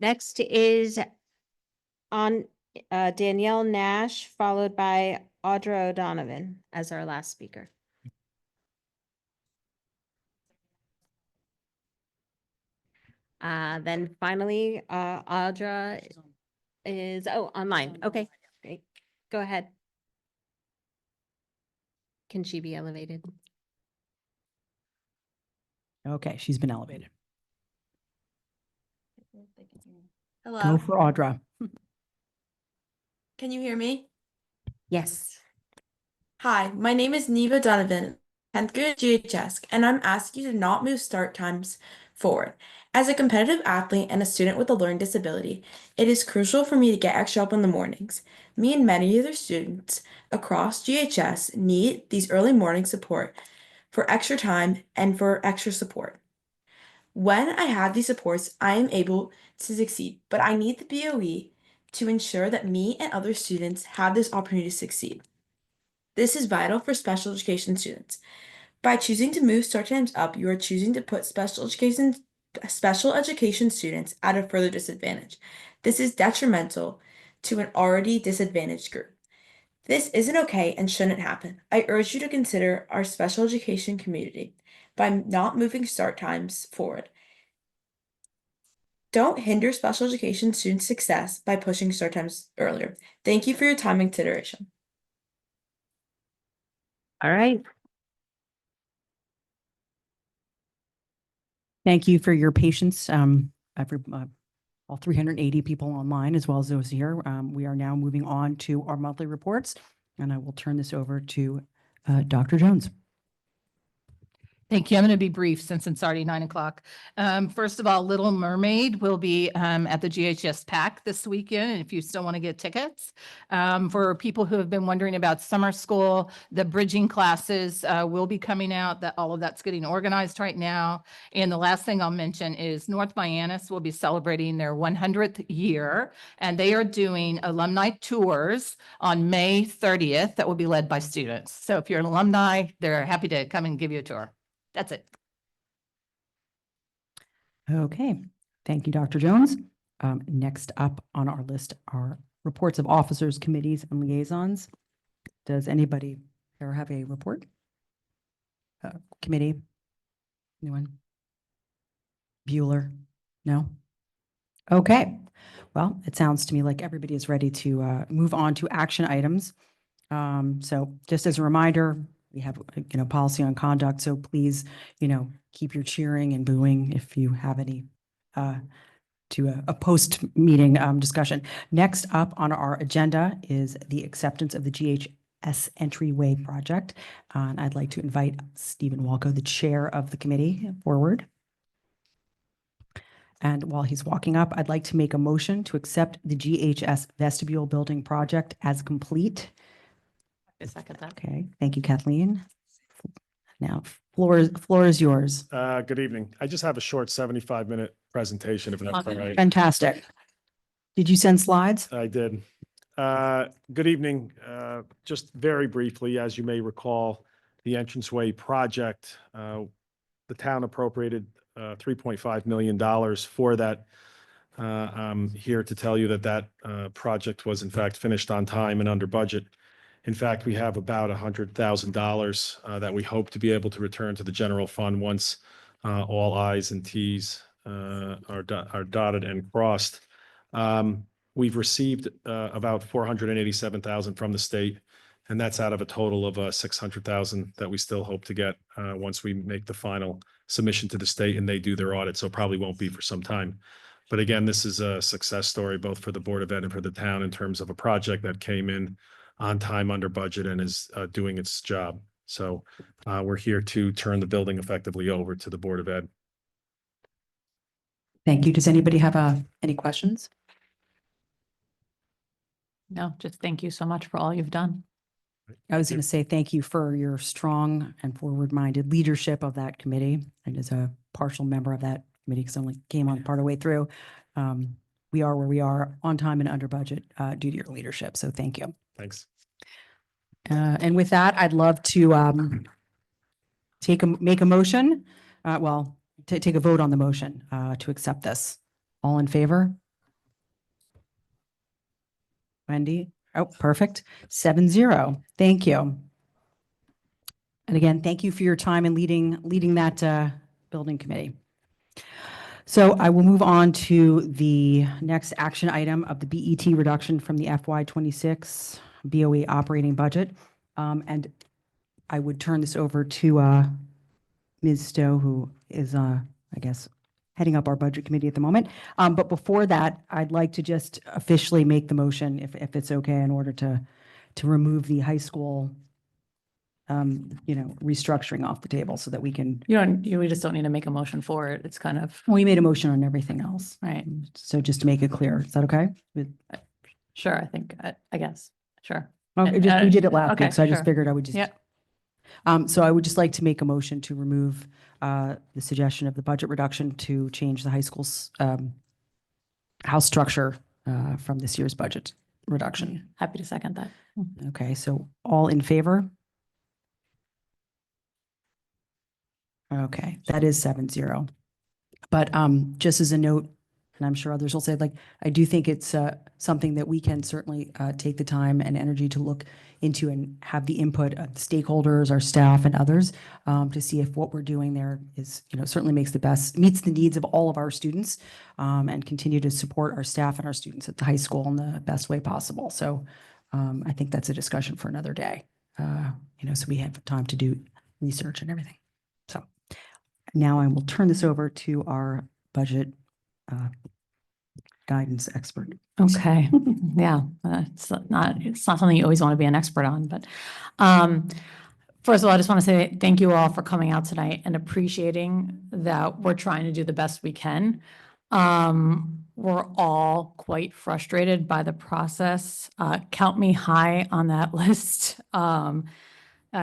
Next is on Danielle Nash, followed by Audra O'Donovan as our last speaker. Then finally, Audra is, online. Okay, great. Go ahead. Can she be elevated? Okay, she's been elevated. Hello. Go for Audra. Can you hear me? Yes. Hi, my name is Neva Donovan, 10th grade GHS, and I'm asking you to not move start times forward. As a competitive athlete and a student with a learning disability, it is crucial for me to get extra help in the mornings. Me and many other students across GHS need these early morning support for extra time and for extra support. When I have these supports, I am able to succeed, but I need the BOE to ensure that me and other students have this opportunity to succeed. This is vital for special education students. By choosing to move start times up, you are choosing to put special education students at a further disadvantage. This is detrimental to an already disadvantaged group. This isn't okay and shouldn't happen. I urge you to consider our special education community by not moving start times forward. Don't hinder special education students' success by pushing start times earlier. Thank you for your time and consideration. All right. Thank you for your patience, all 380 people online, as well as those here. We are now moving on to our monthly reports, and I will turn this over to Dr. Jones. Thank you. I'm going to be brief since it's already 9 o'clock. First of all, Little Mermaid will be at the GHS PAC this weekend, and if you still want to get tickets. For people who have been wondering about summer school, the bridging classes will be coming out. That all of that's getting organized right now. And the last thing I'll mention is North Miamis will be celebrating their 100th year, and they are doing alumni tours on May 30th that will be led by students. So if you're an alumni, they're happy to come and give you a tour. That's it. Okay, thank you, Dr. Jones. Next up on our list are reports of officers, committees, and liaisons. Does anybody ever have a report? Committee? Anyone? Bueller? No? Okay, well, it sounds to me like everybody is ready to move on to action items. So just as a reminder, we have, policy on conduct, so please, keep your cheering and booing if you have any to a post-meeting discussion. Next up on our agenda is the acceptance of the GHS entryway project. And I'd like to invite Stephen Walco, the chair of the committee, forward. And while he's walking up, I'd like to make a motion to accept the GHS vestibule building project as complete. Second that. Okay, thank you, Kathleen. Now, floor is yours. Good evening. I just have a short 75-minute presentation, if that's all right. Fantastic. Did you send slides? I did. Good evening. Just very briefly, as you may recall, the entranceway project, the town appropriated $3.5 million for that. I'm here to tell you that that project was in fact finished on time and under budget. In fact, we have about $100,000 that we hope to be able to return to the general fund once all I's and T's are dotted and crossed. We've received about $487,000 from the state, and that's out of a total of $600,000 that we still hope to get once we make the final submission to the state and they do their audit. So probably won't be for some time. But again, this is a success story both for the Board of Ed and for the town in terms of a project that came in on time, under budget, and is doing its job. So we're here to turn the building effectively over to the Board of Ed. Thank you. Does anybody have any questions? No, just thank you so much for all you've done. I was going to say thank you for your strong and forward-minded leadership of that committee. And as a partial member of that committee, because I only came on part of the way through, we are where we are, on time and under budget, due to your leadership. So thank you. Thanks. And with that, I'd love to make a motion, to take a vote on the motion to accept this. All in favor? Wendy? Oh, perfect. 7-0. Thank you. And again, thank you for your time in leading that building committee. So I will move on to the next action item of the BET reduction from the FY26 BOE operating budget. And I would turn this over to Ms. Stowe, who is, I guess, heading up our budget committee at the moment. But before that, I'd like to just officially make the motion, if it's okay, in order to remove the high school, restructuring off the table so that we can. We just don't need to make a motion for it. It's kind of. We made a motion on everything else. Right. So just to make it clear, is that okay? Sure, I think, I guess, sure. Oh, we did it last okay, week, so I just sure. figured I would just. Yeah. So I would just like to make a motion to remove the suggestion of the budget reduction to change the high school's house structure from this year's budget reduction. Happy to second that. Okay, so all in favor? Okay, that is 7-0. But just as a note, and I'm sure others will say, I do think it's something that we can certainly take the time and energy to look into and have the input of stakeholders, our staff and others to see if what we're doing there is, certainly meets the needs of all of our students and continue to support our staff and our students at the high school in the best way possible. So I think that's a discussion for another day, so we have time to do research and everything. So now I will turn this over to our budget guidance expert. Okay, yeah, it's not something you always want to be an expert on, but First of all, I just want to say thank you all for coming out tonight and appreciating that we're trying to do the best we can. We're all quite frustrated by the process. Count me high on that list. I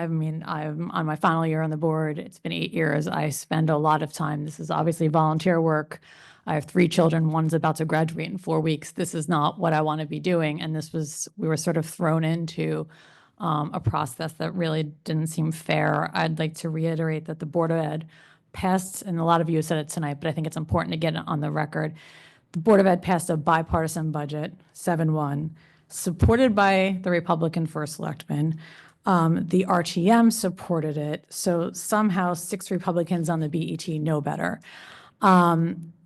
mean, I'm on my final year on the board. It's been 8 years. I spend a lot of time. This is obviously volunteer work. I have 3 children. One's about to graduate in 4 weeks. This is not what I want to be doing. And we were sort of thrown into a process that really didn't seem fair. I'd like to reiterate that the Board of Ed passed, and a lot of you said it tonight, but I think it's important to get it on the record. The Board of Ed passed a bipartisan budget, 7-1, supported by the Republican First Selectman. The RTM supported it. So somehow 6 Republicans on the BET know better.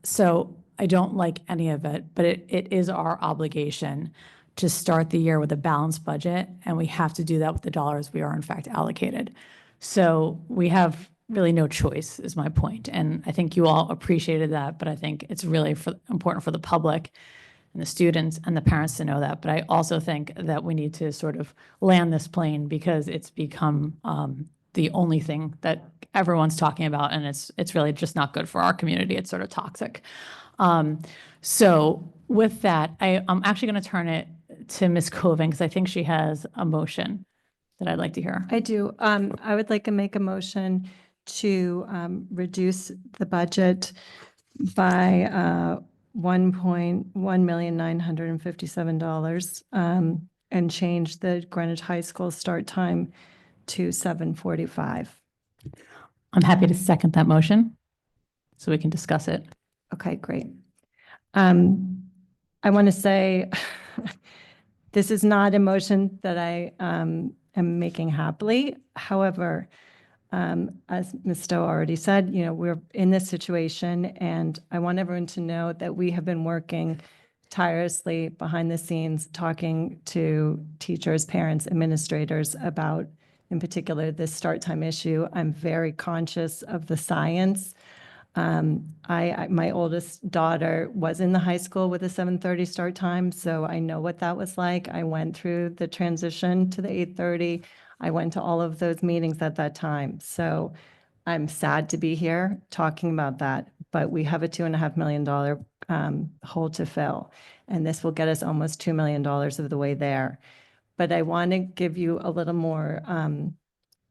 So I don't like any of it, but it is our obligation to start the year with a balanced budget, and we have to do that with the dollars we are in fact allocated. So we have really no choice, is my point. And I think you all appreciated that, but I think it's really important for the public and the students and the parents to know that. But I also think that we need to sort of land this plane because it's become the only thing that everyone's talking about, and it's really just not good for our community. It's sort of toxic. So with that, I'm actually going to turn it to Ms. Coven because I think she has a motion that I'd like to hear. I do. I would like to make a motion to reduce the budget by $1,957 and change the Greenwich High School start time to 7:45. I'm happy to second that motion so we can discuss it. Okay, great. I want to say this is not a motion that I am making happily. However, as Ms. Stowe already said, we're in this situation, and I want everyone to know that we have been working tirelessly behind the scenes, talking to teachers, parents, administrators about, in particular, this start time issue. I'm very conscious of the science. My oldest daughter was in the high school with a 7:30 start time, so I know what that was like. I went through the transition to the 8:30. I went to all of those meetings at that time. So I'm sad to be here talking about that, but we have a $2.5 million hole to fill, and this will get us almost $2 million of the way there. But I want to give you a little more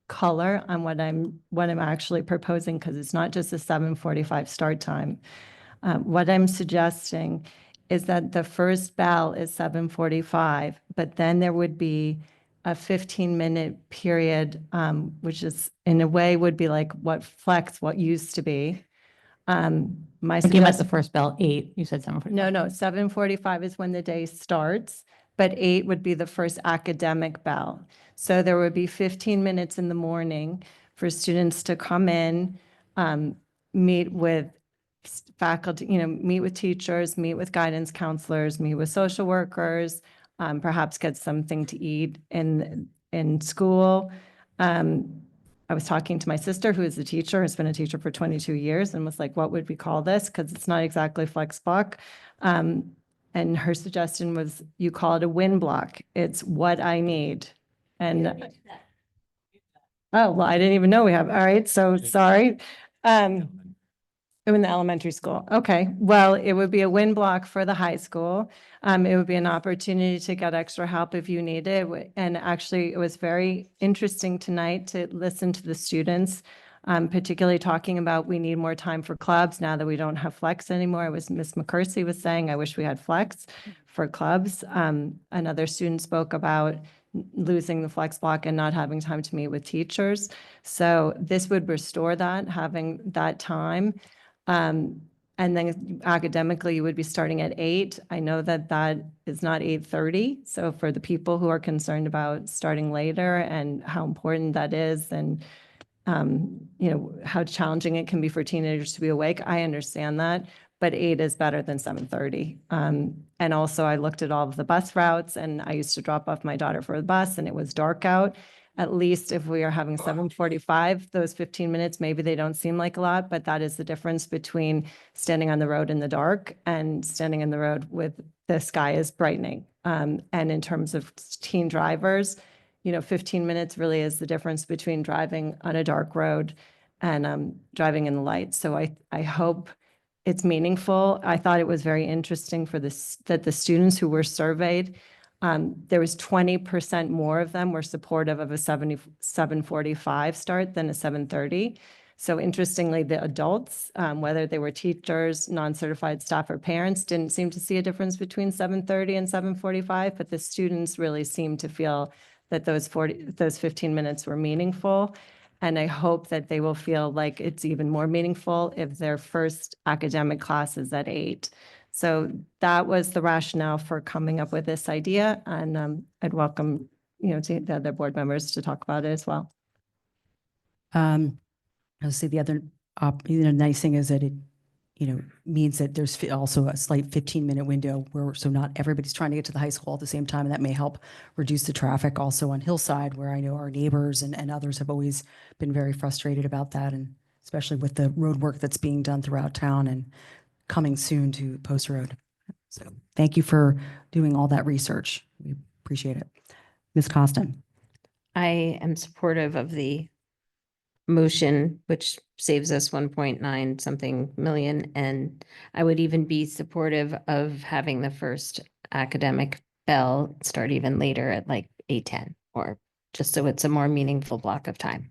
color on what I'm actually proposing, because it's not just a 7:45 start time. What I'm suggesting is that the first bell is 7:45, but then there would be a 15-minute period, which is in a way would be like what used to be. I came at the first bell, 8. You said 7:45. No, 7:45 is when the day starts, but 8 would be the first academic bell. So there would be 15 minutes in the morning for students to come in, meet with faculty, meet with teachers, meet with guidance counselors, meet with social workers, perhaps get something to eat in school. I was talking to my sister, who is a teacher, has been a teacher for 22 years, and was like, what would we call this? Because it's not exactly flex block. And her suggestion was, you call it a win block. It's what I need. And oh, well, I didn't even know we have. All right, so sorry. In the elementary school. Okay, well, it would be a win block for the high school. It would be an opportunity to get extra help if you need it. And actually, it was very interesting tonight to listen to the students, particularly talking about we need more time for clubs now that we don't have flex anymore. It was Ms. McCursey was saying, I wish we had flex for clubs. Another student spoke about losing the flex block and not having time to meet with teachers. So this would restore that, having that time. And then academically, you would be starting at 8. I know that is not 8:30. So for the people who are concerned about starting later and how important that is, and how challenging it can be for teenagers to be awake, I understand that. But 8 is better than 7:30. And also, I looked at all of the bus routes, and I used to drop off my daughter for the bus, and it was dark out. At least if we are having 7:45, those 15 minutes, maybe they don't seem like a lot, but that is the difference between standing on the road in the dark and standing in the road with the sky is brightening. And in terms of teen drivers, 15 minutes really is the difference between driving on a dark road and driving in the light. So I hope it's meaningful. I thought it was very interesting for this, that the students who were surveyed, there was 20% more of them were supportive of a 7:45 start than a 7:30. So interestingly, the adults, whether they were teachers, non-certified staff, or parents, didn't seem to see a difference between 7:30 and 7:45, but the students really seemed to feel that those 15 minutes were meaningful. And I hope that they will feel like it's even more meaningful if their first academic class is at 8. So that was the rationale for coming up with this idea. And I'd welcome, to the other board members to talk about it as well. I'll say the other, nice thing is that it, means that there's also a slight 15-minute window where, so not everybody's trying to get to the high school at the same time, and that may help reduce the traffic also on Hillside, where I know our neighbors and others have always been very frustrated about that, and especially with the road work that's being done throughout town and coming soon to Post Road. So thank you for doing all that research. We appreciate it. Ms. Costin. I am supportive of the motion, which saves us 1.9 something million. And I would even be supportive of having the first academic bell start even later at like 8:10, or just so it's a more meaningful block of time.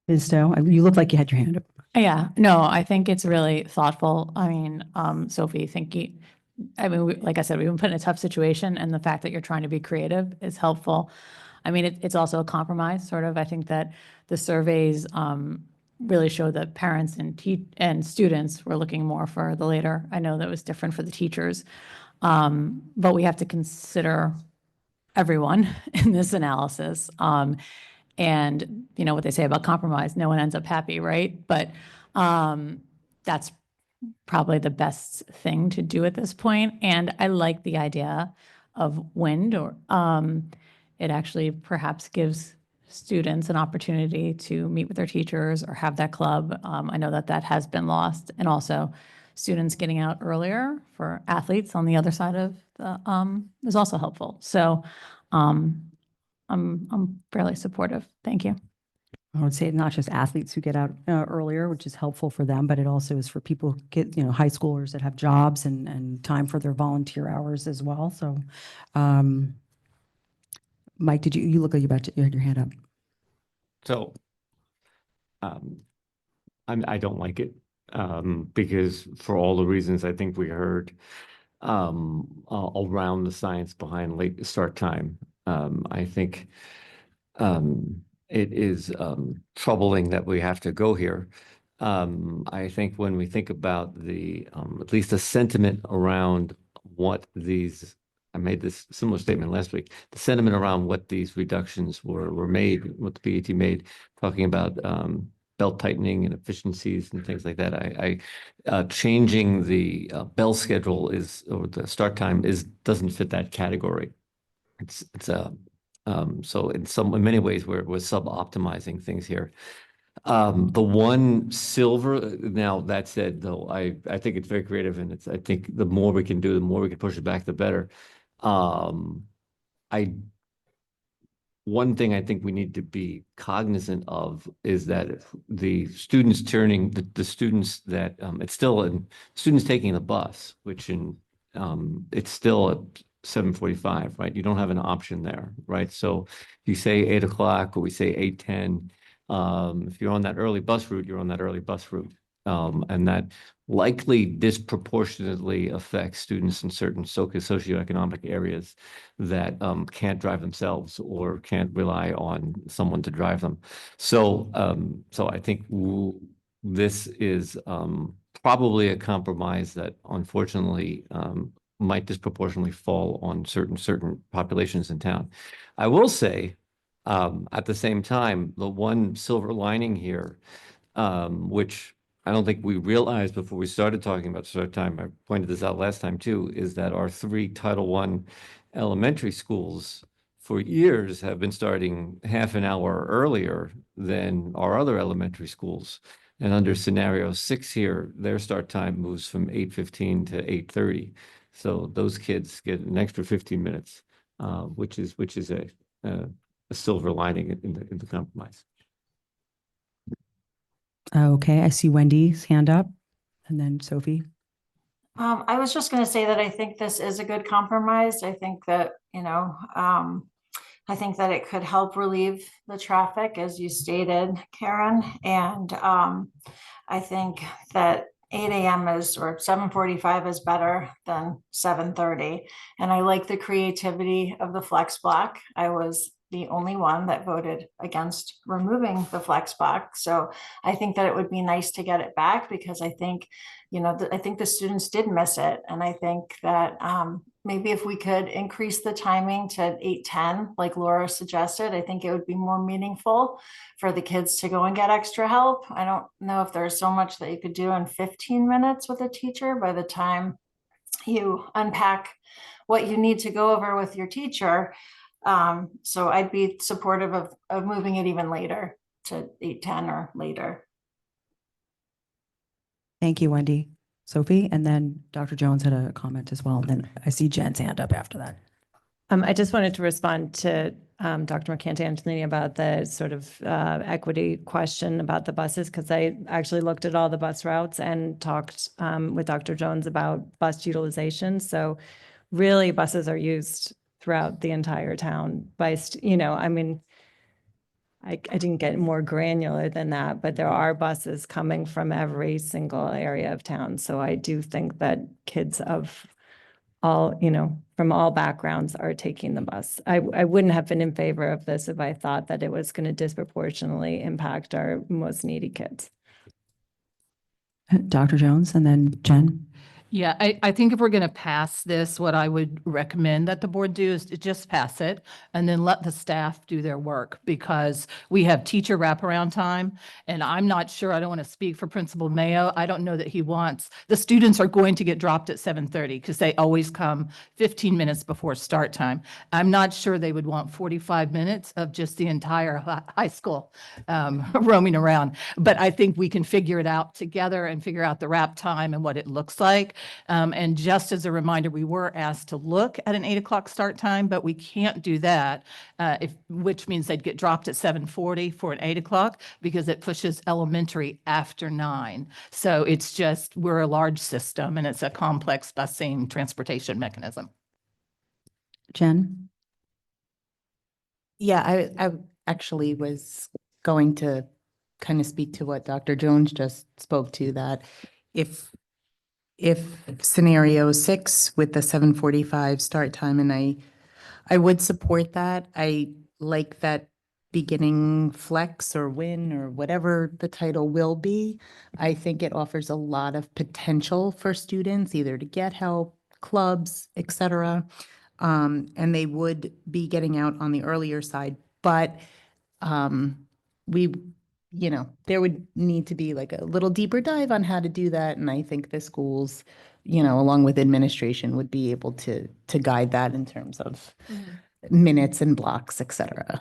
Ms. Stowe, you look like you had your hand up. Yeah, no, I think it's really thoughtful. I mean, Sophie, like I said, we've been put in a tough situation, and the fact that you're trying to be creative is helpful. I mean, it's also a compromise, sort of. I think that the surveys really showed that parents and students were looking more for the later. I know that was different for the teachers, but we have to consider everyone in this analysis. And what they say about compromise, no one ends up happy, right? But that's probably the best thing to do at this point. And I like the idea of wind, or it actually perhaps gives students an opportunity to meet with their teachers or have that club. I know that has been lost. And also students getting out earlier for athletes on the other side of the is also helpful. So I'm fairly supportive. Thank you. I would say not just athletes who get out earlier, which is helpful for them, but it also is for people who get, high schoolers that have jobs and time for their volunteer hours as well. So, Mike, you look like you had your hand up. So, I don't like it, because for all the reasons I think we heard, around the science behind late start time. I think, it is troubling that we have to go here. I think when we think about at least the sentiment around what these, I made this similar statement last week, the sentiment around what these reductions were made, what the BAT made, talking about belt tightening and efficiencies and things like that. Changing the bell schedule or the start time doesn't fit that category. So in many ways we're sub-optimizing things here. The one silver, now that said, though, I think it's very creative, and I think the more we can do, the more we can push it back, the better. One thing I think we need to be cognizant of is that the students that it's still students taking the bus, which it's still at 7:45, right? You don't have an option there, right? So you say 8 o'clock, or we say 8:10. If you're on that early bus route, you're on that early bus route. And that likely disproportionately affects students in certain socioeconomic areas that can't drive themselves or can't rely on someone to drive them. So I think this is probably a compromise that unfortunately might disproportionately fall on certain populations in town. I will say, at the same time, the one silver lining here, which I don't think we realized before we started talking about start time, I pointed this out last time too, is that our 3 Title I elementary schools for years have been starting half an hour earlier than our other elementary schools. And under scenario 6 here, their start time moves from 8:15 to 8:30. So those kids get an extra 15 minutes, which is a silver lining in the compromise. Okay, I see Wendy's hand up and then Sophie. I was just going to say that I think this is a good compromise. I think that, I think that it could help relieve the traffic, as you stated, Karen. And I think that 8 a.m. or 7:45 is better than 7:30. And I like the creativity of the flex block. I was the only one that voted against removing the flex block. So I think that it would be nice to get it back, because I think, I think the students did miss it. And I think that maybe if we could increase the timing to 8:10, like Laura suggested, I think it would be more meaningful for the kids to go and get extra help. I don't know if there's so much that you could do in 15 minutes with a teacher by the time you unpack what you need to go over with your teacher. So I'd be supportive of moving it even later to 8:10 or later. Thank you, Wendy. Sophie, and then Dr. Jones had a comment as well. And then I see Jen's hand up after that. I just wanted to respond to Dr. McCanty-Antonini about the sort of equity question about the buses, because I actually looked at all the bus routes and talked with Dr. Jones about bus utilization. So really buses are used throughout the entire town by, I mean, I didn't get more granular than that, but there are buses coming from every single area of town. So I do think that kids of all, from all backgrounds are taking the bus. I wouldn't have been in favor of this if I thought that it was going to disproportionately impact our most needy kids. Dr. Jones and then Jen. Yeah, I think if we're going to pass this, what I would recommend that the board do is to just pass it and then let the staff do their work, because we have teacher wraparound time. And I'm not sure, I don't want to speak for Principal Mayo. I don't know that he wants, the students are going to get dropped at 7:30 because they always come 15 minutes before start time. I'm not sure they would want 45 minutes of just the entire high school roaming around. But I think we can figure it out together and figure out the wrap time and what it looks like. And just as a reminder, we were asked to look at an 8 o'clock start time, but we can't do that, which means they'd get dropped at 7:40 for an 8 o'clock, because it pushes elementary after 9. So it's just, we're a large system and it's a complex busing transportation mechanism. Jen? Yeah, I actually was going to kind of speak to what Dr. Jones just spoke to, that if scenario 6 with the 7:45 start time, and I would support that. I like that beginning flex or win or whatever the title will be. I think it offers a lot of potential for students, either to get help, clubs, etc. And they would be getting out on the earlier side, but there would need to be like a little deeper dive on how to do that. And I think the schools, along with administration, would be able to guide that in terms of minutes and blocks, et cetera.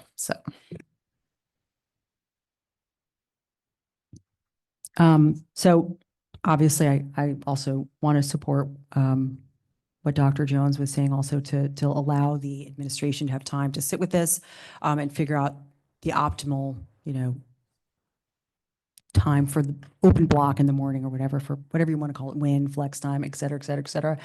So obviously I also want to support what Dr. Jones was saying, also to allow the administration to have time to sit with this and figure out the optimal, time for the open block in the morning or whatever, for whatever you want to call it, win, flex time, et cetera, et cetera, et cetera.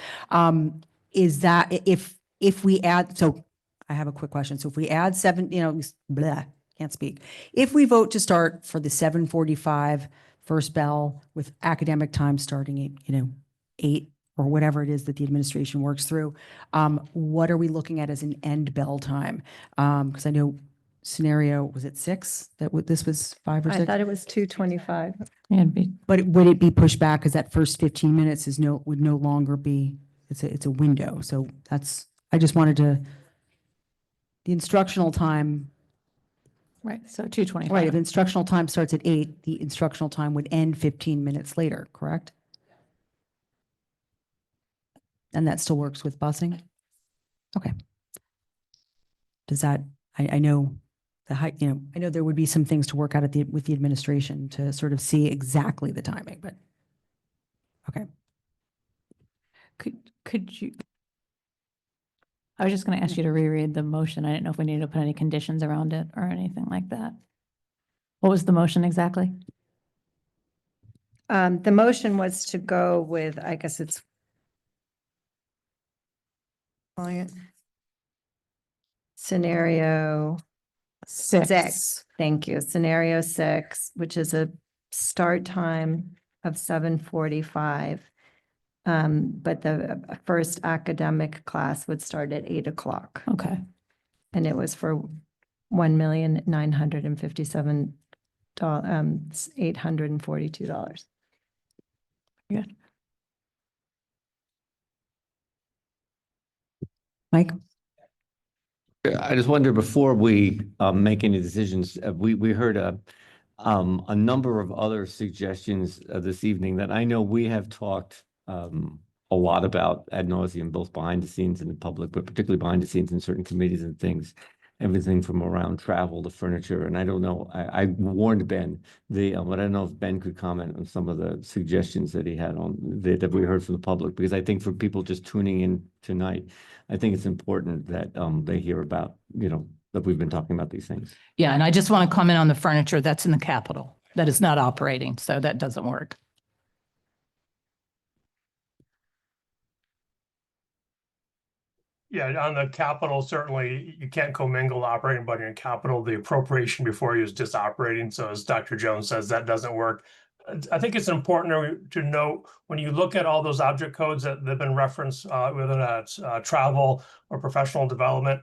Is that if we add, so I have a quick question. So if we add can't speak. If we vote to start for the 7:45 first bell with academic time starting at, 8 or whatever it is that the administration works through, what are we looking at as an end bell time? Because I know scenario, was it 6 that this was 5 or 6? I thought it was 2:25. But would it be pushed back because that first 15 minutes would no longer be, it's a window. So I just wanted to, the instructional time. Right, so 2:25. Right, if instructional time starts at 8, the instructional time would end 15 minutes later, correct? And that still works with busing? Okay. Does that, I know I know there would be some things to work out with the administration to sort of see exactly the timing, but okay. Could you, I was just going to ask you to reread the motion. I didn't know if we needed to put any conditions around it or anything like that. What was the motion exactly? The motion was to go with, I guess it's scenario six. Thank you. Scenario 6, which is a start time of 7:45. But the first academic class would start at 8 o'clock. Okay. And it was for $1,957,842. Good. Mike? I just wonder, before we make any decisions, we heard a number of other suggestions this evening that I know we have talked a lot about ad nauseum, both behind the scenes and in public, but particularly behind the scenes in certain committees and things. Everything from around travel to furniture. And I don't know, I warned Ben, but I don't know if Ben could comment on some of the suggestions that he had that we heard from the public, because I think for people just tuning in tonight, I think it's important that they hear about, that we've been talking about these things. Yeah, and I just want to comment on the furniture that's in the Capitol that is not operating, so that doesn't work. Yeah, on the capital, certainly you can't commingle operating budget and capital. The appropriation before you is just operating. So as Dr. Jones says, that doesn't work. I think it's important to note when you look at all those object codes that have been referenced, whether that's travel or professional development,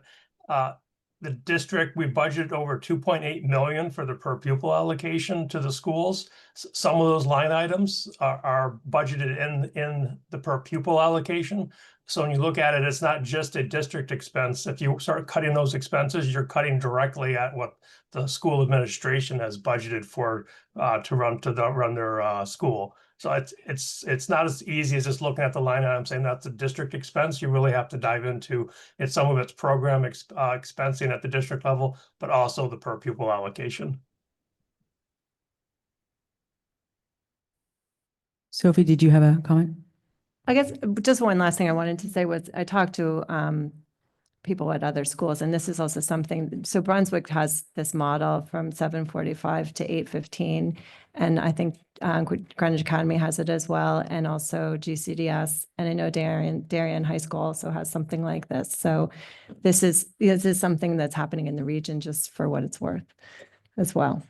the district, we budgeted over 2.8 million for the per pupil allocation to the schools. Some of those line items are budgeted in the per pupil allocation. So when you look at it, it's not just a district expense. If you start cutting those expenses, you're cutting directly at what the school administration has budgeted for to run their school. So it's not as easy as just looking at the line item saying that's a district expense. You really have to dive into it. Some of it's program expensing at the district level, but also the per pupil allocation. Sophie, did you have a comment? I guess just one last thing I wanted to say was I talked to people at other schools, and this is also something. So Brunswick has this model from 7:45 to 8:15, and I think Greenwich Academy has it as well, and also GCDS, and I know Darien High School also has something like this. So this is something that's happening in the region, just for what it's worth, as well.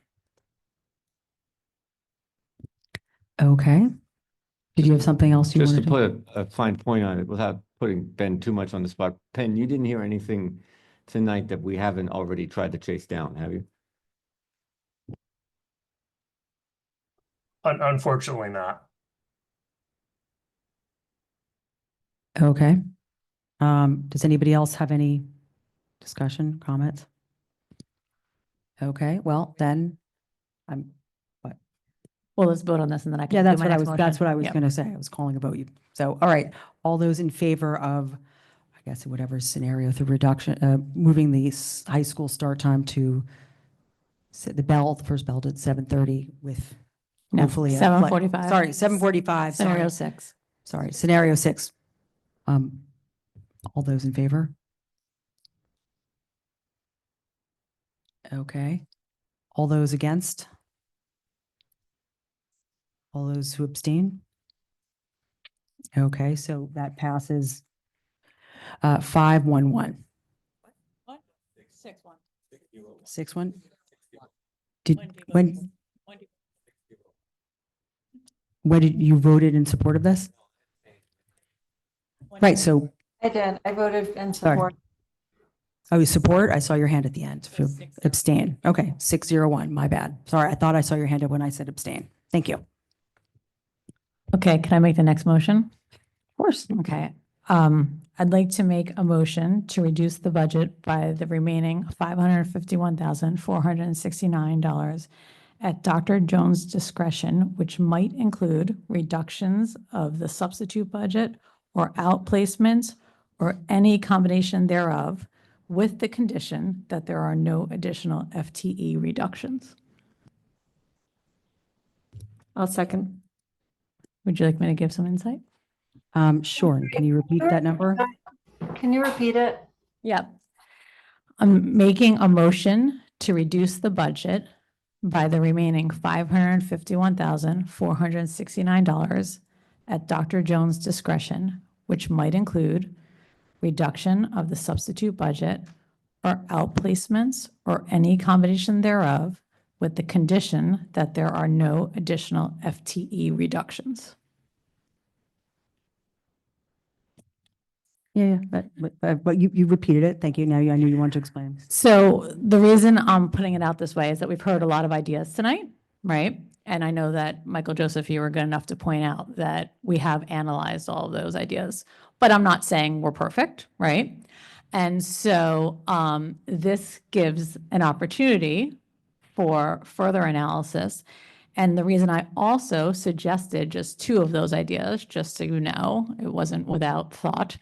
Okay. Did you have something else you Just to wanted put a fine point on it, without putting Ben too much on the spot, Ben, you didn't hear anything tonight that we haven't already tried to chase down, have you? Unfortunately not. Okay. Does anybody else have any discussion, comments? Okay, well, then Well, let's vote on this and then I can. yeah, do that's my what I next was, that's motion. what I was Yep. going to say. I was calling about you. So, all right, all those in favor of, I guess, whatever scenario, the reduction, moving the high school start time to the first bell to 7:30 with No, hopefully. 7:45. Sorry, 7:45. Scenario sorry. 6. Sorry, scenario 6. All those in favor? Okay. All those against? All those who abstain? Okay, so that passes 5-1-1. 6-1. 6-1? When did you voted in support of this? Right, so, I did. I voted in sorry. support. Oh, you support? I saw your hand at the end. So abstain. Okay, 6-0-1, my bad. Sorry, I thought I saw your hand up when I said abstain. Thank you. Okay, can I make the next motion? Of course. Okay. I'd like to make a motion to reduce the budget by the remaining $551,469 at Dr. Jones' discretion, which might include reductions of the substitute budget or outplacements or any combination thereof, with the condition that there are no additional FTE reductions. I'll second. Would you like me to give some insight? Sure. Can you repeat that number? Can you repeat it? Yep. I'm making a motion to reduce the budget by the remaining $551,469 at Dr. Jones' discretion, which might include reduction of the substitute budget or outplacements or any combination thereof, with the condition that there are no additional FTE reductions. Yeah, but you repeated it. Thank you. Now I knew you wanted to explain. So the reason I'm putting it out this way is that we've heard a lot of ideas tonight, right? And I know that Michael Joseph, you were good enough to point out that we have analyzed all of those ideas, but I'm not saying we're perfect, right? And so this gives an opportunity for further analysis. And the reason I also suggested just 2 of those ideas, just so you know, it wasn't without thought.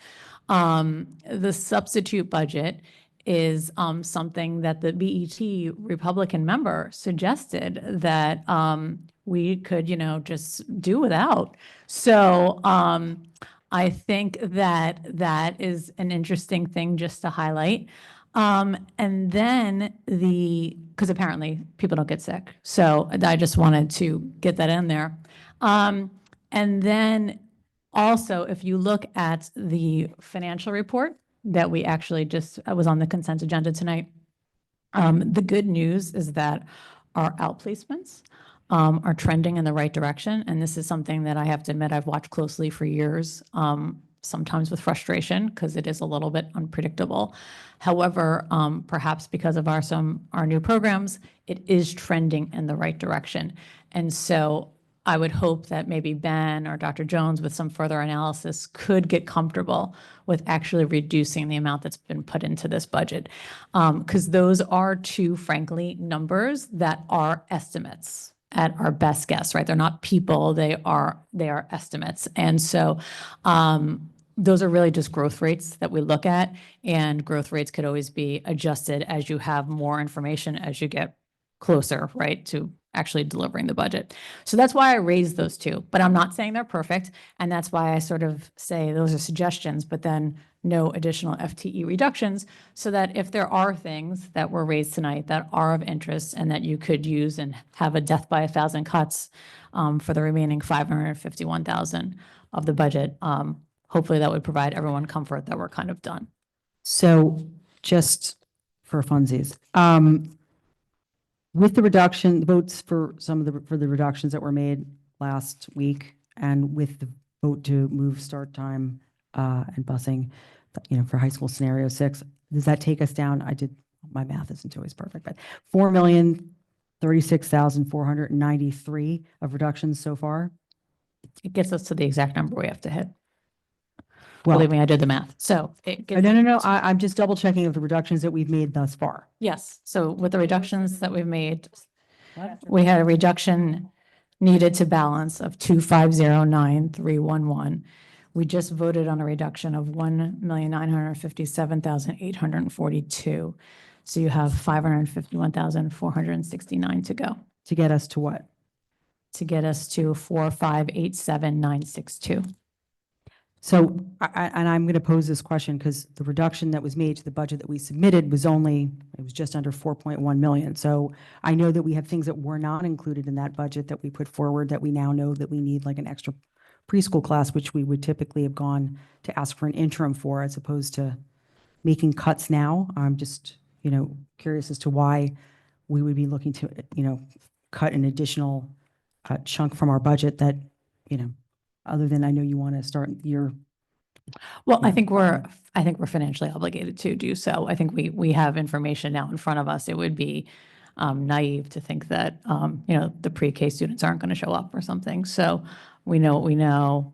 The substitute budget is something that the BET Republican member suggested that we could, just do without. So I think that that is an interesting thing just to highlight. And then because apparently people don't get sick. So I just wanted to get that in there. And then also, if you look at the financial report that we actually was on the consent agenda tonight, the good news is that our outplacements are trending in the right direction. And this is something that I have to admit I've watched closely for years, sometimes with frustration because it is a little bit unpredictable. However, perhaps because of our new programs, it is trending in the right direction. And so I would hope that maybe Ben or Dr. Jones with some further analysis could get comfortable with actually reducing the amount that's been put into this budget. Because those are 2, frankly, numbers that are estimates at our best guess, right? They're not people, they are estimates. And so those are really just growth rates that we look at, and growth rates could always be adjusted as you have more information as you get closer, right, to actually delivering the budget. So that's why I raised those 2, but I'm not saying they're perfect. And that's why I sort of say those are suggestions, but then no additional FTE reductions, so that if there are things that were raised tonight that are of interest and that you could use and have a death by 1,000 cuts for the remaining 551,000 of the budget, hopefully that would provide everyone comfort that we're kind of done. So just for funsies, with the votes for for the reductions that were made last week, and with the vote to move start time and busing, for high school scenario 6, does that take us down? My math isn't always perfect, but 4,036,493 of reductions so far. It gets us to the exact number we have to hit. Well, Believe me, I did the math. So it gets. no. I'm just double checking of the reductions that we've made thus far. Yes. So with the reductions that we've made, we had a reduction needed to balance of 2509311. We just voted on a reduction of 1,957,842. So you have 551,469 to go. To get us to what? To get us to 4587962. So, and I'm going to pose this question because the reduction that was made to the budget that we submitted was it was just under 4.1 million. So I know that we have things that were not included in that budget that we put forward that we now know that we need, like an extra preschool class, which we would typically have gone to ask for an interim for, as opposed to making cuts now. I'm just, curious as to why we would be looking to, cut an additional chunk from our budget that, other than I know you want to start your. Well, I think we're financially obligated to do so. I think we have information now in front of us. It would be naive to think that, the pre-K students aren't going to show up or something. So we know what we know.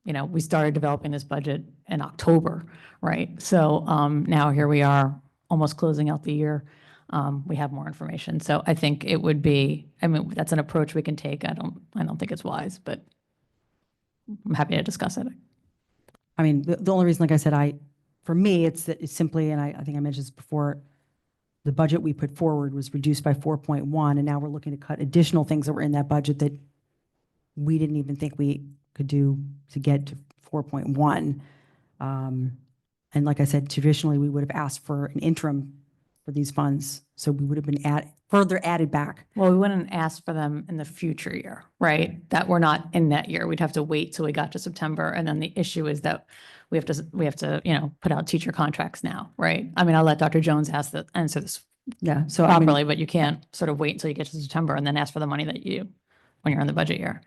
We started developing this budget in October, right? So now here we are almost closing out the year. We have more information. So I think it would be, that's an approach we can take. I don't think it's wise, but I'm happy to discuss it. The only reason, like I said, for me, it's simply, and I think I mentioned this before, the budget we put forward was reduced by 4.1, and now we're looking to cut additional things that were in that budget that we didn't even think we could do to get to 4.1. And like I said, traditionally, we would have asked for an interim for these funds. So we would have been further added back. Well, we wouldn't ask for them in the future year, right? That we're not in that year. We'd have to wait till we got to September. And then the issue is that we have to, you know, put out teacher contracts now, right? I mean, I'll let Dr. Jones answer this Yeah, so I mean, properly, but you can't sort of wait until you get to September and then ask for the money when you're in the budget year.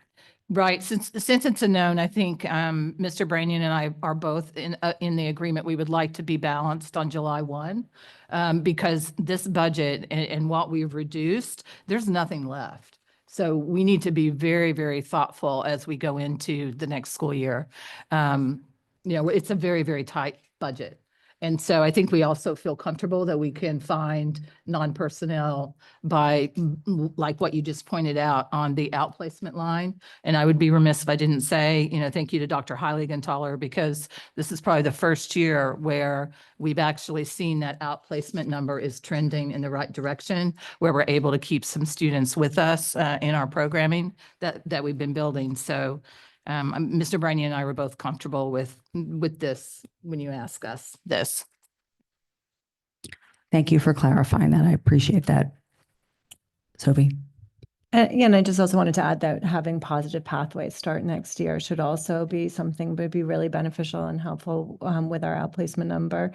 Right. Since it's a known, I think Mr. Branyan and I are both in the agreement. We would like to be balanced on July 1 because this budget and what we've reduced, there's nothing left. So we need to be very, very thoughtful as we go into the next school year. You know, it's a very, very tight budget. And so I think we also feel comfortable that we can find non-personnel by, like what you just pointed out, on the outplacement line. And I would be remiss if I didn't say, you know, thank you to Dr. Heiligenthal, because this is probably the first year where we've actually seen that outplacement number is trending in the right direction, where we're able to keep some students with us in our programming that we've been building. So Mr. Branyan and I were both comfortable with this when you ask us this. thank you for clarifying that. I appreciate that. Sophie? And I just also wanted to add that having positive pathways start next year should also be something that would be really beneficial and helpful with our outplacement number.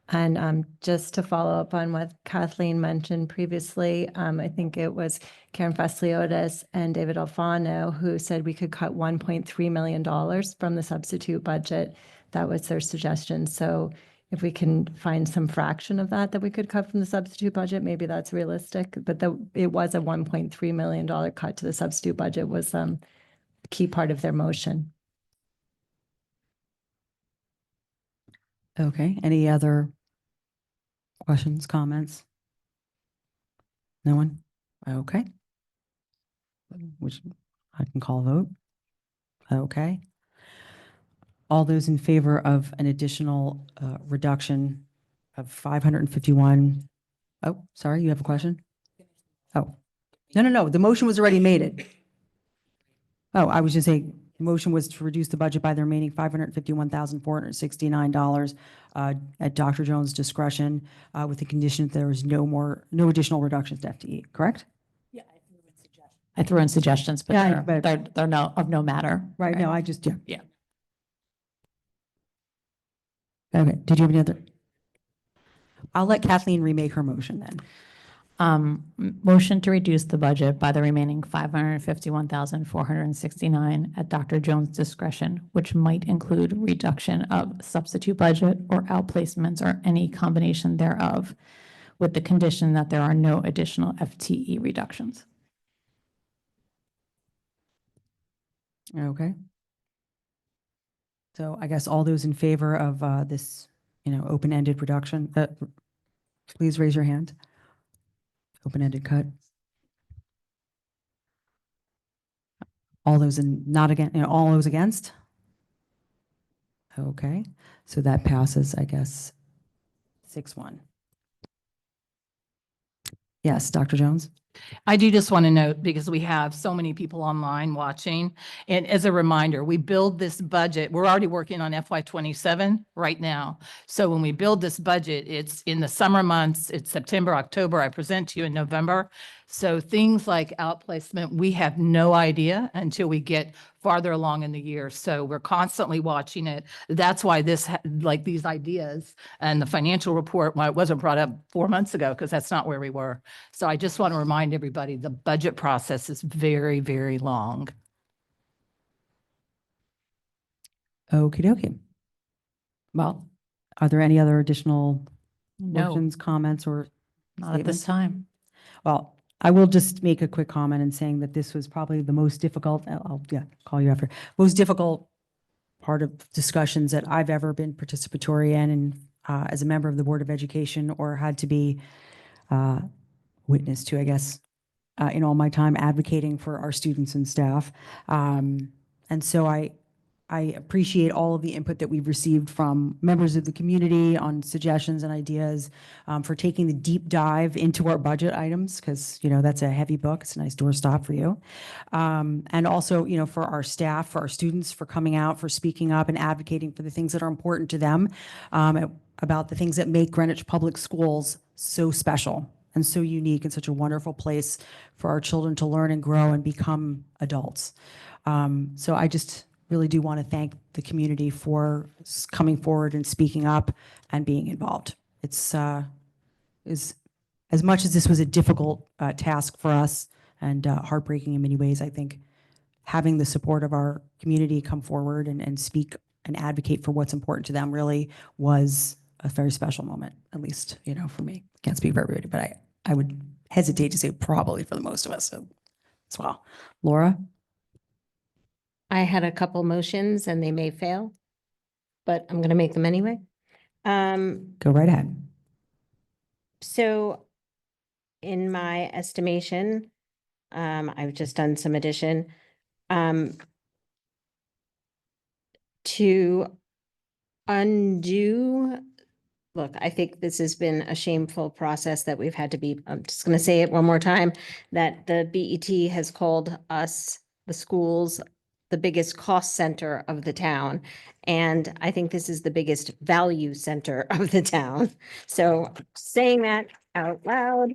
And just to follow up on what Kathleen mentioned previously, I think it was Karen Fasliotis and David Alfano who said we could cut $1.3 million from the substitute budget. That was their suggestion. So if we can find some fraction of that we could cut from the substitute budget, maybe that's realistic. But it was a $1.3 million cut to the substitute budget was a key part of their motion. Okay, any other questions, comments? No one? Okay. Which I can call a vote. Okay. All those in favor of an additional reduction of 551? Oh, sorry, you have a question? Oh, no. The motion was already made. Oh, I was just saying, the motion was to reduce the budget by the remaining $551,469 at Dr. Jones' discretion, with the condition that there is no additional reductions to FTE, correct? Yeah, I threw in suggestions, but Yeah, they're of no matter. Right, no, I just, yeah. Yeah. Okay, did you have any other? I'll let Kathleen remake her motion then. Motion to reduce the budget by the remaining $551,469 at Dr. Jones' discretion, which might include reduction of substitute budget or outplacements or any combination thereof, with the condition that there are no additional FTE reductions. Okay. So I guess all those in favor of this, open-ended reduction, please raise your hand. Open-ended cut. All those not against, all those against? Okay, so that passes, I guess, 6-1. Yes, Dr. Jones? I do just want to note, because we have so many people online watching, and as a reminder, we build this budget, we're already working on FY27 right now. So when we build this budget, it's in the summer months, it's September, October, I present to you in November. So things like outplacement, we have no idea until we get farther along in the year. So we're constantly watching it. That's why these ideas and the financial report, why it wasn't brought up 4 months ago, because that's not where we were. So I just want to remind everybody, the budget process is very, very long. Okie dokie. Well, are there any other additional No. motions, comments, or Not at this statements? time. Well, I will just make a quick comment in saying that this was probably the most difficult, I'll call you after, most difficult part of discussions that I've ever been participatory in, and as a member of the Board of Education, or had to be witness to, I guess, in all my time advocating for our students and staff. And so I I appreciate all of the input that we've received from members of the community on suggestions and ideas, for taking the deep dive into our budget items, because, you know, that's a heavy book. It's a nice doorstop for you. And also, you know, for our staff, for our students, for coming out, for speaking up and advocating for the things that are important to them, about the things that make Greenwich Public Schools so special and so unique and such a wonderful place for our children to learn and grow and become adults. So I just really do want to thank the community for coming forward and speaking up and being involved. It's is as much as this was a difficult task for us and heartbreaking in many ways, I think having the support of our community come forward and speak and advocate for what's important to them really was a very special moment, at least, you know, for me. Can't speak for everybody, but I would hesitate to say probably for the most of us as well. Laura? I had a couple motions and they may fail, but I'm going to make them anyway. Go right ahead. So in my estimation, I've just done some addition. To undo, look, I think this has been a shameful process that we've had to be, I'm just going to say it one more time, that the BET has called us, the schools, the biggest cost center of the town. And I think this is the biggest value center of the town. So saying that out loud.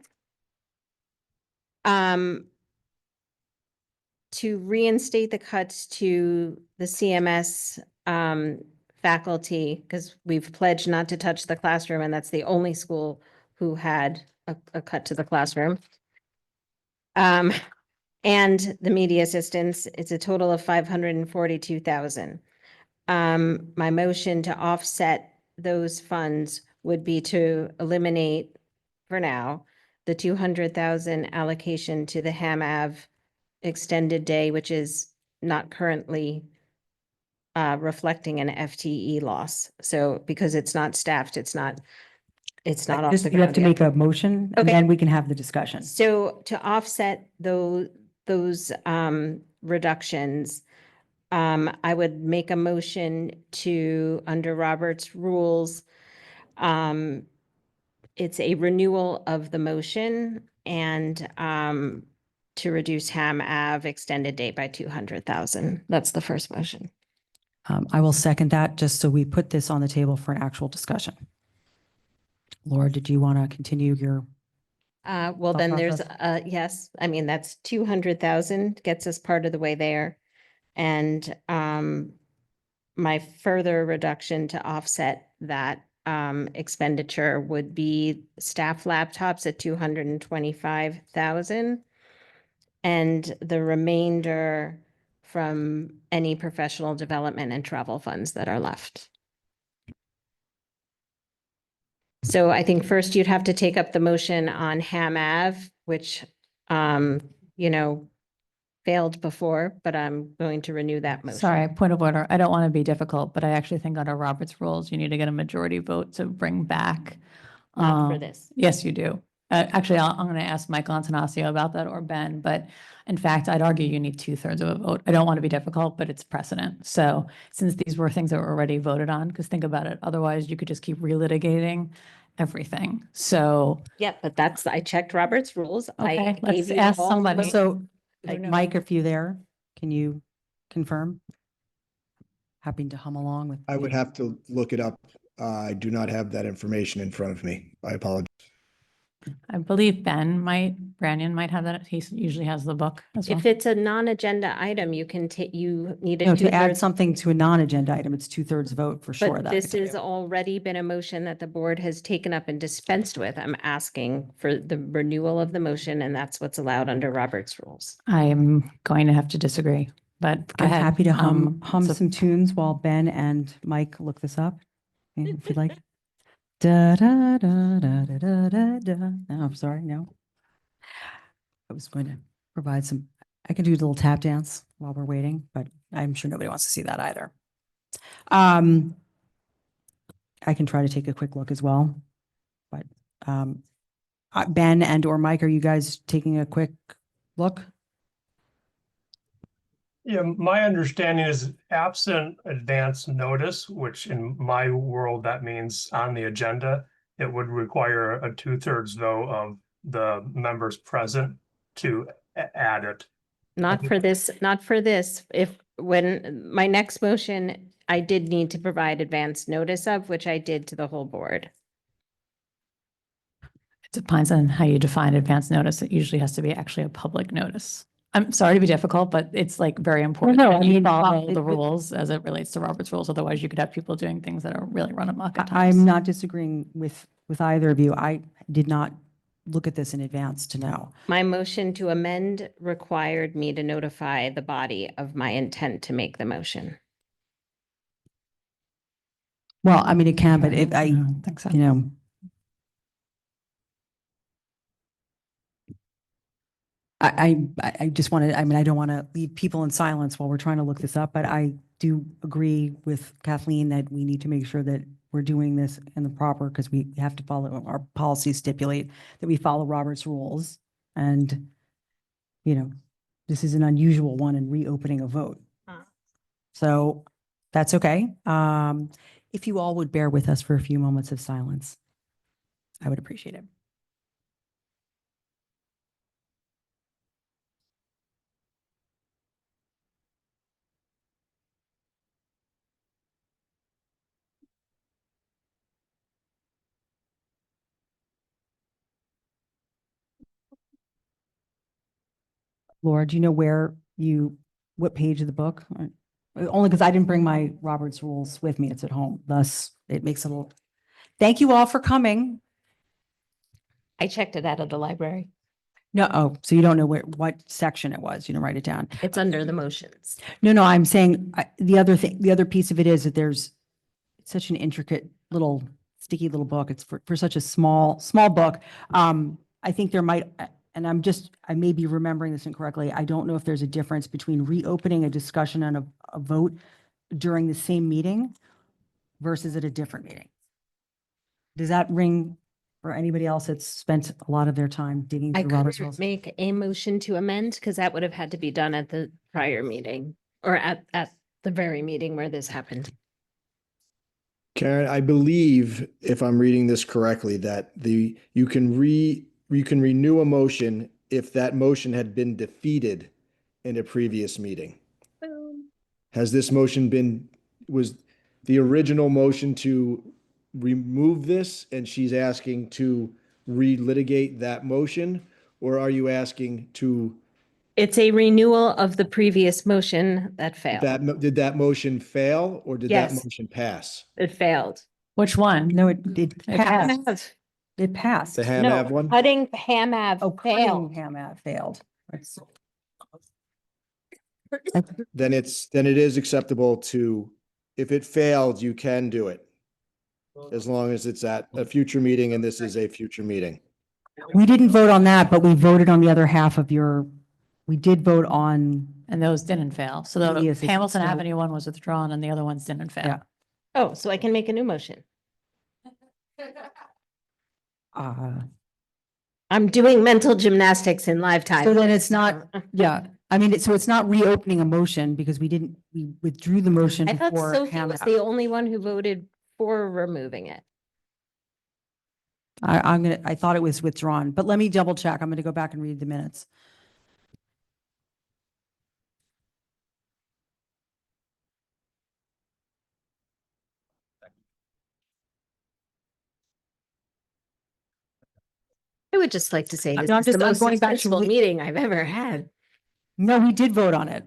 To reinstate the cuts to the CMS faculty, because we've pledged not to touch the classroom, and that's the only school who had a cut to the classroom. And the media assistants, it's a total of 542,000. My motion to offset those funds would be to eliminate, for now, the 200,000 allocation to the Ham Ave extended day, which is not currently reflecting an FTE loss. So because it's not staffed, it's not off Just, the you have ground to yet. make a motion and Okay. then we can have the discussion. So to offset those reductions, I would make a motion to, under Robert's rules, it's a renewal of the motion and to reduce Ham Ave extended date by 200,000. That's the first motion. I will second that, just so we put this on the table for an actual discussion. Laura, did you want to continue your? Well, Thought then there's, process? yes, I mean, that's 200,000 gets us part of the way there. And my further reduction to offset that expenditure would be staff laptops at 225,000. And the remainder from any professional development and travel funds that are left. So I think first you'd have to take up the motion on Ham Ave, which, you know, failed before, but I'm going to renew that motion. Sorry, point of order. I don't want to be difficult, but I actually think under Robert's rules, you need to get a majority vote to bring back. Not for this. Yes, you do. Actually, I'm going to ask Michael Antanasio about that, or Ben, but in fact, I'd argue you need 2/3 of a vote. I don't want to be difficult, but it's precedent. So since these were things that were already voted on, because think about it, otherwise you could just keep relitigating everything. So, Yeah, but that's, I checked Robert's rules. I okay, let's gave you ask all somebody. the- So, I don't know. Mike, if you're there, can you confirm? Happy to hum along with. I would have to look it up. I do not have that information in front of me. I apologize. I believe Branyan might have that. He usually has the book as well. If it's a non-agenda item, you can take, you need a No, to add 2/3. something to a non-agenda item, it's 2/3 vote for sure. But that this we can has do. already been a motion that the board has taken up and dispensed with. I'm asking for the renewal of the motion, and that's what's allowed under Robert's rules. I am going to have to disagree, but go I'm ahead. happy to hum So- some tunes while Ben and Mike look this up, if you'd like. Da, da, da, da, da, da, da, da. No, I'm sorry, no. I was going to provide some, I can do a little tap dance while we're waiting, but I'm sure nobody wants to see that either. I can try to take a quick look as well, but Ben and or Mike, are you guys taking a quick look? Yeah, my understanding is absent advance notice, which in my world, that means on the agenda, it would require a 2/3 vote of the members present to add it. Not for this, not for this. If, when my next motion, I did need to provide advance notice of, which I did to the whole board. It depends on how you define advance notice. It usually has to be actually a public notice. I'm sorry to be difficult, but it's like very important no, that I you mean, follow it- the rules as it relates to Robert's rules. Otherwise, you could have people doing things that are really run amok at I'm times. not disagreeing with either of you. I did not look at this in advance to know. My motion to amend required me to notify the body of my intent to make the motion. Well, I mean, it can, but if I, don't think so. you know. I just wanted, I mean, I don't want to leave people in silence while we're trying to look this up, but I do agree with Kathleen that we need to make sure that we're doing this in the proper, because we have to follow, our policies stipulate that we follow Robert's rules. And, you know, this is an unusual one in reopening a vote. So that's okay. If you all would bear with us for a few moments of silence, I would appreciate it. Laura, do you know what page of the book? Only because I didn't bring my Robert's rules with me. It's at home. Thus, it makes it a little. Thank you all for coming. I checked it out of the library. No, oh, so you don't know what section it was. You didn't write it down. It's under the motions. No, I'm saying the other piece of it is that there's such an intricate little sticky little book. It's for such a small book. I think there might, and I may be remembering this incorrectly. I don't know if there's a difference between reopening a discussion and a vote during the same meeting versus at a different meeting. Does that ring for anybody else that's spent a lot of their time digging I through Robert's couldn't rules? make a motion to amend because that would have had to be done at the prior meeting or at the very meeting where this happened. Karen, I believe, if I'm reading this correctly, that you can renew a motion if that motion had been defeated in a previous meeting. Has this motion was the original motion to remove this and she's asking to relitigate that motion? Or are you asking to, It's a renewal of the previous motion that failed. did that motion fail or did that Yes. motion pass? It failed. Which one? No, it passed. It passed. The Ham No, Ave one? cutting Ham Ave failed. Cuttingham Ave failed. Then it is acceptable to, if it failed, you can do it. As long as it's at a future meeting and this is a future meeting. We didn't vote on that, but we voted on the other half of we did vote on, And those didn't fail. So the Yes, it's- Hamilton so- Avenue one was withdrawn and the other ones didn't fail. Yeah. Oh, so I can make a new motion. I'm doing mental gymnastics in live time. so then it's not, yeah, I mean, so it's not reopening a motion because we withdrew the motion I thought before. Sophie Ham was Ave. the only one who voted for removing it. I thought it was withdrawn, but let me double check. I'm going to go back and read the minutes. I would just like to say this No, I'm is the just- I'm most going back to successful re- meeting I've ever had. No, we did vote on it.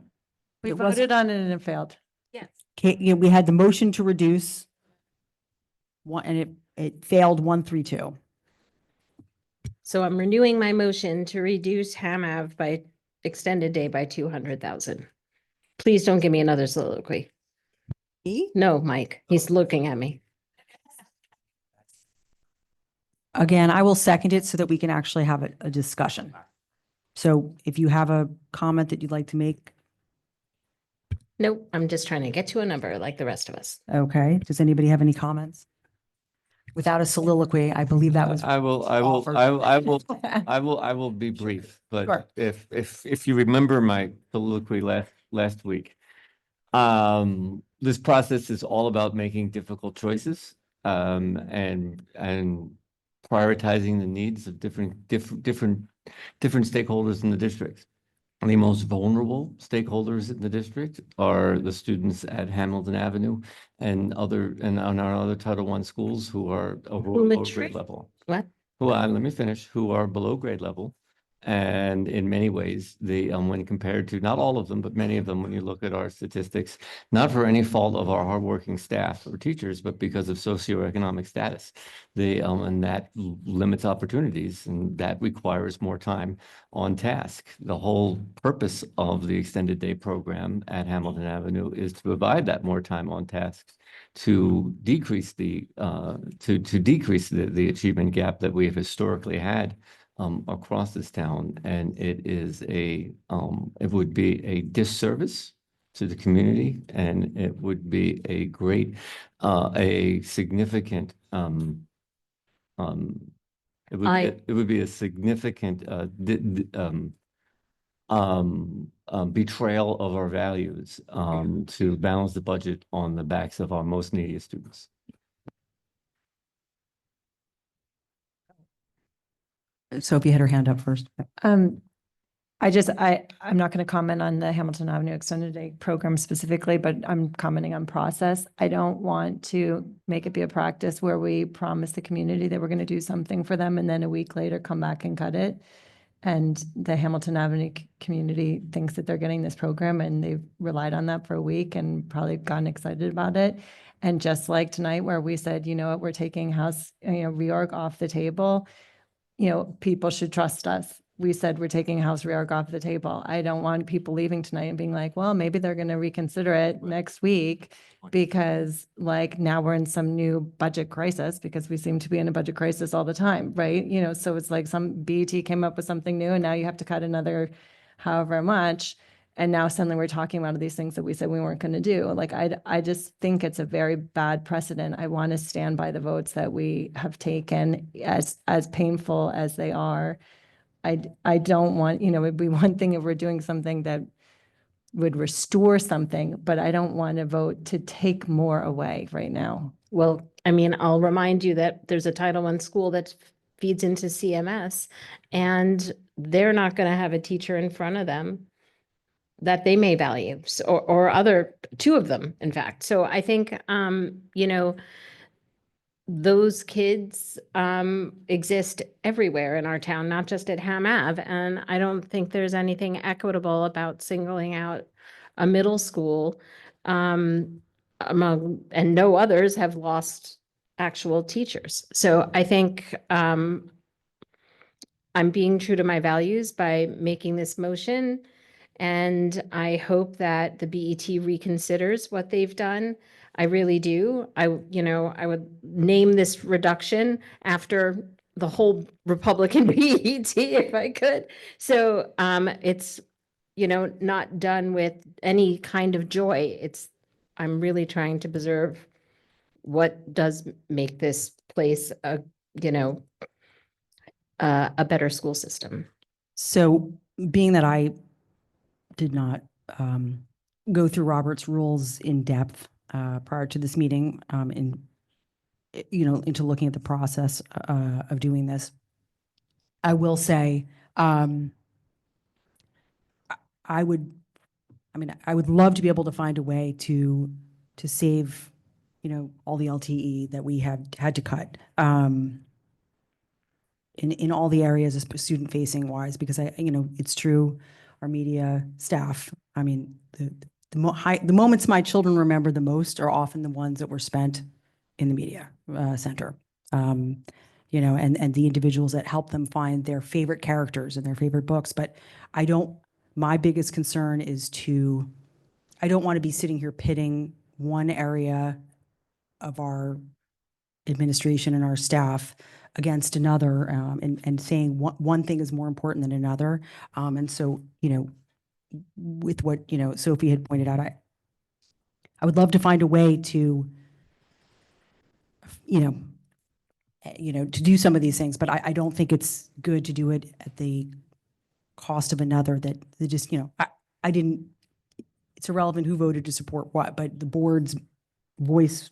We It wasn't- voted on it and it failed. Yes. Okay, yeah, we had the motion to reduce one, and it failed 132. So I'm renewing my motion to reduce Ham Ave by extended day by 200,000. Please don't give me another soliloquy. No, Mike, he's looking at me. Again, I will second it so that we can actually have a discussion. So if you have a comment that you'd like to make, Nope, I'm just trying to get to a number like the rest of us. okay. Does anybody have any comments? Without a soliloquy, I believe that was. I will be brief, Sure. but if you remember my soliloquy last last week. This process is all about making difficult choices, and prioritizing the needs of different stakeholders in the district. The most vulnerable stakeholders in the district are the students at Hamilton Avenue and on our other Title I schools who are below grade level. What? Let me finish. Who are below grade level. And in many ways, when compared to, not all of them, but many of them, when you look at our statistics, not for any fault of our hardworking staff or teachers, but because of socioeconomic status, and that limits opportunities, and that requires more time on task. The whole purpose of the extended day program at Hamilton Avenue is to provide that more time on task to decrease the achievement gap that we have historically had across this town, and it would be a disservice to the community, and it would be a significant it would be a significant betrayal of our values to balance the budget on the backs of our most needy students. Sophie had her hand up first. I'm not going to comment on the Hamilton Avenue Extended Day program specifically, but I'm commenting on process. I don't want to make it be a practice where we promise the community that we're going to do something for them and then a week later come back and cut it. And the Hamilton Avenue community thinks that they're getting this program, and they've relied on that for a week and probably gotten excited about it. And just like tonight, where we said, you know what, we're taking house, reorg off the table. People should trust us. We said we're taking house reorg off the table. I don't want people leaving tonight and being like, well, maybe they're going to reconsider it next week because now we're in some new budget crisis, because we seem to be in a budget crisis all the time, right? So it's like some BET came up with something new and now you have to cut another however much. And now suddenly we're talking about these things that we said we weren't going to do. I just think it's a very bad precedent. I want to stand by the votes that we have taken, as painful as they are. I don't want, it'd be one thing if we're doing something that would restore something, but I don't want to vote to take more away right now. Well, I'll remind you that there's a Title I school that feeds into CMS, and they're not going to have a teacher in front of them that they may value, or two of them, in fact. So I think, those kids exist everywhere in our town, not just at Ham Ave. And I don't think there's anything equitable about singling out a middle school and no others have lost actual teachers. So I think I'm being true to my values by making this motion. And I hope that the BET reconsiders what they've done. I really do. I would name this reduction after the whole Republican BET if I could. So it's, not done with any kind of joy. I'm really trying to preserve what does make this place a better school system. So being that I did not go through Robert's rules in depth prior to this meeting, into looking at the process of doing this, I will say I would love to be able to find a way to save, all the LTE that we have had to cut in all the areas, student facing wise, because it's true. Our media staff, the moments my children remember the most are often the ones that were spent in the media center, and the individuals that help them find their favorite characters and their favorite books. But my biggest concern is I don't want to be sitting here pitting one area of our administration and our staff against another, and saying one thing is more important than another. And so, with what, Sophie had pointed out, I would love to find a way to, to do some of these things, but I don't think it's good to do it at the cost of another that just, I didn't it's irrelevant who voted to support what, but the board's voice,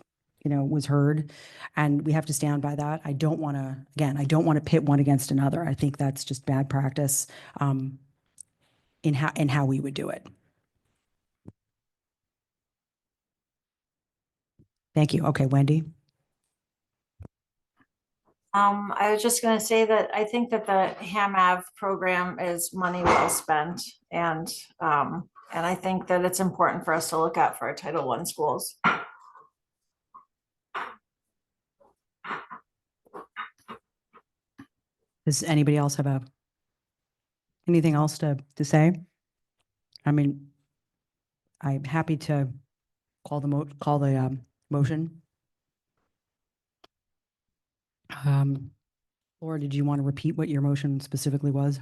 was heard, and we have to stand by that. I don't want to, again, I don't want to pit one against another. I think that's just bad practice in how we would do it. Thank you. Okay, Wendy. I was just gonna say that I think that the Ham Ave program is money well spent, and I think that it's important for us to look at for our Title I schools. Does anybody else have anything else to say? I mean, I'm happy to call the motion. Laura, did you want to repeat what your motion specifically was?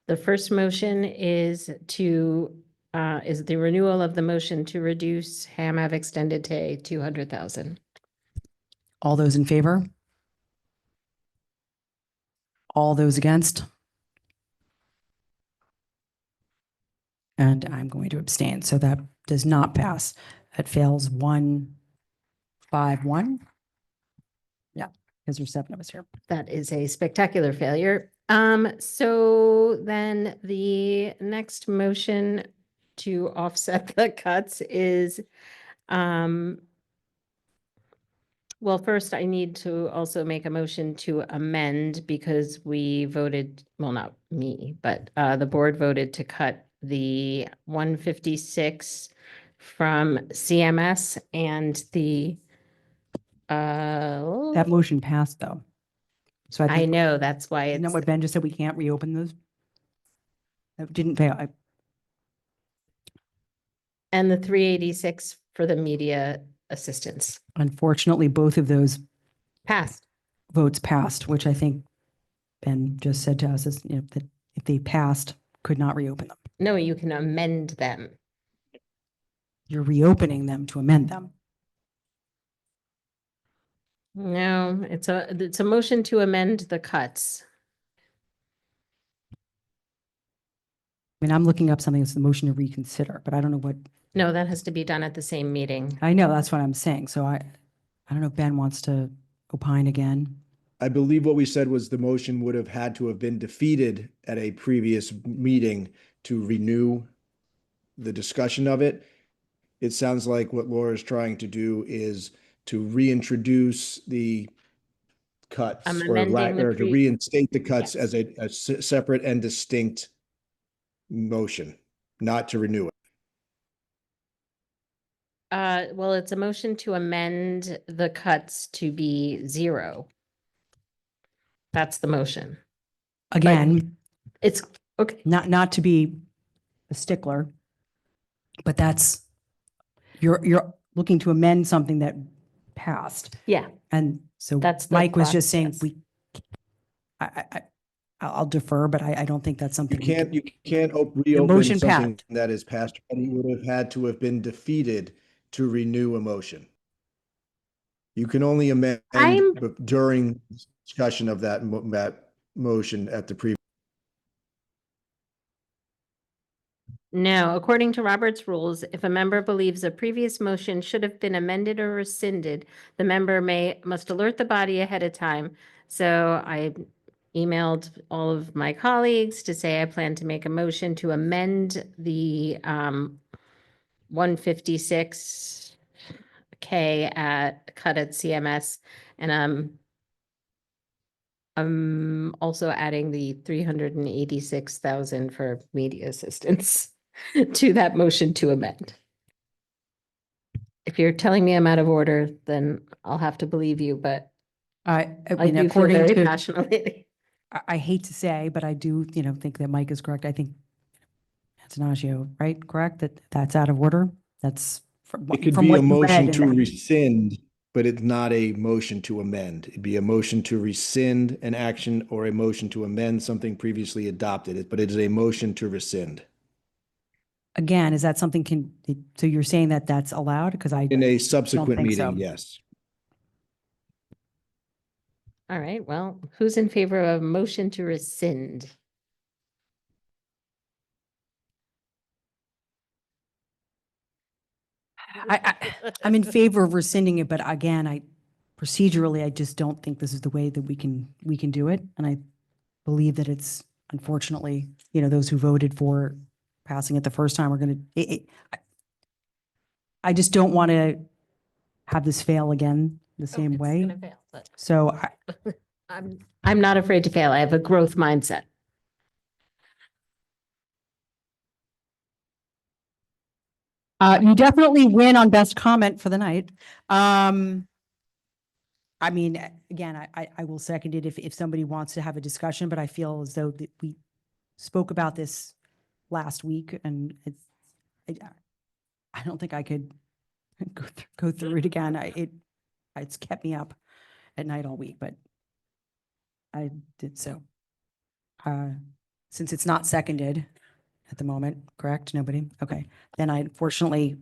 The first motion is is the renewal of the motion to reduce Ham Ave extended to 200,000. All those in favor? All those against? And I'm going to abstain, so that does not pass. That fails 1-5-1. Yeah, because there's 7 of us here. That is a spectacular failure. So then the next motion to offset the cuts is, well, first I need to also make a motion to amend because we voted, well, not me, but the board voted to cut the 156 from CMS and the That motion passed, though. So I think, know, that's why isn't that it's, what Ben just said? We can't reopen those? That didn't fail. and the 386 for the media assistance Unfortunately, both of those passed. votes passed, which I think Ben just said to us is, that if they passed, could not reopen them. No, you can amend them. You're reopening them to amend them. No, it's a motion to amend the cuts. I mean, I'm looking up something that's the motion to reconsider, but I don't know what, No, that has to be done at the same meeting. I know, that's what I'm saying. So I don't know if Ben wants to opine again. I believe what we said was the motion would have had to have been defeated at a previous meeting to renew the discussion of it. It sounds like what Laura is trying to do is to reintroduce the cuts I'm or amending the or to pre- reinstate the cuts Yes. as a separate and distinct motion, not to renew it. Well, it's a motion to amend the cuts to be 0. That's the motion. Again, It's, okay, not to be a stickler, but that's, you're looking to amend something that passed. yeah, And so That's the Mike was just process. saying, I'll defer, but I don't think that's something. You can't motion reopen something passed. that is passed, and you would have had to have been defeated to renew a motion. You can only amend during discussion of that motion at the previous. No, according to Robert's rules, if a member believes a previous motion should have been amended or rescinded, the member must alert the body ahead of time. So I emailed all of my colleagues to say I plan to make a motion to amend the 156K cut at CMS, and I'm also adding the 386,000 for media assistance to that motion to amend. If you're telling me I'm out of order, then I'll have to believe you, but I I mean, do feel according very to, passionately. I hate to say, but I do, think that Mike is correct. I think Antonaccio, right? Correct? That's out of order? That's It could from be what a you read motion in to the- rescind, but it's not a motion to amend. It'd be a motion to rescind an action or a motion to amend something previously adopted, but it is a motion to rescind. Again, is that something so you're saying that that's allowed? Because I In a don't subsequent think so. meeting, yes. All right, well, who's in favor of a motion to rescind? I'm in favor of rescinding it, but again, procedurally, I just don't think this is the way that we can do it. And I believe that it's unfortunately, those who voted for passing it the first time are going to, I just don't want to have this fail again the same way. So I'm not afraid to fail. I have a growth mindset. you definitely win on best comment for the night. I mean, again, I will second it if somebody wants to have a discussion, but I feel as though that we spoke about this last week and I don't think I could go through it again. It's kept me up at night all week, but I did so. Since it's not seconded at the moment, correct? Nobody? Okay. Then I unfortunately,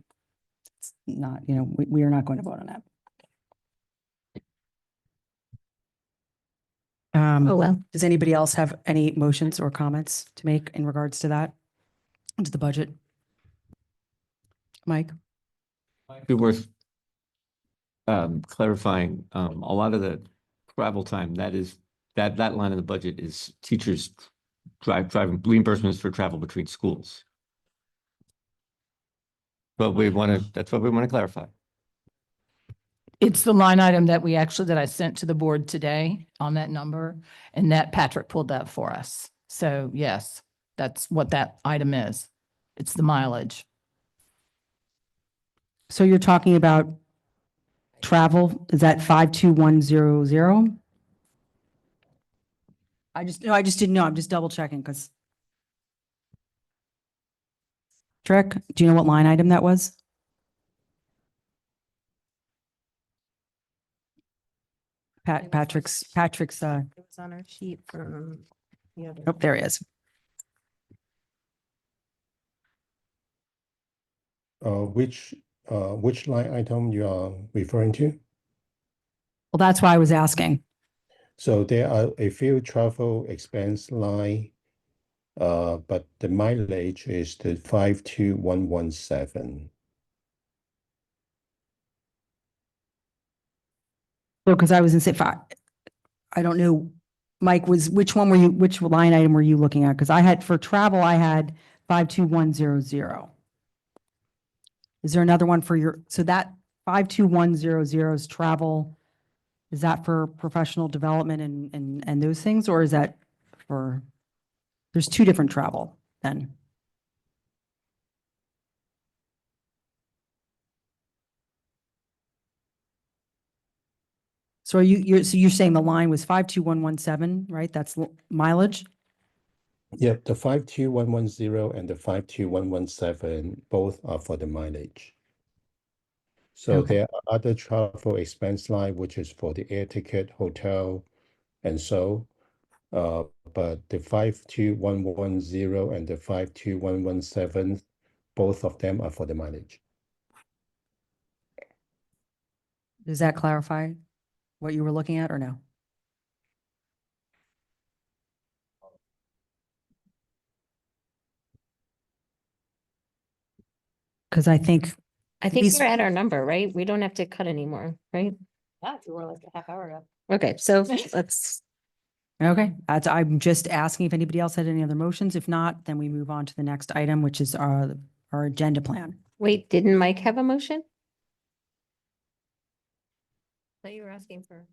it's not, we are not going to vote on that. Oh, well. Does anybody else have any motions or comments to make in regards to that? To the budget? Mike? Be worth clarifying, a lot of the travel time, that line in the budget is teachers driving reimbursements for travel between schools. But that's what we want to clarify. It's the line item that I sent to the board today on that number, and that Patrick pulled that for us. So yes, that's what that item is. It's the mileage. So you're talking about travel, is that 52100? I just didn't know. I'm just double checking because. Trick, do you know what line item that was? Patrick's, It was on our sheet from the other. oh, there he is. Which line item you are referring to? Well, that's why I was asking. So there are a few travel expense line, but the mileage is the 52117. So, because I was in say, I don't know, Mike, which line item were you looking at? Because for travel, I had 52100. Is there another one for so that 52100 is travel, is that for professional development and those things, or is that there's two different travel then? So you're saying the line was 52117, right? That's mileage? Yep, the 52110 and the 52117 both are for the mileage. So Okay. there are other travel expense line, which is for the air ticket, hotel, and so. But the 52110 and the 52117, both of them are for the mileage. Does that clarify what you were looking at or no? Because I think these- we're at our number, right? We don't have to cut anymore, right? Yeah, we were like a half hour ago. Okay, so let's, Okay, I'm just asking if anybody else had any other motions. If not, then we move on to the next item, which is our agenda plan. wait, didn't Mike have a motion? Thought you were asking for.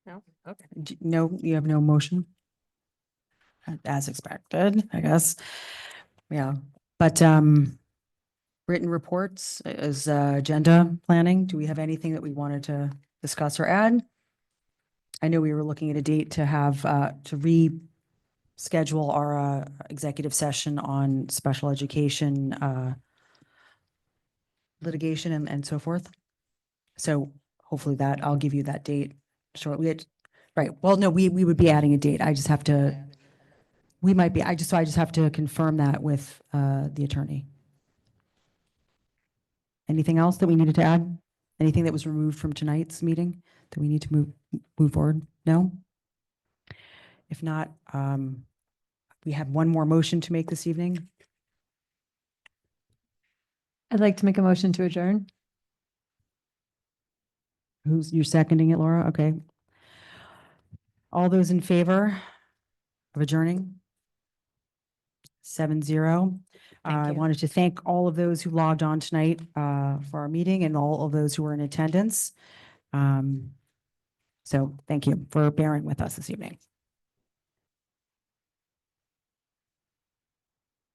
No, okay. No, you have no motion? As expected, I guess. Yeah, but written reports is agenda planning. Do we have anything that we wanted to discuss or add? I know we were looking at a date to have to reschedule our executive session on special education litigation and so forth. So hopefully I'll give you that date shortly. Right. Well, no, we would be adding a date. I just have to, I just have to confirm that with the attorney. Anything else that we needed to add? Anything that was removed from tonight's meeting that we need to move forward? No? If not, we have one more motion to make this evening. I'd like to make a motion to adjourn. You're seconding it, Laura? Okay. All those in favor of adjourning? 7-0. I you. wanted to thank all of those who logged on tonight for our meeting and all of those who were in attendance. So thank you for bearing with us this evening.